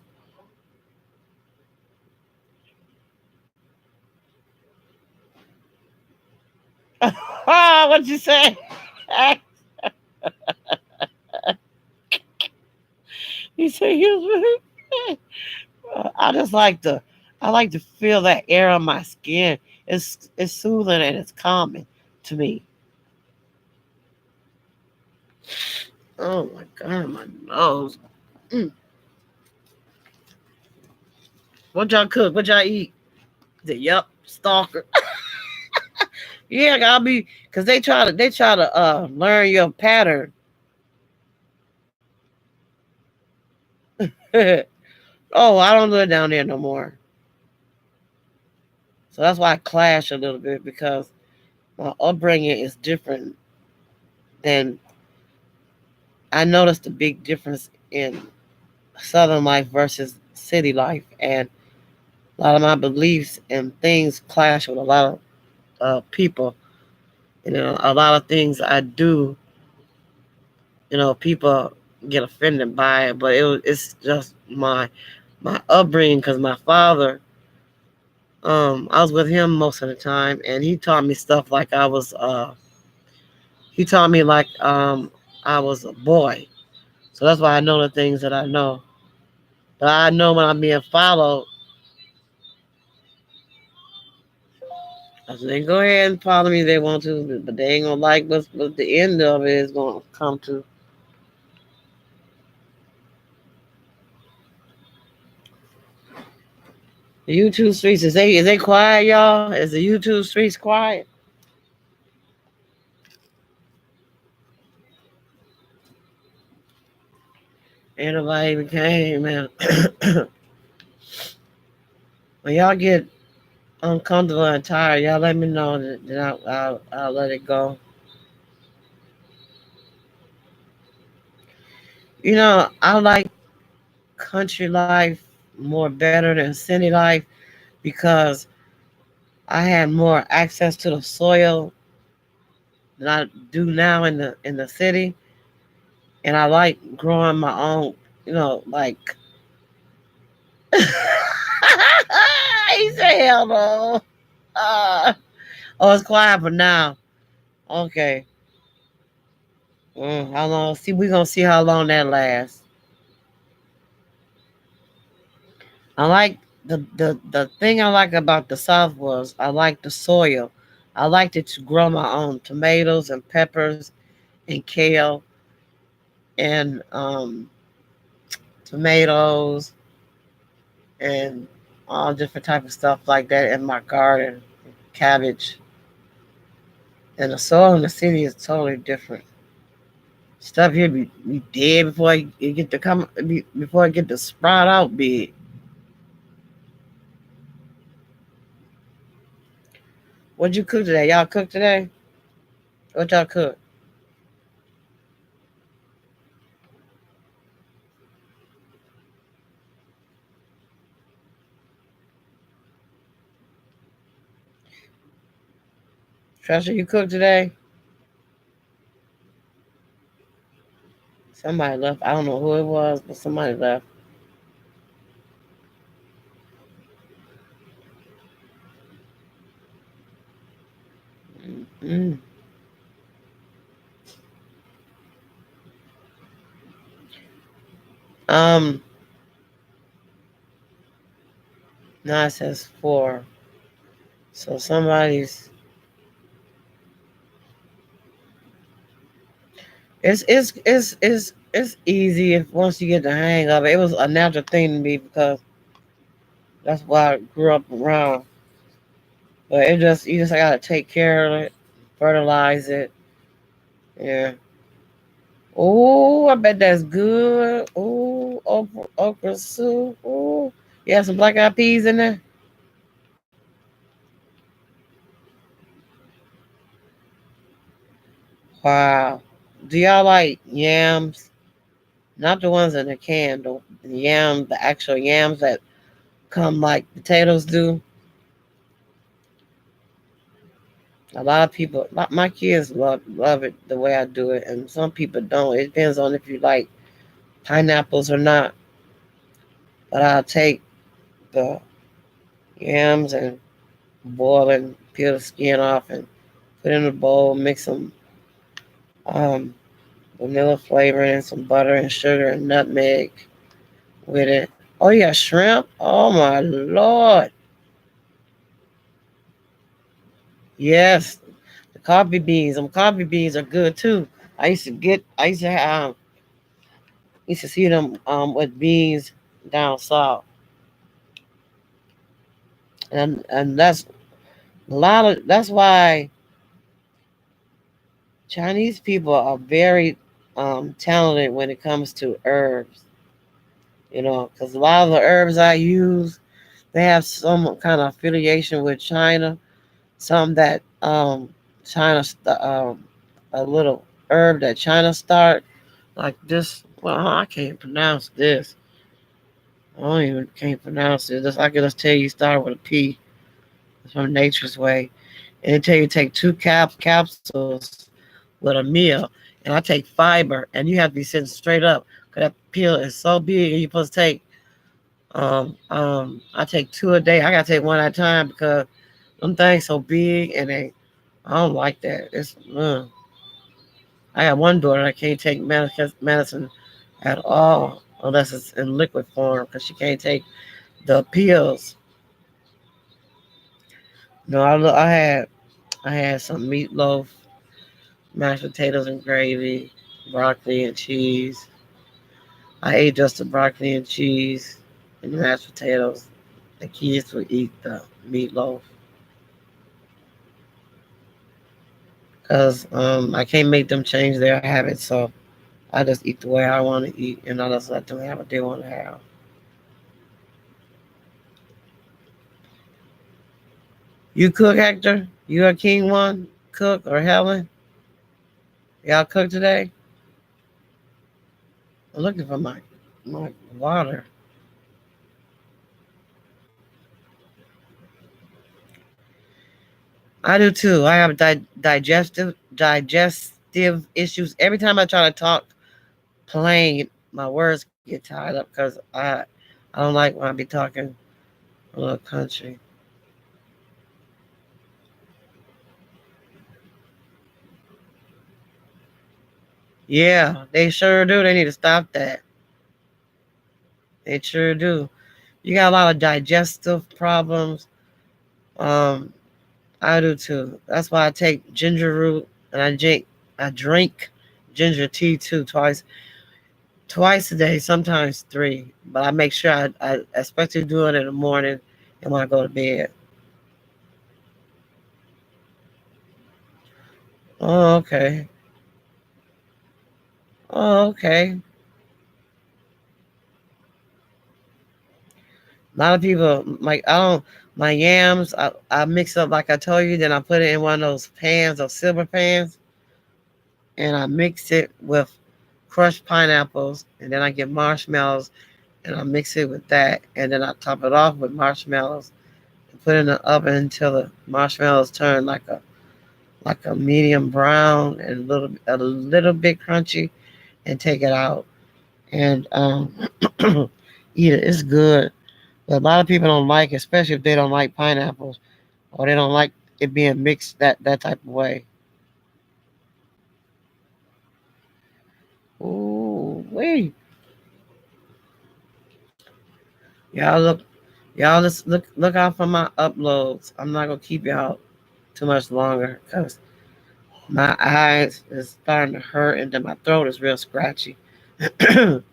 What you say? You say you. I just I like to feel that air on my skin. It's soothing and it's calming to me. Oh my god, my nose. Mm. What y'all cook? What y'all eat? Yup, stalker. Yeah, I'll be because they try to learn your pattern. Oh, I don't live down there no more. So that's why I clash a little bit because my upbringing is different than I noticed a big difference in southern life versus city life, and a lot of my beliefs and things clash with a lot of people. A lot of things I do, people get offended by it, but it's just my upbringing because my father, I was with him most of the time, and he taught me stuff like he taught me like I was a boy, so that's why I know the things that I know. But I know when I'm being followed, I said, they go ahead and follow me if they want to, but they ain't gonna like what the end of it is gonna come to. The YouTube streets is they quiet, y'all? Is the YouTube streets quiet? Ain't nobody even came, man. When y'all get uncomfortable and tired, y'all let me know that I'll let it go. I like country life more better than city life because I had more access to the soil than I do now in the city, and I like growing my own. Like he said, "Hell no." Uh, oh, it's quiet for now. Okay. How long? See, we gonna see how long that lasts. I like the thing I like about the South was I like the soil. I liked it to grow my own tomatoes and peppers and kale and tomatoes and all different type of stuff like that in my garden. Cabbage. And the soil in the city is totally different. Stuff here be dead before it get to before it get to sprout out big. What'd you cook today? Y'all cook today? What y'all cook? Treasure, you cook today? Somebody left. I don't know who it was, but somebody left. Mm. Um, now it says 4. So somebody's. It's easy if once you get the hang of it. It was a natural thing to me because that's why I grew up around. But it just you just gotta take care of it, fertilize it. Yeah. Oh, I bet that's good. Oh, okra soup. Oh, you have some black eyed peas in there. Wow. Do y'all like yams? Not the ones in the can, the actual yams that come like potatoes do. A lot of people, my kids love it the way I do it, and some people don't. It depends on if you like pineapples or not. But I'll take the yams and boil and peel the skin off and put in a bowl, mix some um, vanilla flavor and some butter and sugar and nutmeg with it. Oh, you got shrimp? Oh my lord! Yes, the coffee beans. Them coffee beans are good too. I used to used to see them with beans down south, and that's a lot of that's why Chinese people are very talented when it comes to herbs. Because a lot of the herbs I use, they have some kind of affiliation with China. Some that a little herb that China start like this. Well, I can't pronounce this. I don't even can't pronounce it. Just I can just tell you start with a P. It's from Nature's Way, and it tell you take 2 capsules with a meal, and I take fiber, and you have to be sitting straight up because that pill is so big, and you're supposed to take. I take 2 a day. I gotta take one at a time because them things so big, and I don't like that. I got one daughter that can't take medicine at all unless it's in liquid form because she can't take the pills. No, I had some meatloaf, mashed potatoes and gravy, broccoli and cheese. I ate just the broccoli and cheese and the mashed potatoes. The kids would eat the meatloaf because I can't make them change their habits. So I just eat the way I want to eat, and I just let them have what they want to have. You cook, Hector? You a king one? Cook or Helen? Y'all cook today? I'm looking for my water. I do too. I have digestive issues. Every time I try to talk plain, my words get tied up because I don't like when I be talking a little country. Yeah, they sure do. They need to stop that. They sure do. You got a lot of digestive problems. Um, I do too. That's why I take ginger root and I drink ginger tea too twice a day, sometimes 3. But I make sure I especially do it in the morning and want to go to bed. Oh, okay. Oh, okay. A lot of people like I don't my yams. I mix up like I told you. Then I put it in one of those pans, those silver pans, and I mix it with crushed pineapples, and then I get marshmallows, and I mix it with that, and then I top it off with marshmallows, and put it in the oven until the marshmallows turn like a medium brown and a little bit crunchy, and take it out and eat it. It's good. But a lot of people don't like it, especially if they don't like pineapples or they don't like it being mixed that type of way. Ooh, wait. Y'all look y'all just look out for my uploads. I'm not gonna keep y'all too much longer because my eyes is starting to hurt and then my throat is real scratchy. and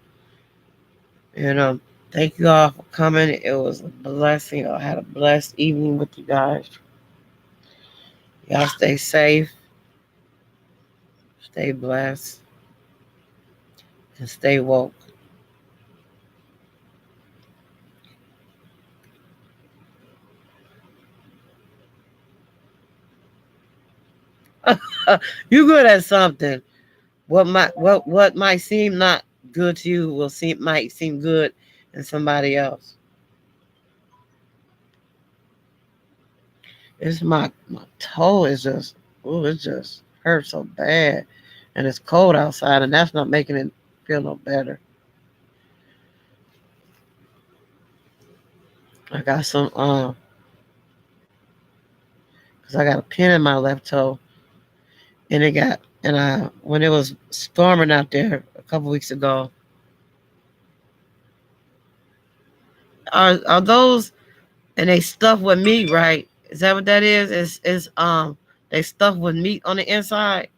thank you all for coming. It was a blessing. I had a blessed evening with you guys. Y'all stay safe, stay blessed, and stay woke. You good at something. What might seem not good to you might seem good in somebody else. It's my toe is just it just hurts so bad, and it's cold outside, and that's not making it feel no better. I got some cause I got a pin in my left toe, and it got and I when it was storming out there a couple weeks ago. Are those and they stuffed with meat, right? Is that what that is? Is they stuffed with meat on the inside,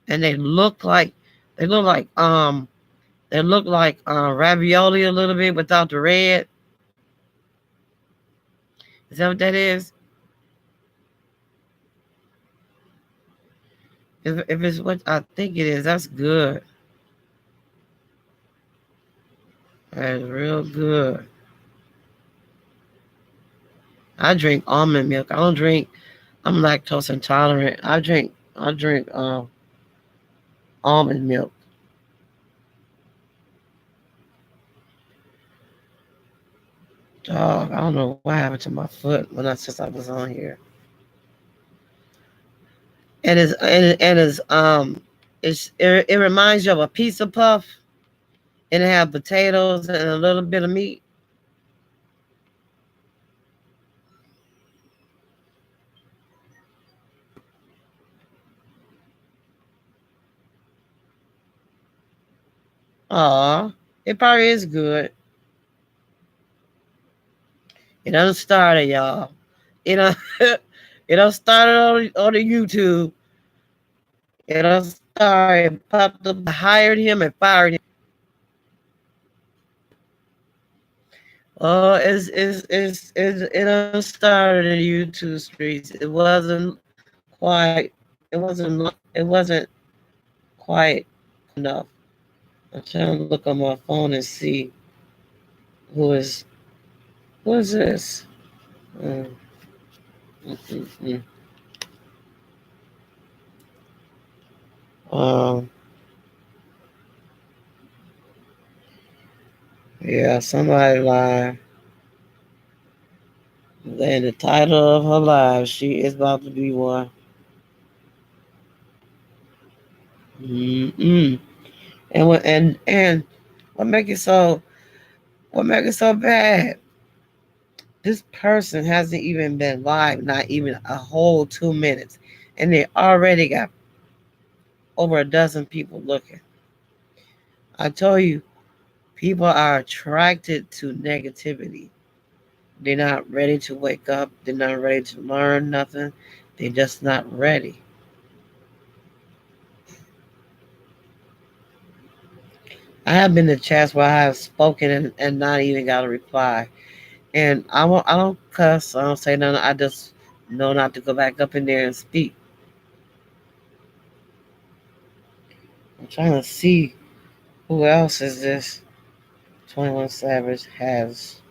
and they look like they look like ravioli a little bit without the red. Is that what that is? If it's what I think it is, that's good. That's real good. I drink almond milk. I don't drink. I'm lactose intolerant. I drink almond milk. Dog, I don't know what happened to my foot when I since I was on here. And it reminds you of a pizza puff, and it have potatoes and a little bit of meat. Aw, it probably is good. It done started, y'all. It done, it done started on the YouTube. It done started, popped up, hired him and fired him. It done started in the YouTube streets. Quite, it wasn't quite enough. I'm trying to look on my phone and see who is, who is this? Mm, mm, mm, mm. Um, yeah, somebody lied. And the title of her life, she is about to be one. Mm-mm. And what make it so what make it so bad? This person hasn't even been live, not even a whole 2 minutes, and they already got over a dozen people looking. I told you, people are attracted to negativity. They're not ready to wake up. They're not ready to learn nothing. They're just not ready. I have been to chats where I have spoken and not even got a reply. And I don't cuss, I don't say nothing. I just know not to go back up in there and speak. I'm trying to see who else is this. 21 Savage has.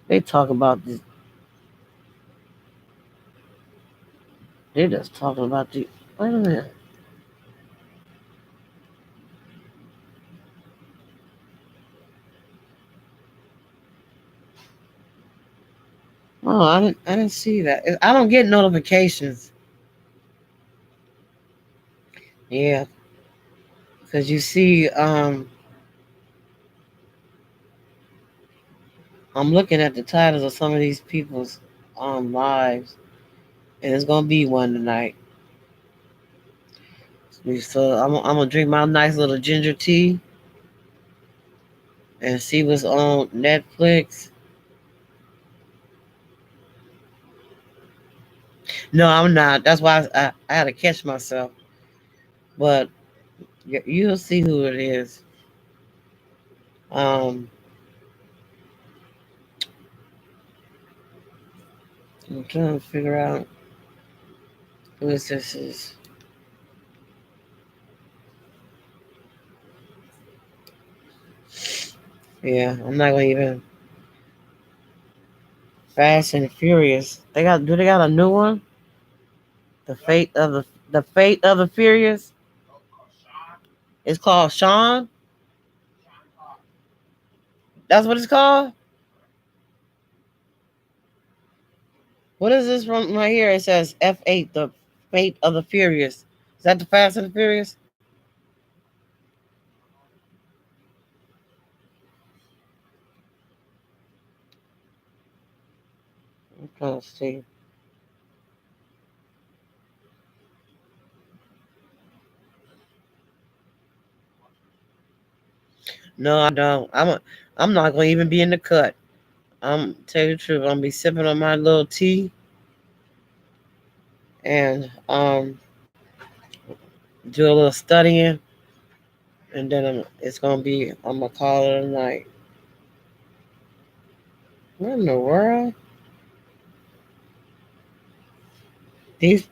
They talk about this. They're just talking about the. Wait a minute. Oh, I didn't see that. I don't get notifications. Yeah, because you see, I'm looking at the titles of some of these people's lives, and it's gonna be one tonight. So I'm gonna drink my nice little ginger tea and see what's on Netflix. No, I'm not. That's why I had to catch myself. But you'll see who it is. Um, I'm trying to figure out who this is. Yeah, I'm not gonna even. Fast and Furious. They got a new one? The Fate of the Furious. It's called Sean. That's what it's called. What is this from right here? It says F8, the Fate of the Furious. Is that the Fast and the Furious? I'm trying to see. No, I don't. I'm not gonna even be in the cut. I'm tell you the truth. I'm gonna be sipping on my little tea and do a little studying, and then it's gonna be. I'm gonna call it a night. What in the world? These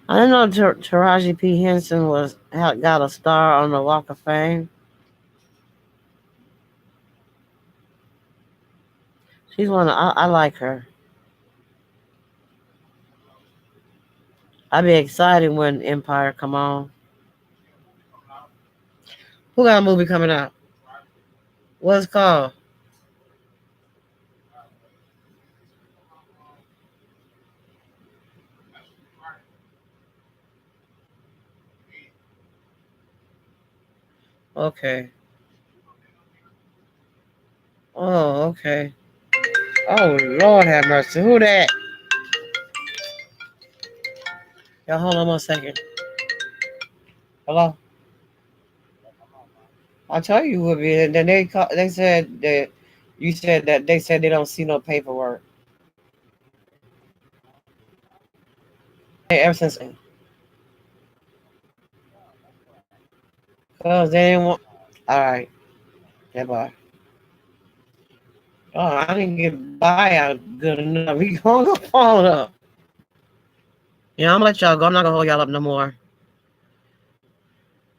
I didn't know Taraji P Henson got a star on the Walk of Fame. She's one. I like her. I be excited when Empire come on. Who got a movie coming out? What's it called? Okay. Oh, okay. Oh Lord have mercy. Who that? Y'all hold on 1 second. Hello. I'll tell you who it be. And then they said that you said that they said they don't see no paperwork. Hey, ever since cause they didn't want. All right. Yeah, bye. Oh, I didn't get buyout good enough. We hung the phone up. Yeah, I'm gonna let y'all go. I'm not gonna hold y'all up no more.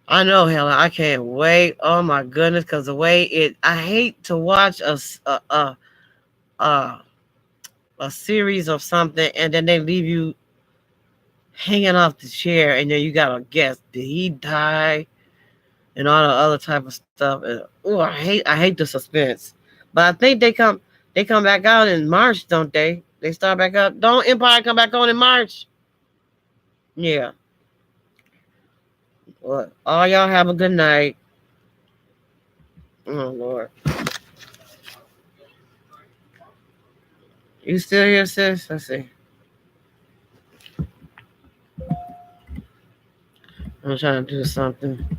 I know, Helen. I can't wait. Oh my goodness, because the way I hate to watch a a series of something and then they leave you hanging off the chair, and then you gotta guess, did he die, and all the other type of stuff. And, oh, I hate the suspense. But I think they come back out in March, don't they? They start back up. Don't Empire come back on in March? Yeah. Well, all y'all have a good night. Oh Lord. You still here, sis? Let's see. I'm trying to do something.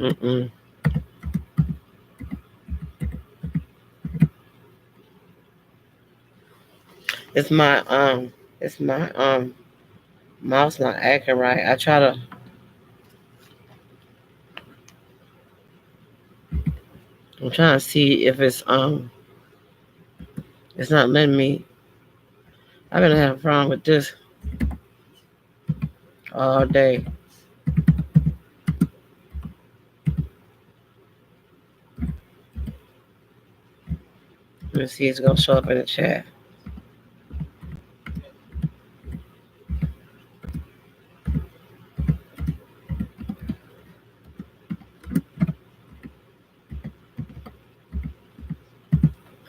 Mm-mm. It's my mouse not acting right. I try to. I'm trying to see if it's not letting me. I've been having a problem with this all day. Let's see, it's gonna show up in the chat.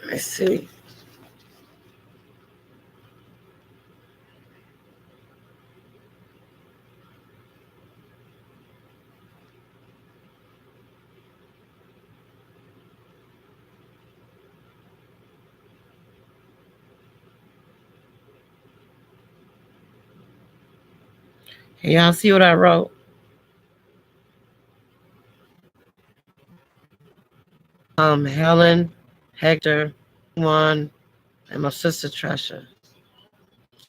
Let's see. Can y'all see what I wrote? Helen, Hector, Juan, and my sister Tresha.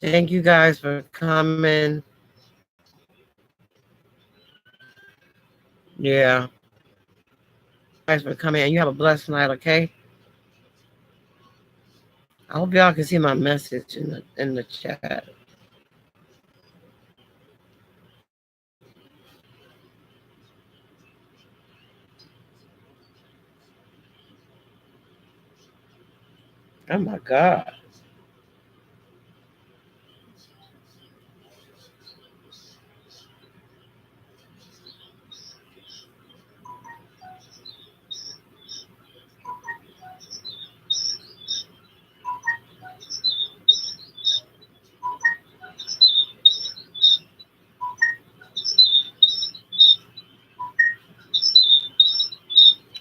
Thank you guys for coming. Yeah. Thanks for coming. And you have a blessed night, okay? I hope y'all can see my message in the chat. Oh my God.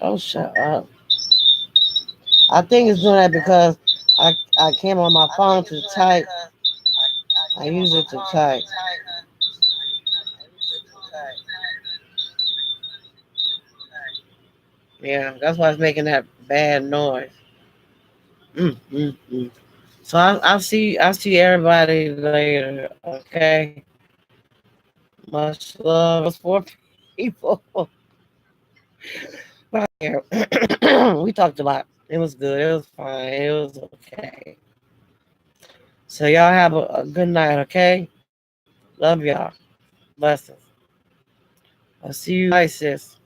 Oh, shut up. I think it's doing that because I came on my phone to type. I use it to type. Yeah, that's why it's making that bad noise. Mm. So I'll see everybody later. Okay. Much love. It's for people. We talked a lot. It was good. It was fine. It was okay. So y'all have a good night. Okay. Love y'all. Blessings. I'll see you guys, sis.